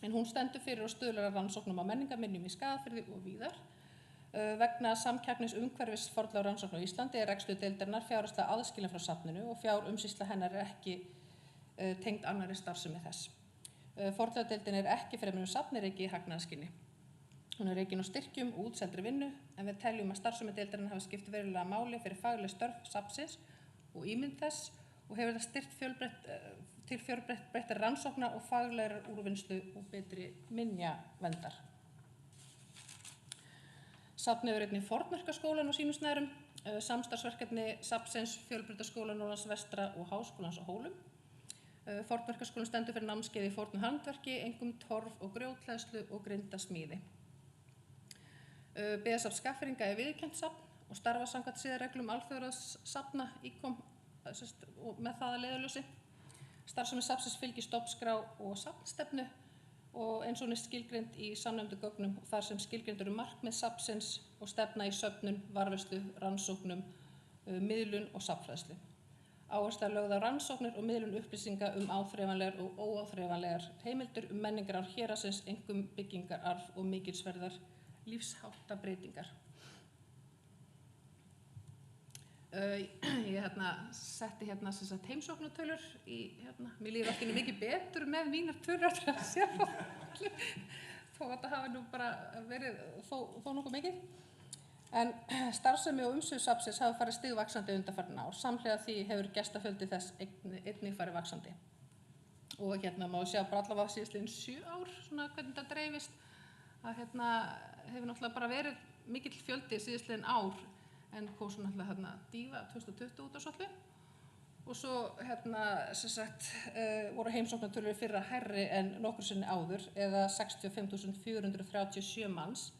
En hún stendur fyrir og stuðlar að rannsóknum á menningarminjum í Skagafirði og víðar. Vegna samkeppnisumhverfis fornleifarannsókna á Íslandi rekstur deildarinnar fjárhagslega aðskilin frá safninu og fjárumsýsla hennar ekki tengd annarri starfsemi þess. Fornleifadeildin ekki fremur safnið í hagnaðarskyni. Hún rekin á styrkjum og útseldri vinnu, en við teljum að starfsemi deildarinnar hafi skipt verulega máli fyrir fagleg störf safnsins og ímynd þess og hefur það styrkt til fjölbreyttari rannsókna og faglegrar úrvinnslu og betri minjaverndar. Safnið einnig Fornmerkaskólann á sínum snærum, samstarfsverkefni safnsins, Fjölbrautaskóla Norðurlands vestra og Háskólans á Hólum. Fornmerkaskólinn stendur fyrir námskeið í fornu handverki, einkum torf- og grjóthleðslu og grindasmíði. Byggðasafn Skagfirðinga viðurkennt safn og starfa samkvæmt siðareglum alþjóðlegra safna ICOMOS og með það að leiðarljósi. Starfsemi safnsins fylgir stofnskrá og safnstefnu og eins og hún skilgreind í samnefndu gögnum þar sem skilgreind eru markmið safnsins og stefna í söfnun, varðveislu, rannsóknum, miðlun og safnfræðslu. Áhersla lögð á rannsóknir og miðlun upplýsinga áþreifanlegar og óáþreifanlegar heimildir menningararf héraðsins, einkum byggingararf og mikilsverðar lífsháttabbreytingar. Ég setti heimsóknartölur í mér líður ekki mikið betur með mínar tölur eftir að sjá þó að þetta hafi nú bara verið þó nokkuð mikið. En starfsemi og umsvif safnsins hafa farið stigvaxandi undanfarin ár. Samhliða því hefur gestafjöldi þess einnig farið vaxandi. Og má sjá bara allavega síðastliðin 7 ár svona hvernig þetta dreifist. Það hefur náttúrulega bara verið mikill fjöldi síðastliðin ár en kom svo náttúrulega dífa 2020 út á svolítið og svo voru heimsóknartölur í fyrra hærri en nokkru sinni áður eða 65.437 manns.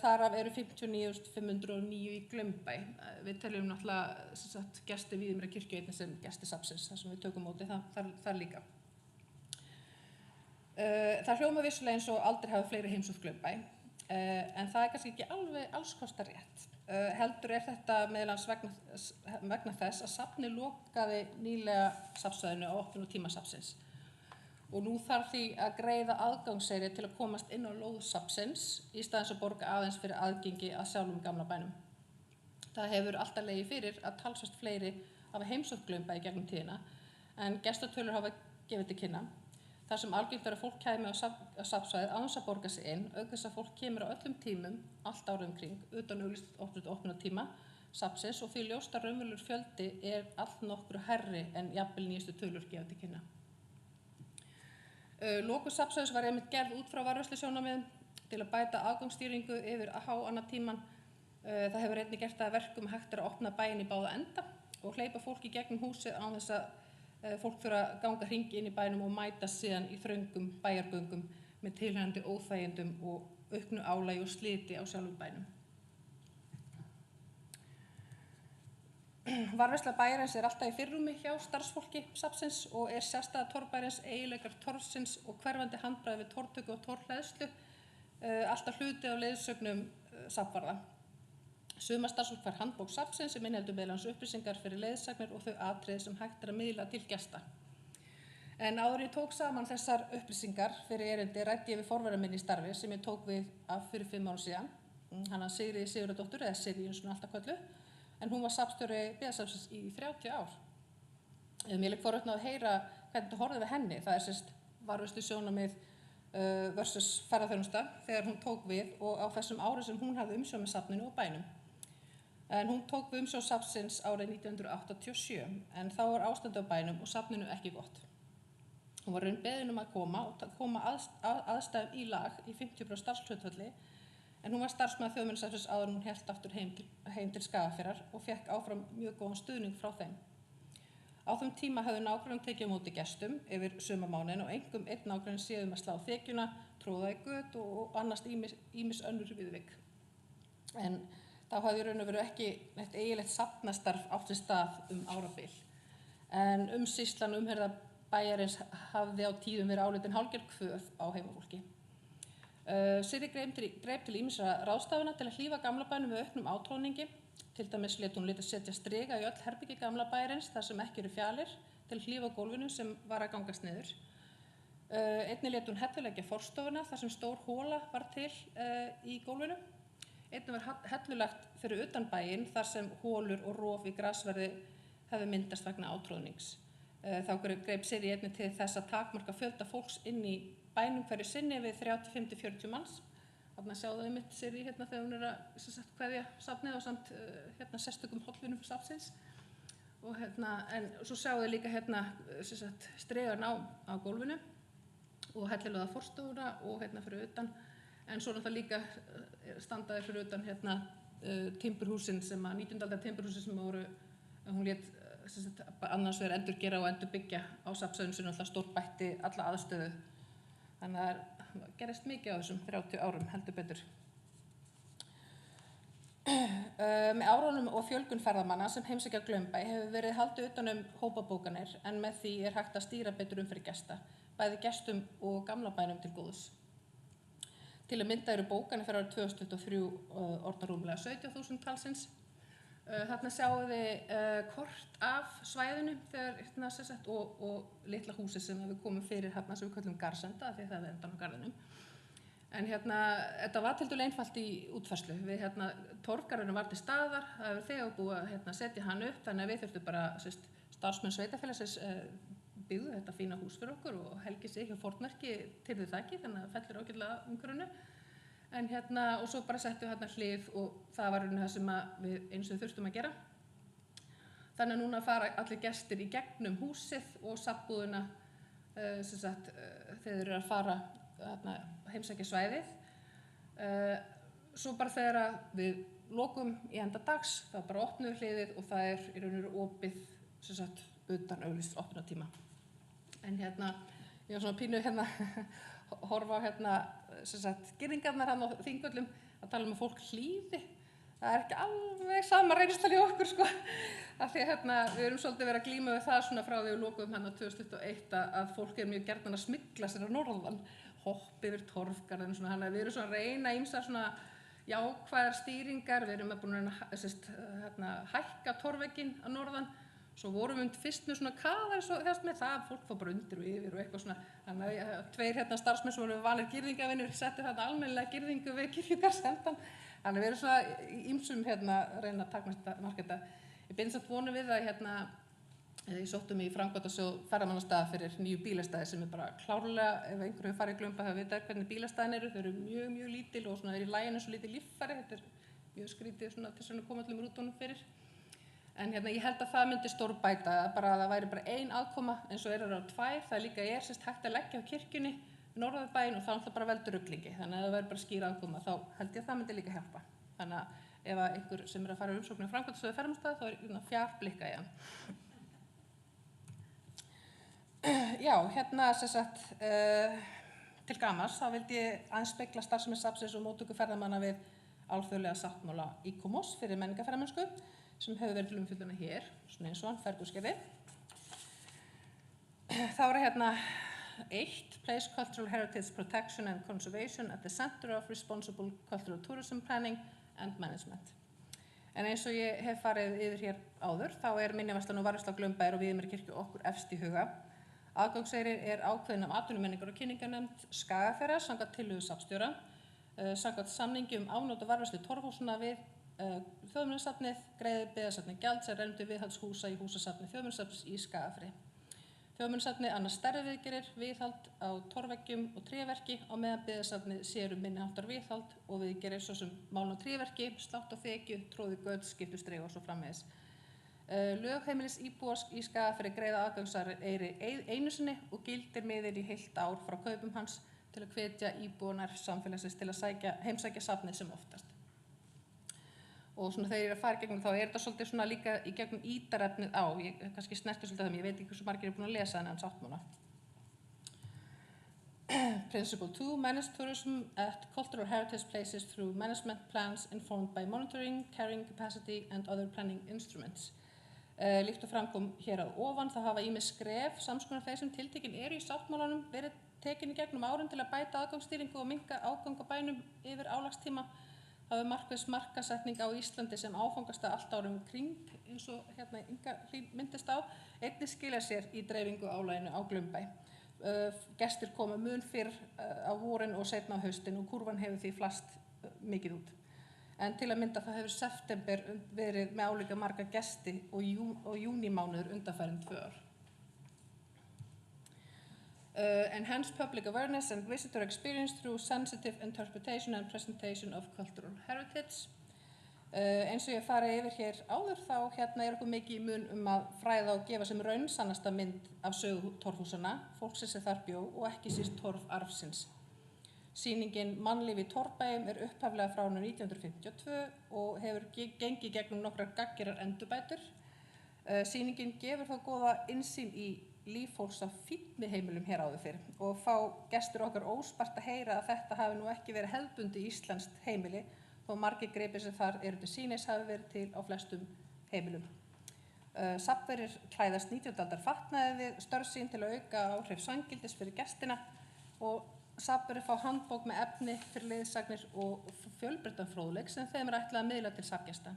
Þar af eru 59.509 í Glaumbæ. Við teljum náttúrulega gesti Víðimýra kirkju einnig sem gesti safnsins, þar sem við tökum móti þar líka. Það hljómar vissulega eins og aldrei hafi fleiri heimsótt Glaumbæ, en það kannski ekki alveg alls kostar rétt. Heldur þetta meðal annars vegna þess að safnið lokaði nýlega safnsvæðinu á opnunartíma safnsins. Og nú þarf því að greiða aðgangseyri til að komast inn á lóð safnsins í staðins að borga aðeins fyrir aðgengi að sjálfum gamla bænum. Það hefur alltaf legið fyrir að talsvert fleiri hafa heimsótt Glaumbæ í gegnum tíðina, en gestatölur hafa gefið til kynna. Þar sem algengt er að fólk kæmi á safnsvæðið án þess að borga sig inn, auk þess að fólk kemur á öllum tímum, allt árið kring, utan auglýst opnunartíma safnsins og því ljóst að raunverulegur fjöldi allt nokkru hærri en jafnvel nýjustu tölur gefa til kynna. Lokun safnsvæðis var einmitt gerð út frá varðveislusjónarmiðum til að bæta aðgangsstýringu yfir háannatímann. Það hefur einnig gert það að verkum hægt að opna bæinn í báða enda og hleypa fólki gegnum húsið án þess að fólk þurfa að ganga hringi inn í bænum og mæta síðan í þröngum bæjargöngum með tilheyrandi óþægindum og auknu álagi og sliti á sjálfum bænum. Varðveisla bæjarins alltaf í fyrirrúmi hjá starfsfólki safnsins og sérstæða torfbæjarins, eiginleikar torfsins og hverfandi handbragð við torftöku og torfhleðslu alltaf hluti af leiðsögnum safnvarða. Sumar starfsfólk fær handbók safnsins sem inniheldur meðal annars upplýsingar fyrir leiðsagnir og þau atriði sem hægt að miðla til gesta. En áður ég tók saman þessar upplýsingar fyrir erindi ræddi ég við forvera minn í starfi sem ég tók við af fyrir 5 árum síðan, hana Sigríði Sigurðardóttur eða Sirrí eins og alltaf kölluð, en hún var safnstjóri byggðasafnsins í 30 ár. Mér lék forvitni að heyra hvernig þetta horfði við henni, það varðveislusjónarmið versus ferðaþjónusta þegar hún tók við og á þessum árum sem hún hafði umsjón með safninu og bænum. En hún tók við umsjón safnsins árið 1987, en þá var ástandið á bænum og safninu ekki gott. Hún var raun beðin að koma aðstæðum í lag í 50% starfshlutfalli, en hún var starfsmaður Þjóðminjasafnsins áður en hún hélt aftur heim til Skagafjarðar og fékk áfram mjög góðan stuðning frá þeim. Á þeim tíma höfðu nágrannar tekið á móti gestum yfir sumarmánuðinn og einkum einn nágranni séð að slá þekjuna, tróða í göt og annast ýmis önnur viðvik. En þá hafði í raun og veru ekki neitt eiginlegt safnastarf átt sér stað árabil. En umsýslan umherða bæjarins hafði á tíðum verið álitin hálfgerð kvöð á heimafólki. Sirrí greip til ýmissa ráðstafana til að hlífa gamla bænum með auknum átróningi. Til dæmis lét hún setja striga í öll herbyggi gamla bæjarins þar sem ekki eru fjalir til að hlífa gólfinu sem var að gangast niður. Einnig lét hún helluleggja forstofuna þar sem stór hóla var til í gólfinu. Einnig var hellulagt fyrir utan bæinn þar sem hólur og rof í grasverði hefði myndast vegna átróðnings. Þá greip Sirrí einnig til þess að takmarka fjölda fólks inn í bænum hverju sinni við 35-40 manns. Þarna sjáðu einmitt Sirrí þegar hún að kveðja safnið og samt sérstökum hollvinum safnsins. En svo sjáðu þið líka strigan á gólfinu og hellilega forstofuna og fyrir utan. En svo náttúrulega líka standaði fyrir utan timburhúsin sem að 19. aldar timburhúsin sem hún lét annars verið endurgera og endurbyggja á safnsvæðinu sem náttúrulega stórbætti alla aðstöðu. Þannig að það gerist mikið á þessum 30 árum heldur betur. Með árunum og fjölgun ferðamanna sem heimsækja Glaumbæ hefur verið haldið utan hópabókanir en með því hægt að stýra betur fyrir gesta, bæði gestum og gamla bænum til góðs. Til að mynda eru bókanir fyrir árið 2023 orðnar rúmlega 17.000 talsins. Þarna sjáum við kort af svæðinu og litla húsið sem við komum fyrir sem við köllum Garsenda því það er endan á garðinum. En þetta var tiltölulega einfalt í útfærslu. Torfgarðurinn var til staðar, það hefur þegar búið að setja hann upp, þannig að við þurftum bara starfsmenn sveitafélagsins byggðu þetta fína hús fyrir okkur og Helgi sig hjá Fornmerki tyrði þakki, þannig að fellur ágætlega umhverfinu. En og svo bara settum við hlið og það var það sem við eins og við þurftum að gera. Þannig að núna fara allir gestir í gegnum húsið og safnbúðina þegar þeir eru að fara heimsækja svæðið. Svo bara þegar við lokum í enda dags, þá bara opnum við hliðið og það í raun og veru opið sem sagt utan auglýsts opnunartíma. En ég var svona pínu horfa á sem sagt girðingarnar á Þingvöllum að tala að fólk hlýði. Það ekki alveg sama reynsla í okkur sko. Af því við erum svolítið verið að glíma við það svona frá því við lokuðum 2021 að fólk mjög gjarnan að smygla sér á norðan, hoppa yfir torfgarðinn svona, þannig að við erum svona að reyna ýmsar svona jákvæðar stýringar, við erum búin að hækka torfvegginn á norðan, svo vorum við fyrst með svona kaðar svo með það, fólk fór bara undir og yfir og eitthvað svona, þannig að tveir starfsmenn sem voru vanir girðingavinnur settu almennilega girðingu við kirkjugarðsendan, þannig að við erum svona í ýmsum að reyna að takmarka þetta. Ég bind samt vonum við að ég sóttum í framkvæmdasjóð ferðamannastaða fyrir nýju bílastæði sem bara klárlega, ef einhver hefur farið í Glumba það vita hvernig bílastæðin eru, þau eru mjög, mjög lítil og svona í laginu svo lítið líffæri, þetta mjög skrítið svona til að koma öllum rútunum fyrir. En ég held að það myndi stórbæta, bara að það væri bara ein aðkoma eins og eru á tvær, það líka hægt að leggja á kirkjunni, norðurbæinn og það bara veldur ruglingi, þannig að það væri bara skýr aðkoma, þá held ég að það myndi líka hjálpa. Þannig að ef einhver sem að fara umsóknir framkvæmdastöðu ferðamannastaða, þá er fjarblikka í hann. Já, sem sagt, til gamans, þá vildi ég aðeins spegla starfsemi safnsins og móttöku ferðamanna við alþjóðlega sáttmála ICOMOS fyrir menningarferðamennsku, sem hefur verið til umfjöllunar hér, svona eins og hann Ferguskeiði. Þá er 1. Place cultural heritage protection and conservation at the center of responsible cultural tourism planning and management. En eins og ég hef farið yfir hér áður, þá er minjaverslan og varðveisla á Glaumbæjar og Víðimerkurkirkju okkur efst í huga. Aðgangseyrir er ákveðin af atvinnumenningar og kynningarnefnd Skagafjarðar samkvæmt tillögu safnstjóra, samkvæmt samningi afnot og varðveislu torfhúsanna við Þjóðminjasafnið, greiðir byggðasafnið gjald sem rennur til viðhalds húsa í húsasafni Þjóðminjasafns í Skagafirði. Þjóðminjasafnið annast stærri viðgerðir, viðhald á torfveggjum og tréverki á meðan byggðasafnið sér minni háttar viðhald og viðgerðir svo sem málun á tréverki, slátt á þekju, tróði göt, skiptustreg og svo framvegis. Lögheimilis íbúar í Skagafirði greiða aðgangseyri einu sinni og gildir miðin í heilt ár frá kaupum hans til að hvetja íbúar samfélagsins til að heimsækja safnið sem oftast. Og svona þegar ég er að fara gegnum þá er þetta svolítið svona líka í gegnum ítarefnið á, ég kannski snerti svolítið ég veit ekki hversu margir búin að lesa þennan sáttmála. Principle 2, manage tourism at cultural heritage places through management plans informed by monitoring, carrying capacity and other planning instruments. Líkt og framkom hér að ofan, það hafa ýmis skref samskonar þeir sem tiltekin eru í sáttmálanum verið tekin í gegnum árin til að bæta aðgangsstýringu og minnka ágang á bænum yfir álagstíma. Það er markviss markasetning á Íslandi sem áfangastað allt árum kring, eins og Inga Hlín myndist á, einnig skilja sér í dreifingu álaginu á Glaumbæ. Gestir koma mun fyrr á vorin og seinna á haustin og kurvan hefur því flast mikið út. En til að mynda það hefur september verið með álíka marga gesti og júnímánuður undanfarin 2 ár. Enhance public awareness and visitor experience through sensitive interpretation and presentation of cultural heritage. Eins og ég farið yfir hér áður þá er okkur mikið í mun að fræða og gefa sem raunsannasta mynd af sögu torfhúsanna, fólksins sem þar bjó og ekki síst torfarfsins. Sýningin Mannlíf í torfbæjum er upphaflega frá árinu 1952 og hefur gengið gegnum nokkrar gagngerar endurbætur. Sýningin gefur þá góða innsýn í líf fólks á fínni heimilum hér áður fyrr og fá gestur okkar óspart að heyra að þetta hafi nú ekki verið hefðbundið íslenskt heimili þó margir gripir sem þar eru til sýnis hafi verið til á flestum heimilum. Safnverðir klæðast 19. aldar fatnaði við störf sín til að auka áhrif sanngildis fyrir gestina og safnverðir fá handbók með efni fyrir leiðsagnir og fjölbreyttan fróðleik sem þeim er ætlað að miðla til safngesta.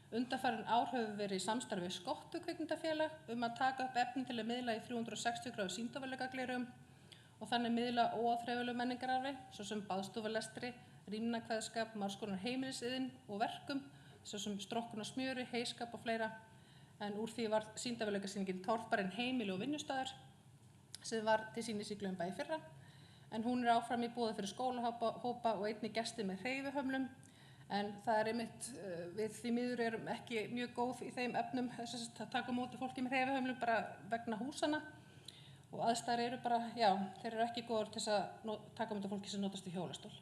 Undanfarin ár hefur verið í samstarfi við Skottu kvikmyndafélag að taka upp efni til að miðla í 360 gráðu sýndarveruleikagleraugun og þannig miðla óáþreifanlegum menningararfi, svo sem baðstofulestri, rýmnakveðskap, margs konar heimilisiðn og verkum, svo sem strokkun og smjöri, heyskap og fleira. En úr því var sýndarveruleikasýningin Torfbærinn heimili og vinnustaður sem var til sýnis í Glaumbæ í fyrra. En hún er áfram í boði fyrir skólahópa og einnig gesti með hreyfihömlum. En það er einmitt, við því miður erum ekki mjög góð í þeim efnum að taka á móti fólki með hreyfihömlum bara vegna húsanna og aðstæður eru bara, þeir eru ekki góðar til að taka á móti fólki sem notast í hjólastól.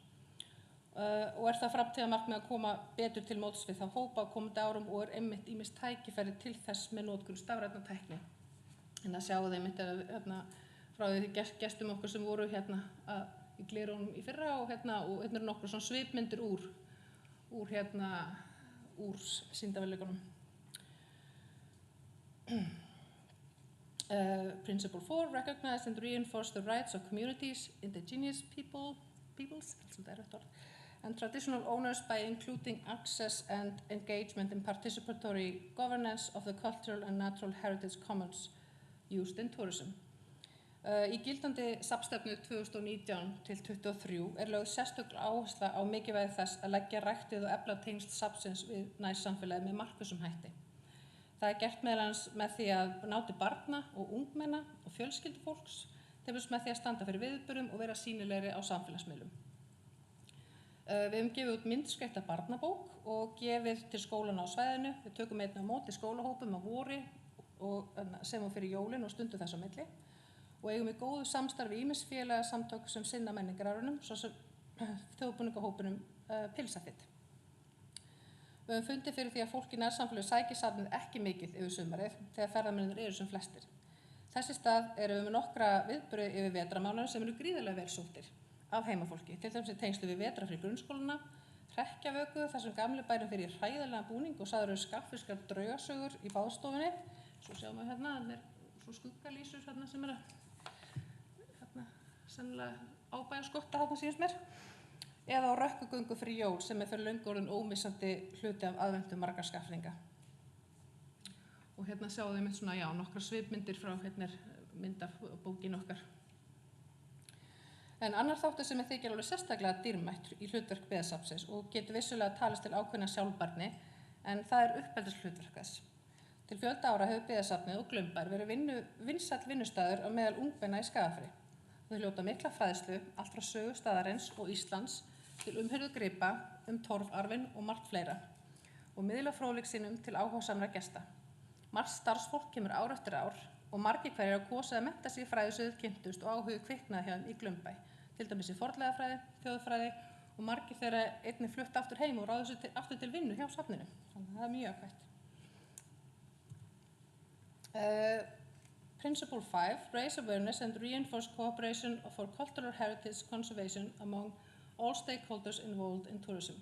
og það framtíðarmarkmið að koma betur til móts við þá hópa á komandi árum og einmitt ýmis tækifæri til þess með notkun stafrænnar tækni. Að sjáu þeim frá því gestum okkur sem voru í glerunum í fyrra og eru nokkur svona svipmyndir úr sýndarveruleikunum. Principle 4, recognize and reinforce the rights of communities, indigenous peoples, and traditional owners by including access and engagement in participatory governance of the cultural and natural heritage commons used in tourism. Í gildandi safnstefnu 2019-23 lögð sérstök áhersla á mikilvægi þess að leggja ræktið og efla tengsl safnsins við nærsamfélagið með markvissum hætti. Það gert meðal annars með því að ná til barna og ungmenna og fjölskyldufólks, til þess með því að standa fyrir viðburðum og vera sýnilegri á samfélagsmiðlum. Við höfum gefið út myndskreytta barnabók og gefið til skólana á svæðinu. Við tökum einnig á móti skólahópum á vori sem og fyrir jólin og stundum þess á milli og eigum í góðu samstarfi ýmis félagasamtök sem sinna menningararfinum, svo sem þjóðbúningahópunum Pilsafitt. Við höfum fundið fyrir því að fólk í nærsamfélagi sækir safnið ekki mikið yfir sumarið þegar ferðamennirnir eru sem flestir. Þess í stað erum við með nokkra viðburði yfir vetrarmánuðinn sem eru gríðarlega vel sóttir af heimafólki, til dæmis í tengslu við vetrarfrí grunnskólana, hrekkjavöku þar sem gamli bærinn fyrir hræðilegan búning og sagður eru skaffiskar draugasögur í báðstofunni. Svo sjáum við það er svo skuggalýsur sem sennilega ábæjarskotta síðast mér. Eða á rökkugöngu fyrir jól sem fyrir löngu orðin ómissandi hluti af aðventu margar skafninga. Og sjáum við svona, nokkrar svipmyndir frá myndabókin okkar. En annar þáttur sem þykir alveg sérstaklega dýrmætt í hlutverk Byggðasafnsins og getur vissulega talist til ákveðna sjálfbærni, en það uppeldishlutverk þess. Til fjölda ára hefur Byggðasafnið og Glaumbær verið vinsæll vinnustaður á meðal ungmenna í Skagafirði. Þau hljóta mikla fræðslu, allt frá sögu staðarins og Íslands til umhirðu gripa, torfarfinn og margt fleira og miðla fróðleik sínum til áhugasamra gesta. Margt starfsfólk kemur ár eftir ár og margir hverjir hafa kosið að mennta sig í fræðasviðið kynntust og áhugi kviknaði hjá þeim í Glaumbæ, til dæmis í fornleifafræði, þjóðfræði og margir þeirra einnig flutt aftur heim og ráðu sig aftur til vinnu hjá safninu. Þannig að það mjög jákvætt. Principle 5, raise awareness and reinforce cooperation for cultural heritage conservation among all stakeholders involved in tourism.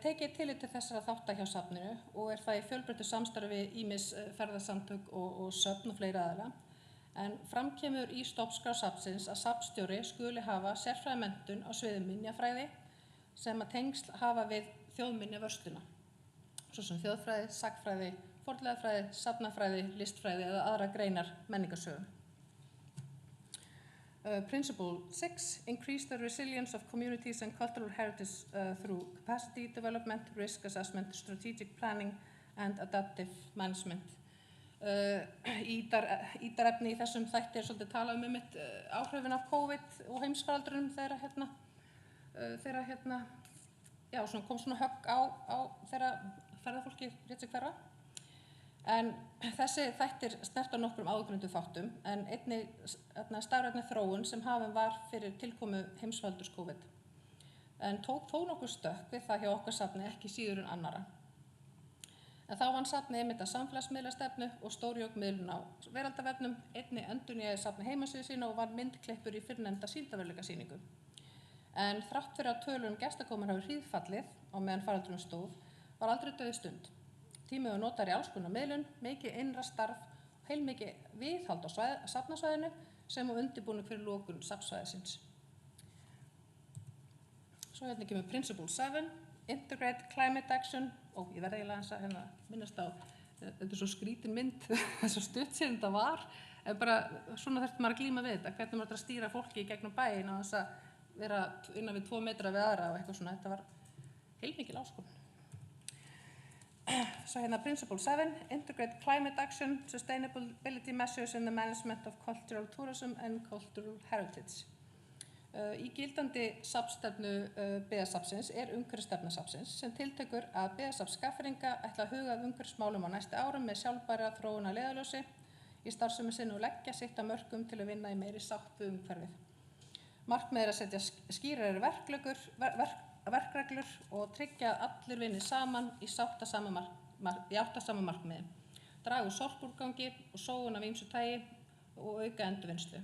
Tekið tillit til þessara þátta hjá safninu og það í fjölbreyttu samstarfi ýmis ferðasamtök og söfn og fleiri aðila. En fram kemur í stofnskrá safnsins að safnstjóri skuli hafa sérfræðimenntun á sviði minjafræði sem að tengsl hafa við þjóðminjavörsluna, svo sem þjóðfræði, sagnfræði, fornleifafræði, safnafræði, listfræði eða aðra greinar menningarsögu. Principle 6, increase the resilience of communities and cultural heritage through capacity development, risk assessment, strategic planning and adaptive management. Ítarefni í þessum þætti svolítið talað einmitt áhrifin af COVID og heimsfaraldrinum þegar kom svona högg á þegar ferðafólki rétt sig hverfa. En þessi þættir snerta nokkrum áðurgreindu þáttum, en einnig stafrænni þróun sem hafin var fyrir tilkomu heimsfaraldurs COVID. En tók þó nokkur stökk við það hjá okkar safni ekki síður en annara. En þá vann safnið einmitt að samfélagsmiðlastefnu og stórjók miðlun á veraldarvefnum, einnig endurnýjaði safnið heimasíðu sína og var myndklippur í fyrrnefnda sýndarveruleikasýningu. En þrátt fyrir að tölur gestakomur hafi hríðfallið á meðan faraldurinn stóð, var aldrei dauð stund. Tímið var notaður í alls konar miðlun, mikið innra starf og heilmikið viðhald á safnasvæðinu sem og undirbúning fyrir lokun safnsvæðisins. Svo kemur Principle 7, Integrate Climate Action, og ég verði eiginlega að minnast á, þetta svo skrítin mynd, svo stutt sem þetta var, en bara svona þurfti maður að glíma við þetta, hvernig maður að stýra fólki í gegnum bæinn og þess að vera innan við 2 metra við aðra og eitthvað svona, þetta var heilmikil áskorun. So Principle 7, Integrate Climate Action, Sustainability Measures in the Management of Cultural Tourism and Cultural Heritage. Í gildandi safnstefnu Byggðasafnsins umhverfisstefna safnsins sem tiltekur að Byggðasafn Skagfirðinga ætla að huga að umhverfismálum á næstu árum með sjálfbæra þróun að leiðarljósi í starfsemi sinni og leggja sitt af mörkum til að vinna í meiri sátt við umhverfið. Markmiðið að setja skýrari verkreglur og tryggja að allir vinni saman í átt að sama markmiði. Draga úr sorpúrgangi og sóun af ýmsu tagi og auka endurvinnslu.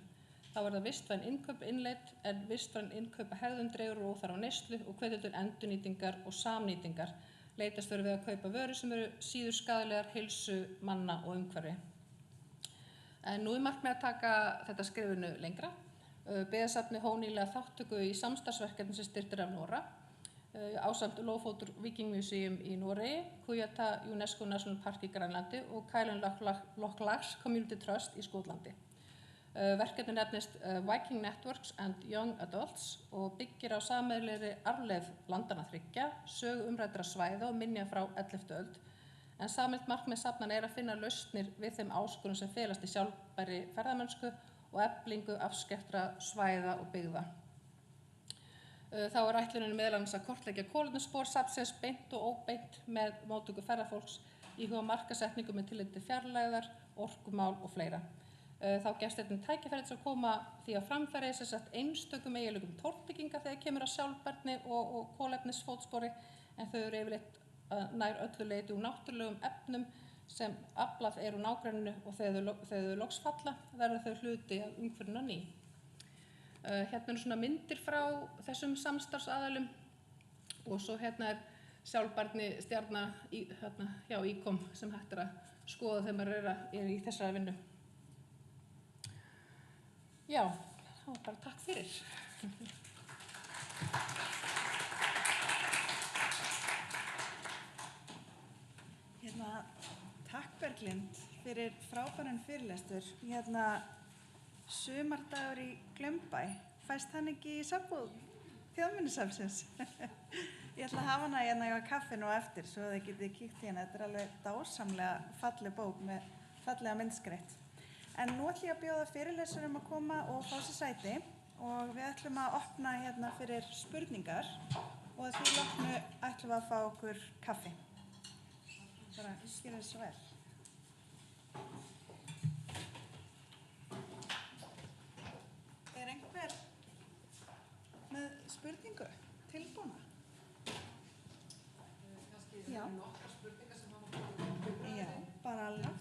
Þá verða vistvæn innkaup innleidd en vistvæn innkaupa hegðun dregur úr óþarfa neyslu og hvetur til endurnýtingar og samnýtingar. Leitast verður við að kaupa vörur sem eru síður skaðlegar heilsu manna og umhverfi. En nú markmið að taka þetta skrifinu lengra. Byggðasafnið hóf nýlega þátttöku í samstarfsverkefni sem styrktir af Nóra, ásamt Lofótur Viking Museum í Noregi, Kujata UNESCO National Park í Grænlandi og Kælen Loch Lars Community Trust í Skotlandi. Verkefni nefnist Viking Networks and Young Adults og byggir á sameiginlegri arfleifð landanna þriggja, sögu umræddra svæða og minja frá 11. öld, en sameiginlegt markmið safnanna að finna lausnir við þeim áskorunum sem felast í sjálfbærri ferðamennsku og eflingu afskekktra svæða og byggða. Þá ætlunin meðal annars að kortleggja kolefnisspor safnsins beint og óbeint með móttöku ferðafólks, íhuga markasetningu með tilliti til fjarlægðar, orkumál og fleira. Þá gefst þetta tækifæri til að koma því að framfæri einstökum eiginlegum tortbygginga þegar kemur að sjálfbærni og kolefnisfótspori, en þau eru yfirleitt nær öllu leyti úr náttúrulegum efnum sem aflað úr nágrenninu og þegar þau loks falla verða þau hluti af umhverfinu á ný. Hérna svona myndir frá þessum samstarfsaðilum og svo hérna sjálfbærni stjarna hjá ICOM sem hægt að skoða þegar maður er í þessari vinnu. Já, þá bara takk fyrir. Takk Berglind fyrir frábæran fyrirlestur. Sumardagur í Glaumbæ, fæst hann ekki í safnbúð Þjóðminjasafnsins? Ég ætla að hafa hana á kaffinu og eftir svo þið getið kíkt í hana. Þetta er alveg dásamlega falleg bók með fallega myndskreytt. En nú ætlum ég að bjóða fyrirlesurum að koma og fá sér sæti og við ætlum að opna fyrir spurningar og að því loknu ætlum við að fá okkur kaffi. Bara skilja þið svo vel. Er einhver með spurningu tilbúna? Kannski nokkrar spurningar sem hafa komið. Já, bara alveg.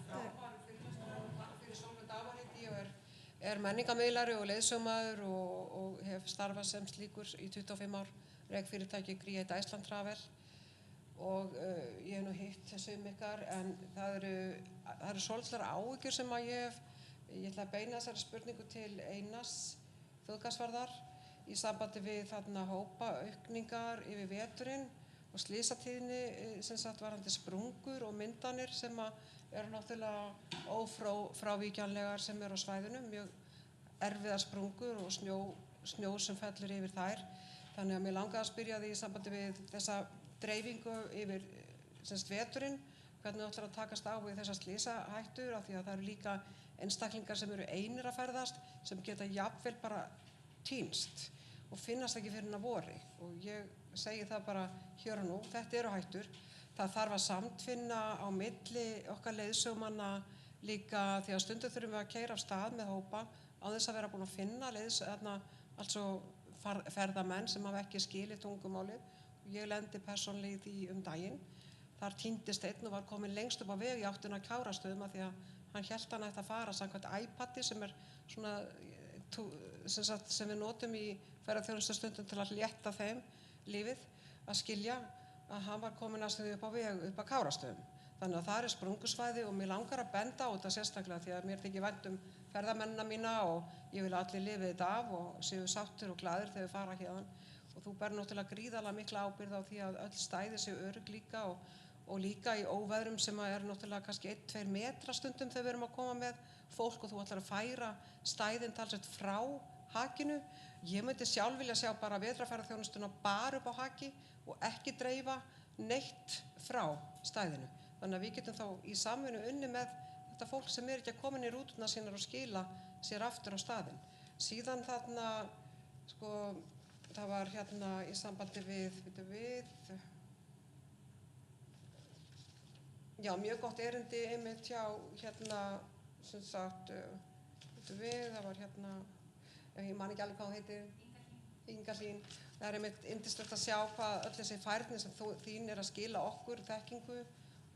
Er menningarmiðlari og leiðsögumaður og hef starfað sem slíkur í 25 ár, rek fyrirtæki Create Iceland Travel og ég hef nú hitt þessum ykkar en það eru svolítið áhyggjur sem að ég ætla að beina þessari spurningu til Einars þjóðgarðsvarðar í sambandi við þarna hópa aukningar yfir veturinn og slysatíðni sem sagt varðandi sprungur og myndanir sem að eru náttúrulega ófrávíkjanlegar sem eru á svæðinu, mjög erfiðar sprungur og snjó sem fellur yfir þær. Þannig að mér langaði að spyrja því í sambandi við þessa dreifingu yfir veturinn, hvernig ætlar að takast á við þessar slysahættur af því að það eru líka einstaklingar sem eru einir að ferðast sem geta jafnvel bara týnst og finnast ekki fyrir að vori og ég segi það bara hér og nú, þetta eru hættur. Það þarf að samtvinna á milli okkar leiðsögumanna líka því að stundum þurfum við að keyra af stað með hópa á þess að vera búin að finna altså ferðamenn sem hafa ekki skilið tungumálið. Ég lendi persónlega í því daginn. Þar týndist einn og var komin lengst upp á veg í áttina að Kárastöðum af því að hann hélt hann ætti að fara samkvæmt iPadi sem er svona sem við notum í ferðaþjónustustundum til að létta þeim lífið að skilja að hann var komin næstum upp á veg upp að Kárastöðum. Þannig að það er sprungusvæði og mér langar að benda á þetta sérstaklega því að mér þykir vænt ferðamennina mína og ég vil að allir lifi þetta af og séu sáttir og glaðir þegar við fara héðan. Og þú ber náttúrulega gríðarlega mikla ábyrgð á því að öll stæði séu örugg líka og líka í óveðrum sem er náttúrulega kannski 1-2 metra stundum þegar við erum að koma með fólk og þú ætlar að færa stæðin talsvert frá hakinu. Ég myndi sjálf vilja sjá bara vetrarferðaþjónustuna bara upp á haki og ekki dreifa neitt frá stæðinu. Þannig að við getum þá í samvinnu unni með þetta fólk sem er ekki að koma inn í rútuna sínar og skila sér aftur á staðinn. Síðan þarna, það var hérna í sambandi við já, mjög gott erindi einmitt hjá hérna, sem sagt, það var hérna, ég man ekki alveg hvað hún heitir. Inga Hlín. Það er einmitt yndislegt að sjá hvað öll þessi færni sem þín að skila okkur þekkingu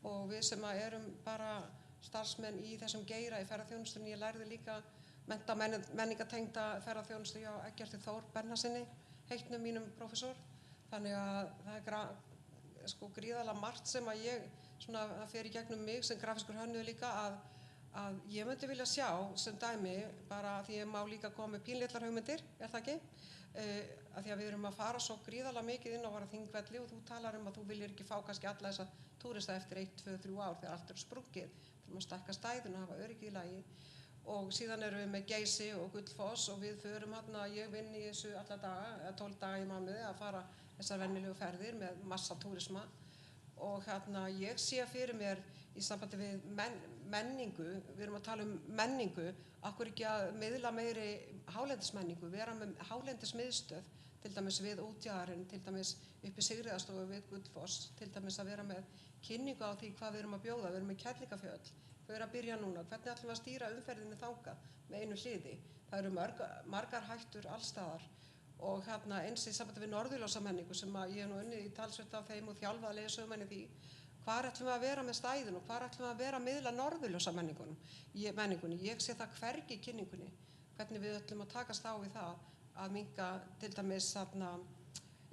og við sem erum bara starfsmenn í þessum geira í ferðaþjónustunni. Ég lærði líka menningatengda ferðaþjónustu hjá Eggerti Þór Bennasinni, heitnum mínum prófessor. Þannig að það er gríðarlega margt sem að ég það fer í gegnum mig sem grafískur hönnuður líka að ég myndi vilja sjá sem dæmi, bara því ég má líka koma með pínlitlar hugmyndir, það ekki? Að því að við erum að fara svo gríðarlega mikið inn á vara Þingvelli og þú talar að þú viljir ekki fá kannski alla þessa túrista eftir 1, 2, 3 ár þegar allt sprungið. Þú má stækka stæðinu og hafa öryggi í lagi. Og síðan erum við með Geysi og Gullfoss og við förum ég vinn í þessu alla daga, 12 daga í mánuði að fara þessar venjulegu ferðir með massa túrisma. Og ég sé fyrir mér í sambandi við menningu, við erum að tala menningu, akkur ekki að miðla meiri hálendismenningu, vera með hálendismiðstöð, til dæmis við Útjaðarinn, til dæmis uppi Sigríðarstofu við Gullfoss, til dæmis að vera með kynningu á því hvað við erum að bjóða, við erum með Kerlingafjöll, við erum að byrja núna, hvernig ætlum við að stýra umferðinni þangað með einu hliði. Það eru margar hættur allstaðar. Og eins í sambandi við norðurljósamenningu sem ég hef unnið í talsvert af þeim og þjálfað að leiðsögumenn í því, hvar ætlum við að vera með stæðin og hvar ætlum við að vera að miðla norðurljósamenningunni. Ég sé það hvergi í kynningunni, hvernig við ætlum að takast á við það að minnka til dæmis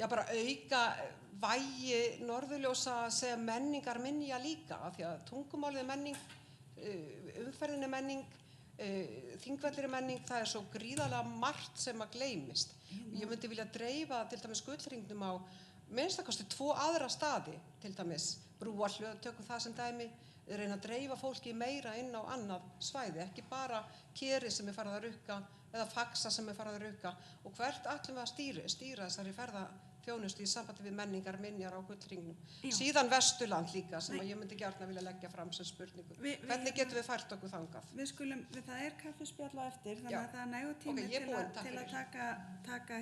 bara auka vægi norðurljósa sem menningarminja líka, af því að tungumálið er menning, umferðin er menning, Þingvellir er menning, það er svo gríðarlega margt sem að gleymist. Ég myndi vilja dreifa til dæmis gullhringnum á minnstakosti 2 aðra staði, til dæmis Brúarhlöð, tökum það sem dæmi, reyna að dreifa fólki meira inn á annað svæði, ekki bara Keri sem farið að rukka eða Faxa sem farið að rukka. Og hvert ætlum við að stýra þessari ferðaþjónustu í sambandi við menningarminjar á gullhringnum. Síðan Vesturland líka sem ég myndi gjarna vilja leggja fram sem spurningu. Hvernig getum við fært okkur þangað? Það er kaffispjall á eftir, þannig að það er nægur tími til að taka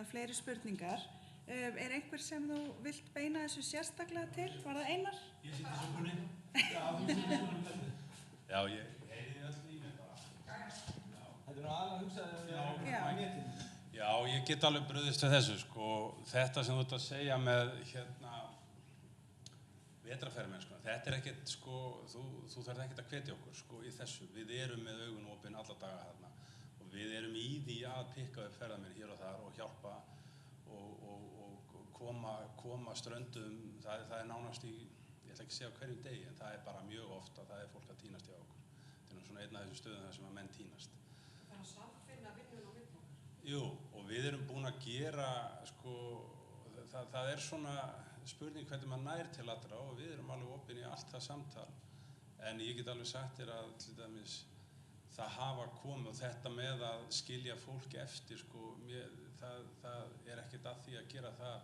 fleiri spurningar. Er einhver sem þú vilt beina þessu sérstaklega til? Var það Einar? Ég sitt í sjónkunni. Já, þú sitt í sjónkunni. Já, ég heyri öll í mig bara. Þetta er aðalega að hugsa á netinu. Já, ég get alveg brugðist við þessu, Þetta sem þú ert að segja með vetrarferðamennsku, þetta er ekkert, þú þarf ekkert að hvetja okkur, í þessu. Við erum með augun opin alla daga þarna og við erum í því að pikka upp ferðamenn hér og þar og hjálpa og koma ströndum, það er nánast ég ætla ekki að segja á hverjum degi, en það er bara mjög oft að það er fólk að tínast hjá okkur. Þetta er svona einn af þessum stöðum þar sem að menn tínast. Það er að samfinna vinnun á milli okkar. Jú, og við erum búin að gera, það er svona spurning hvernig maður nær til allra og við erum alveg opin í allt það samtal. En ég get alveg sagt þér að til dæmis það hafa komið og þetta með að skilja fólk eftir, það er ekkert að því að gera það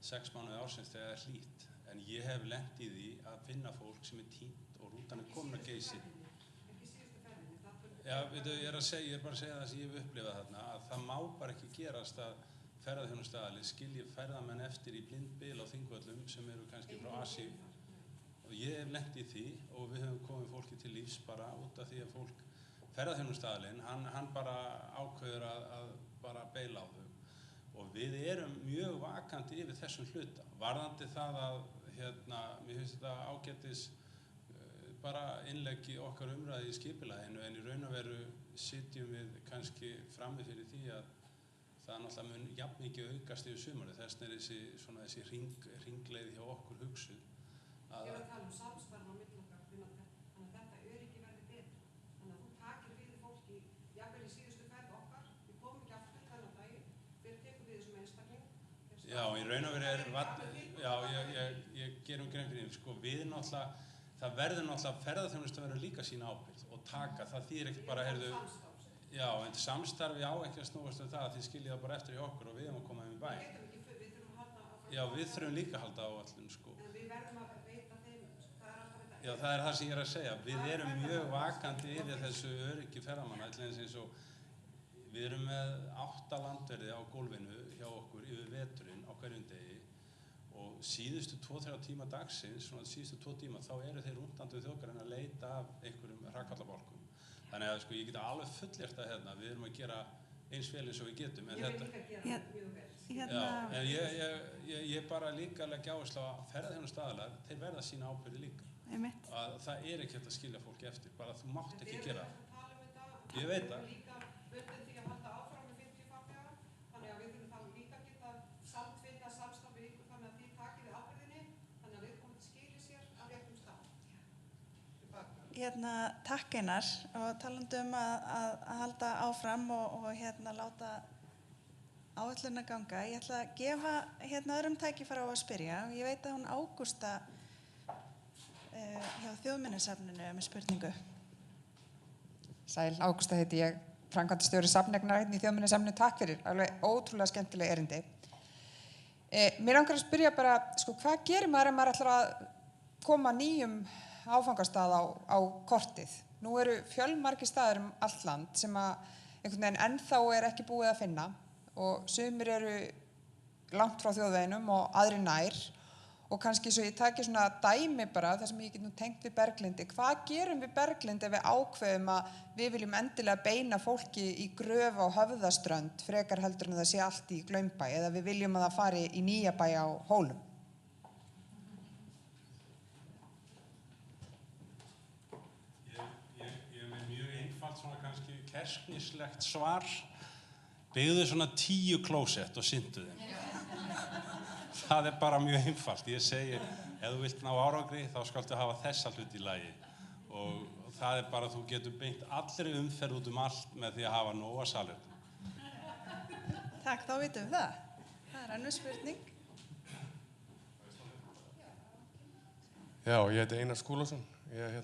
6 mánuði ársins þegar það er hlýtt. En ég hef lent í því að finna fólk sem er týnt og rútan er komin að Geysi. Ekki síðustu ferðinni. Já, ég er bara að segja það sem ég hef upplifað þarna, að það má bara ekki gerast að ferðaþjónustaðali skilji ferðamenn eftir í blindbil á Þingvöllum sem eru kannski frá Asíu. Og ég hef lent í því og við höfum komið fólki til lífs bara út af því að ferðaþjónustaðalinn, hann bara ákveður að bara beila á þau. Og við erum mjög vakandi yfir þessum hluta. Varðandi það að, mér finnst þetta ágætis bara innleggi okkar umræði í skipulaginu, en í raun og veru sitjum við kannski frammi fyrir því að það náttúrulega mun jafn mikið aukast yfir sumarið. Þess vegna er þessi hringleið hjá okkur hugsuð. Ég er að tala samstarf á milli okkar, þannig að þetta öryggi verði betra. Þannig að þú takir við fólki, jafnvel í síðustu ferð okkar, við komum ekki aftur þennan daginn, hver tekur við þessum einstakling? Já, í raun og veru ég gerum grein fyrir því, við náttúrulega, það verður náttúrulega ferðaþjónustu að vera líka sína ábyrgð og taka, það þýðir ekki bara, já, en samstarfi á ekki að snúast það, þið skiljið það bara eftir í okkur og við erum að koma í bæ. Við þurfum að halda á. Já, við þurfum líka að halda á öllum, En við verðum að veita þeim, það er alltaf þetta. Já, það er það sem ég er að segja. Við erum mjög vakandi yfir þessu öryggi ferðamanna, eins og við erum með 8 landverði á gólfinu hjá okkur yfir veturinn á hverjum degi og síðustu 2-3 tíma dagsins, svona síðustu 2 tíma, þá eru þeir rúndandi við þjóðgarðinn að leita af einhverjum hrakfallabálkum. Þannig að ég get alveg fullyrt að við erum að gera eins vel eins og við getum. En Ég vil líka gera það mjög vel. Já, en ég bara líka leggja áherslu á að ferðaþjónustuaðilar, þeir verða sína ábyrgð líka. Að það ekki hægt að skilja fólki eftir, bara þú mátt ekki gera það. Ég veit það. Líka bundin því að halda áfram með 50 farþega, þannig að við þurfum þá líka að geta samtvinna samstarf við ykkur þannig að þið takið við ábyrgðinni, þannig að viðkomandi skili sér af réttum stað. Takk Einar, og talandi að halda áfram og láta áætlunina ganga. Ég ætla að gefa öðrum tækifæri á að spyrja. Ég veit að hún Ágústa hjá Þjóðminjasafninu með spurningu. Sæl, Ágústa heiti ég, framkvæmdastjóri safneignar í Þjóðminjasafninu. Takk fyrir, alveg ótrúlega skemmtileg erindi. Mér langar að spyrja bara, hvað gerir maður ef maður ætlar að koma nýjum áfangastað á kortið? Nú eru fjölmargir staðir allt land sem að einhvern veginn ennþá ekki búið að finna og sumir eru langt frá þjóðveginum og aðri nær. Og kannski svo ég taki svona dæmi bara, þar sem ég get nú tengt við Berglindi. Hvað gerum við Berglind ef við ákveðum að við viljum endilega beina fólki í gröf á Höfðaströnd, frekar heldur en það sé allt í Glaumbæ, eða við viljum að það fari í Nýjabæ á Hólum? Ég er með mjög einfalt, svona kannski kersknislegt svar. Byggðu svona 10 klósett og syndu þeim. Það bara mjög einfalt. Ég segi, ef þú vilt ná árangri, þá skaltu hafa þessa hluti í lagi. Og það bara, þú getur beint allri umferð út allt með því að hafa nóga salerni. Takk, þá vitum við það. Það önnur spurning. Já, ég heiti Einar Skúlason. Ég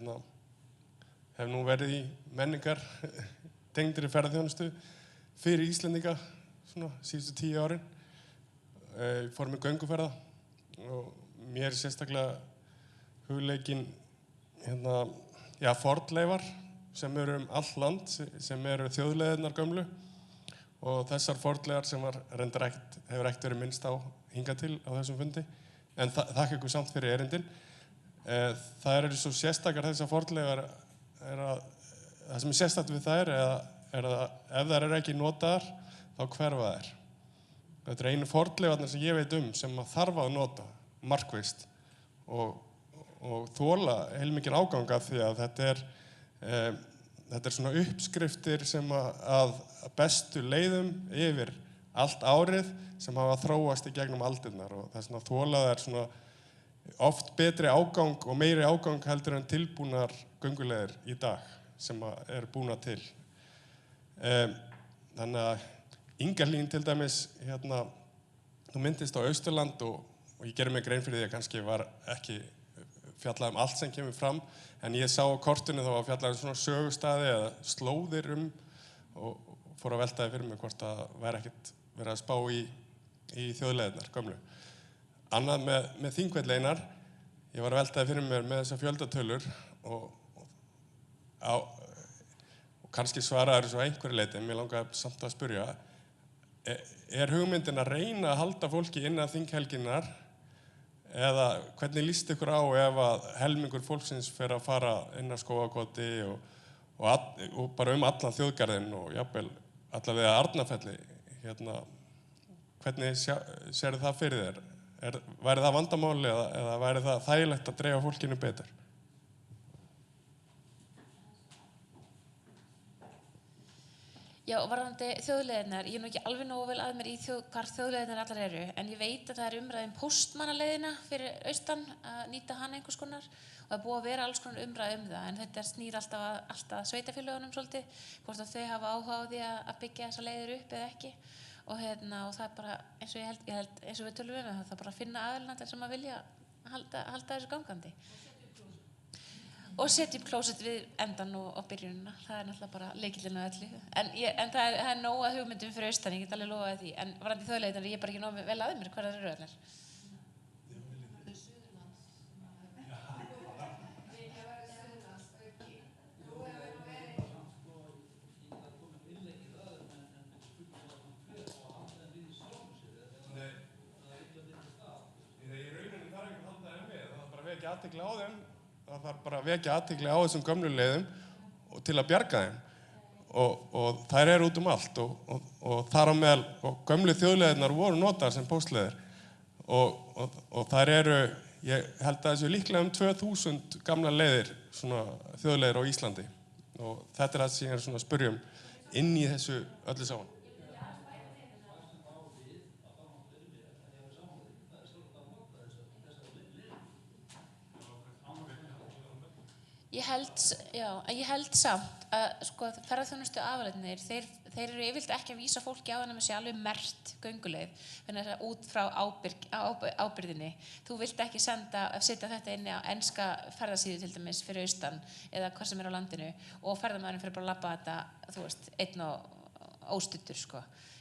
hef nú verið í menningar tengdri ferðaþjónustu fyrir Íslendinga svona síðustu 10 árin. Ég fór með gönguferða og mér sérstaklega hugleikin fornleifar sem eru all land, sem eru þjóðleiðirnar gömlu og þessar fornleifar sem hefur ekkert verið minnst á hingað til á þessum fundi, en þakka ykkur samt fyrir erindin. Það eru svo sérstakar þessar fornleifar, það sem sérstakt við þær er að ef þær ekki notaðar þá hverfa þær. Þetta einu fornleifarnar sem ég veit sem að þarf að nota markvisst og þola heilmikinn ágang af því að þetta er svona uppskriftir sem að bestu leiðum yfir allt árið sem hafa þróast í gegnum aldirnar og þess að þola er svona oft betri ágang og meiri ágang heldur en tilbúnar gönguleiðir í dag sem er búna til. Þannig að Ingalín til dæmis, þú myndist á Austurland og ég gerði mig grein fyrir því að kannski var ekki fjallað allt sem kemur fram, en ég sá á kortinu þá að fjallað svona sögustaði eða slóðir og fór að veltaði fyrir mig hvort að væri ekkert verið að spá í þjóðleiðirnar gömlu. Annað með Þingvelleinar, ég var að veltaði fyrir mér með þessar fjöldatölur og kannski svaraði þessu á einhverju leyti, en mér langaði samt að spyrja, er hugmyndin að reyna að halda fólki innan þinghelginnar eða hvernig líst ykkur á ef að helmingur fólksins fer að fara inn á Skógakoti og bara allan þjóðgarðinn og jafnvel allavega Arnarfelli, hvernig sérðu það fyrir þér? Væri það vandamáli eða væri það þægilegt að dreifa fólkinu betur? Já, og varðandi þjóðleiðirnar, ég nú ekki alveg nógu vel að mér í hvar þjóðleiðirnar allar eru, en ég veit að það er umræðum póstmannaleiðina fyrir austan að nýta hana einhvers konar og það er búið að vera alls konar umræð það, en þetta snýr alltaf að sveitarfélögunum svolítið, hvort að þau hafa áhuga á því að byggja þessa leiðir upp eða ekki og það er bara, eins og ég held eins og við tölum það er bara að finna aðilna sem að vilja halda þessu gangandi. Og setja upp klósett við endan og byrjunina. Það er náttúrulega bara lykillinn á öllu. En það er nóg að hugmyndum fyrir austan, ég get alveg lofaði því. En varðandi þjóðleiðirnar, ég er bara ekki nóg vel að mér, hvar það eru allar? Athygli á þeim, það þarf bara að vekja athygli á þessum gömlu leiðum og til að bjarga þeim og þær eru út allt og þar á meðal og gömlu þjóðleiðirnar voru notaðar sem póstleiðir og þær eru, ég held að þessu líklega 2000 gamla leiðir, svona þjóðleiðir á Íslandi og þetta það sem ég svona að spyrja inn í þessu öllu saman. Ég held samt að sko, ferðaþjónustu aðalarnir, þeir eru yfirleitt ekki að vísa fólki á þannig að sé alveg merkt gönguleið, þannig að út frá ábyrgðinni. Þú vilt ekki setja þetta inn á enska ferðasíðu til dæmis fyrir austan eða hvað sem á landinu og ferðamaðurinn fyrir bara að labba þetta, þú veist, einn og óstuddur, sko.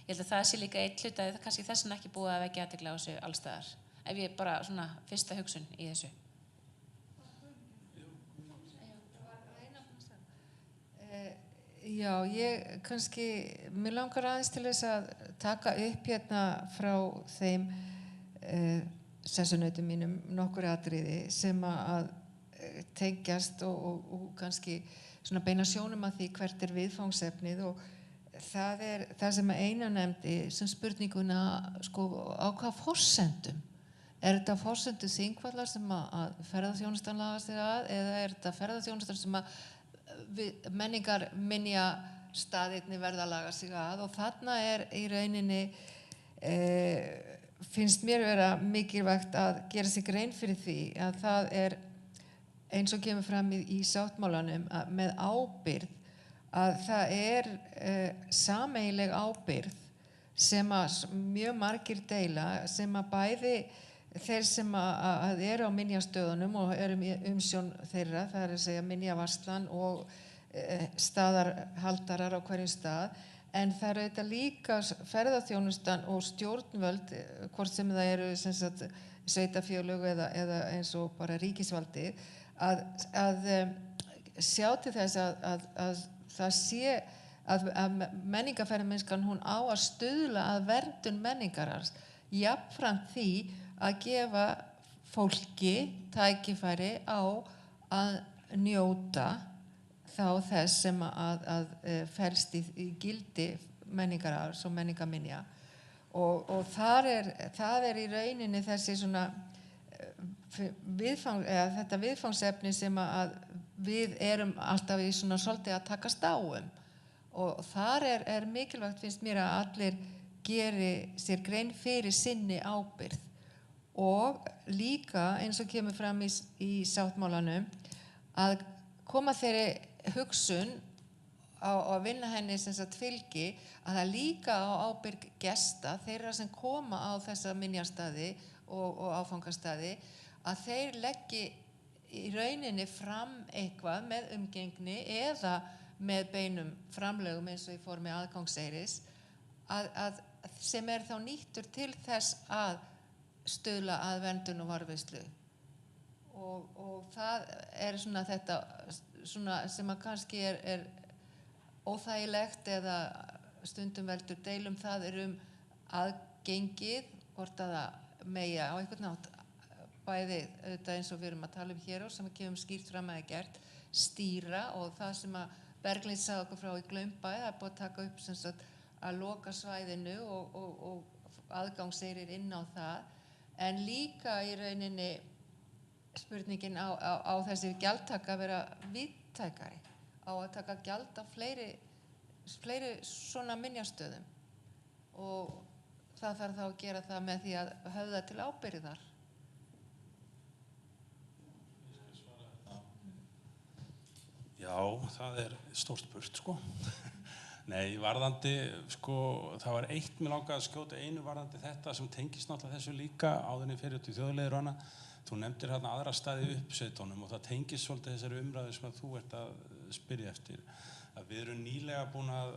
Ég held að það sé líka einn hluti að það kannski þess vegna ekki búið að vekja athygli á þessu allstaðar. Ef ég bara svona fyrsta hugsun í þessu. Já, ég kannski, mér langar aðeins til þess að taka upp hérna frá þeim sessunautum mínum nokkur atriði sem að tengjast og kannski svona beina sjónum að því hvert viðfangsefnið og það það sem Einar nefndi sem spurninguna sko á hvað forsendum. Þetta forsendu þingvallar sem að ferðaþjónustan laga sig að eða þetta ferðaþjónustan sem að menningarminja staðirni verða að laga sig að og þarna í rauninni finnst mér vera mikilvægt að gera sig grein fyrir því að það eins og kemur fram í sáttmálanum með ábyrgð að það sameiginleg ábyrgð sem að mjög margir deila sem að bæði þeir sem að eru á minjastöðunum og eru umsjón þeirra, það að segja minjavarslan og staðarhaldarar á hverjum stað, en það eru þetta líka ferðaþjónustan og stjórnvöld, hvort sem það eru sem sagt, sveitarfélög eða eins og bara ríkisvaldið, að sjá til þess að það sé að menningarferðamennskan hún á að stuðla að verndun menningararfs, jafnframt því að gefa fólki tækifæri á að njóta þá þess sem að felst í gildi menningararfs og menningarminja og það í rauninni þessi svona þetta viðfangsefni sem að við erum alltaf í svona svolítið að takast á og þar mikilvægt finnst mér að allir geri sér grein fyrir sinni ábyrgð og líka eins og kemur fram í sáttmálanum að koma þeirri hugsun á að vinna henni sem sagt fylgi að það líka á ábyrgð gesta þeirra sem koma á þessa minjastaði og áfangastaði að þeir leggi í rauninni fram eitthvað með umgengni eða með beinum framlögum eins og í formi aðgangseyris að sem þá nýttur til þess að stuðla að verndun og varðveislu og það svona þetta svona sem að kannski óþægilegt eða stundum veldur deilum það aðgengið hvort að það megi á einhvern nátt bæði auðvitað eins og við erum að tala hér og sem að kemum skýrt fram að gert stýra og það sem að Berglind sagði okkur frá í Glaumbæ það búið að taka upp sem sagt að loka svæðinu og aðgangseyrir inn á það en líka í rauninni spurningin á þessi gjaldtaka að vera víðtækari á að taka gjald á fleiri svona minjastöðum og það þarf þá að gera það með því að höfða til ábyrgðar. Já, það stórt spurt, sko. Nei, varðandi, sko, það var eitt mér langaði að skjóta einu varðandi þetta sem tengist náttúrulega þessu líka áðurinn fyrir til þjóðleiðir og annað. Þú nefndir hérna aðra staði uppsveitunum og það tengist svolítið þessari umræðu sem að þú ert að spyrja eftir. Að við erum nýlega búin að,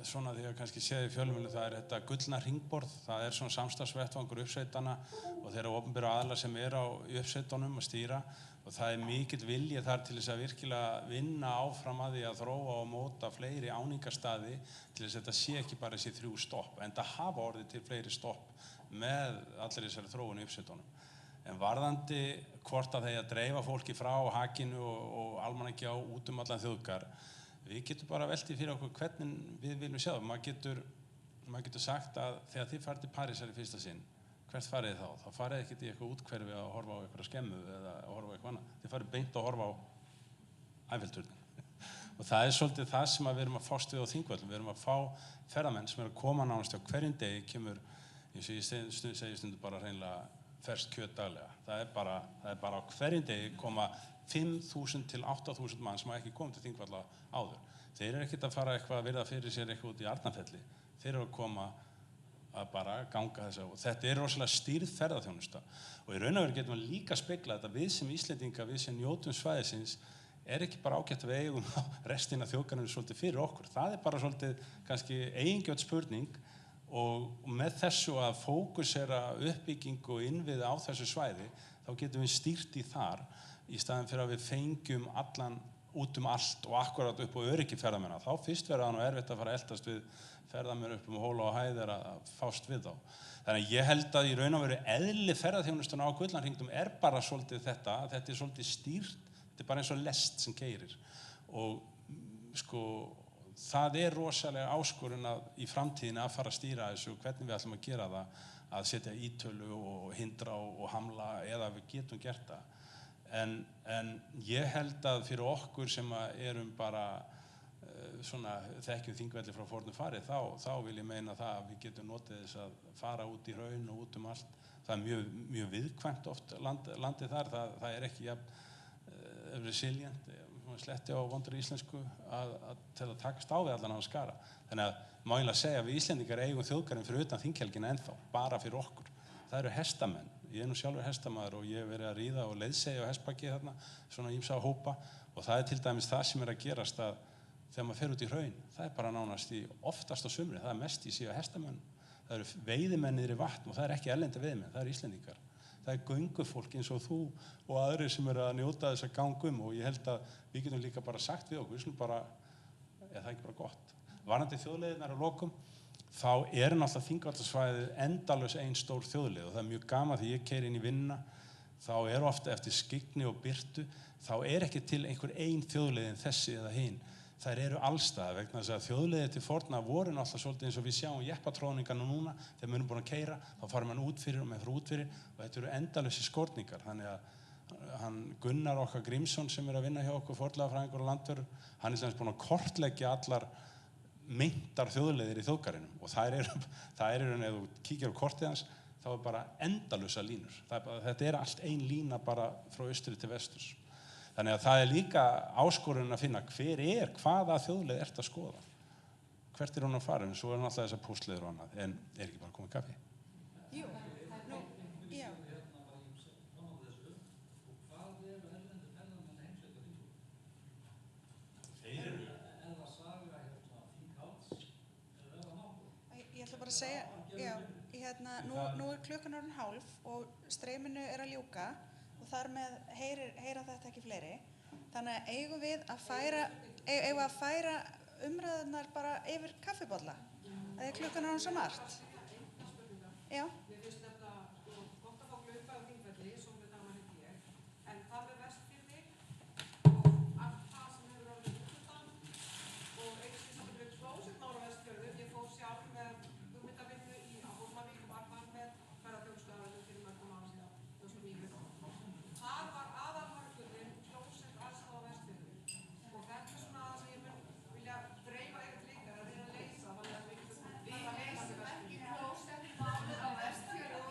svona því að kannski séð í fjölmiðlum, það þetta gullna hringborð, það svona samstarfsvettvangur uppsveitana og þeirra opinberu aðilar sem á uppsveitunum að stýra og það mikill vilji þar til þess að virkilega vinna áfram að því að þróa og móta fleiri áningarstaði til þess að þetta sé ekki bara þessi 3 stopp, en það hafa orðið til fleiri stopp með allir þessari þróun í uppsveitunum. En varðandi hvort að þeir að dreifa fólki frá hakinu og almannagjá út allan þjóðgarð, Við getum bara veltið fyrir okkur hvernig við viljum sjá það. Maður getur sagt að þegar þið farið til Parísar í fyrsta sinn, hvert farið þið þá? Þá farið ekkert í eitthvað útkverfi að horfa á eitthvað skemmu eða að horfa á eitthvað annað. Þið farið beint að horfa á Æffelturnin. Og það svolítið það sem við erum að fást við á Þingvöllum. Við erum að fá ferðamenn sem að koma nánast á hverjum degi, kemur, eins og ég segi stundum bara hreinlega ferskt kjöt daglega. Það er bara á hverjum degi koma 5.000 til 8.000 mann sem hafa ekki komið til Þingvalla áður. Þeir eru ekkert að fara eitthvað að virða fyrir sér eitthvað út í Arnarfelli. Þeir eru að koma að bara ganga þess og þetta er rosalega stýrð ferðaþjónusta. Og í raun og veru getum við líka speglað þetta við sem Íslendinga, við sem njótum svæðisins, er ekki bara ágætt að við eigum restina þjóðgarðinu svolítið fyrir okkur. Það er bara svolítið kannski eigingjöld spurning og með þessu að fókusera uppbyggingu og innviði á þessu svæði, þá getum við stýrt í þar í staðin fyrir að við fengjum allan út allt og akkurat upp á öryggi ferðamenn. Þá fyrst verður það nú erfitt að fara að eltast við ferðamenn upp hóla og hæðir að fást við þá. Þannig að ég held að í raun og veru eðli ferðaþjónustuna á Gullanhringnum er bara svolítið þetta er svolítið stýrt, þetta er bara eins og lest sem keyrir. Og sko, það er rosalega áskorun í framtíðinni að fara að stýra þessu og hvernig við ætlum að gera það, að setja ítölu og hindra og hamla eða við getum gert það. En ég held að fyrir okkur sem erum bara þekkjum Þingvelli frá fornu farið, þá vil ég meina það að við getum notið þess að fara út í hraun og út allt. Það er mjög viðkvæmt oft landið þar, það er ekki jafn resilient, sletti á vondri íslensku til að takast á við allan á skara. Þannig að má eiginlega segja að við Íslendingar eigum þjóðgarðinn fyrir utan þinghelgina ennþá, bara fyrir okkur. Það eru hestamenn. Ég er nú sjálfur hestamaður og ég hef verið að ríða og leiðsegja á hestbaki þarna, svona ýmsa hópa og það er til dæmis það sem er að gerast að þegar maður fer út í hraun, það er bara nánast oftast á sumri, það er mest í síðan hestamenn. Það eru veiðimennir í vatn og það er ekki erlendi veiðimenn, það eru Íslendingar. Það er göngufólk eins og þú og aðrir sem eru að njóta þess að ganga og ég held að við getum líka bara sagt við okkur, við skulum bara, það er ekki bara gott. Varðandi þjóðleiðirnar að lokum, þá er náttúrulega Þingvallasvæðið endalaus ein stór þjóðleið og það er mjög gaman því ég keyri inn í vinnuna, þá er ofta eftir skyggni og birtu, þá er ekki til einhver ein þjóðleið en þessi eða hin. Þær eru allstaðar vegna þess að þjóðleiðir til forna voru náttúrulega svolítið eins og við sjáum jeppatróningarna núna, þegar við erum búin að keyra, þá farum við út fyrir og með frá út fyrir og þetta eru endalausi skorningar. Þannig að hann Gunnar okkar Grímsson sem er að vinna hjá okkur fornleifafræðingur og landvörður, hann er sem búin að kortleggja allar meintar þjóðleiðir í þjóðgarðinum og þær eru ef þú kíkir á kortið hans, þá er bara endalausa línur. Þetta er allt ein lína bara frá austri til vesturs. Þannig að það er líka áskorun að finna hvaða þjóðleið ert að skoða. Hvert er hún að fara? En svo er náttúrulega þessar póstleiðir og annað. En er ekki bara komið kaffi? Jú, já. Þeir eru. Ég ætla bara að segja, nú er klukkan orðin 12 og streyminu er að ljúka. Og þar með heyra þetta ekki fleiri. Þannig að eigum við að færa umræðunar bara yfir kaffibolla. Það er klukkan orðin svo margt. Já. Mér finnst þetta gott að fá glaupa á Þingvelli, svo með það heiti ég. En það með Vestfirði og allt það sem hefur orðið útlutan og eins og þetta með klósettmál á Vestfjörðum. Ég fór sjálf með hugmyndavinnu á Hólmavík og var þar með ferðaþjónustuaðilum fyrir mörgum árum síðan, 2009. Þar var aðalmarkmiðurinn klósettaðstaða á Vestfjörðum og þetta er svona það sem ég mun vilja dreifa yfir til ykkar að reyna að leysa þannig að við leysum ekki klósettmálið á Vestfjörðum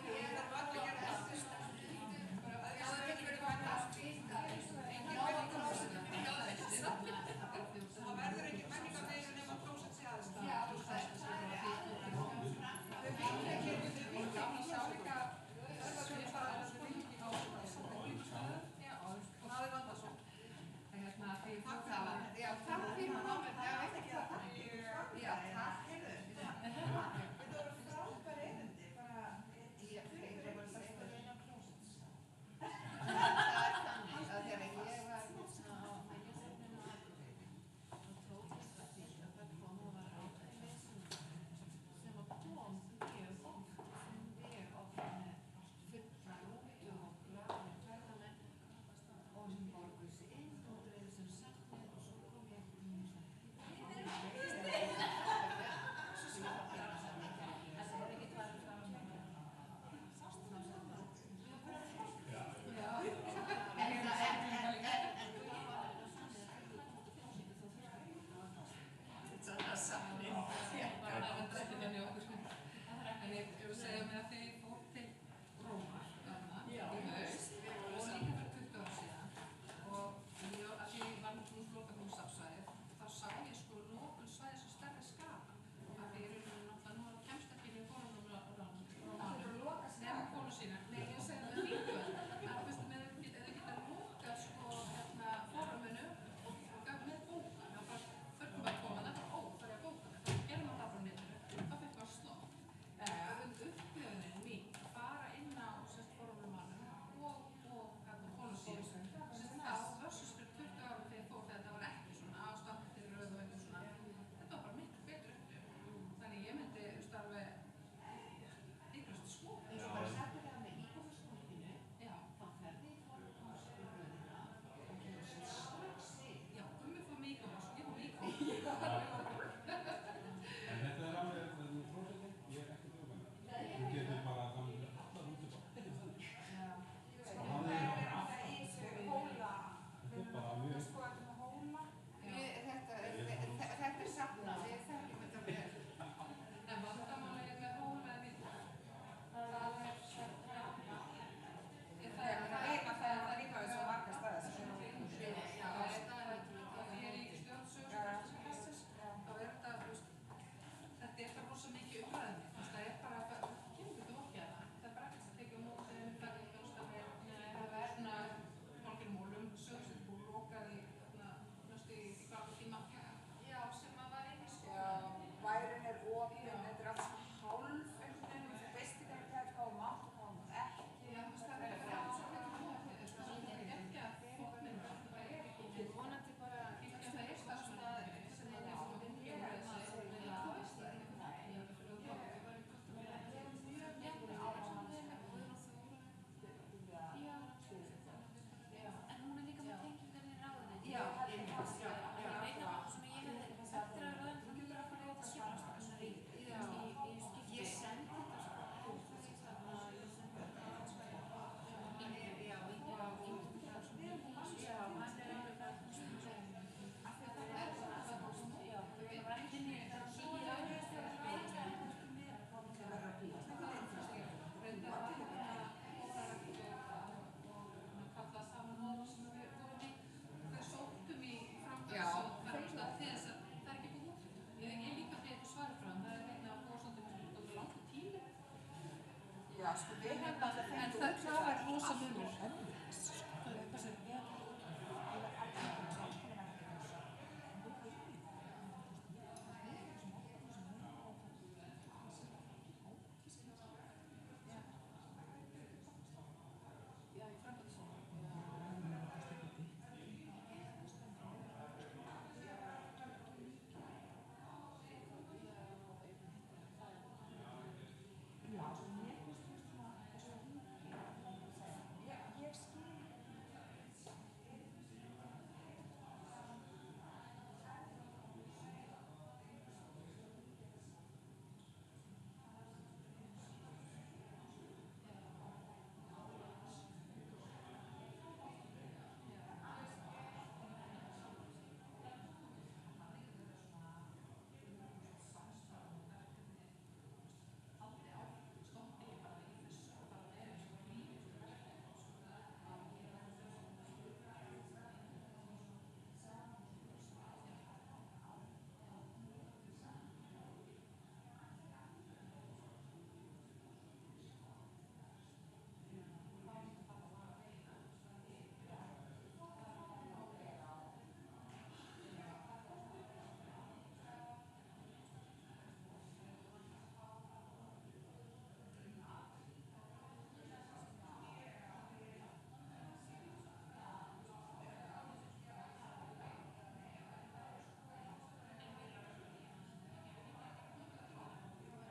En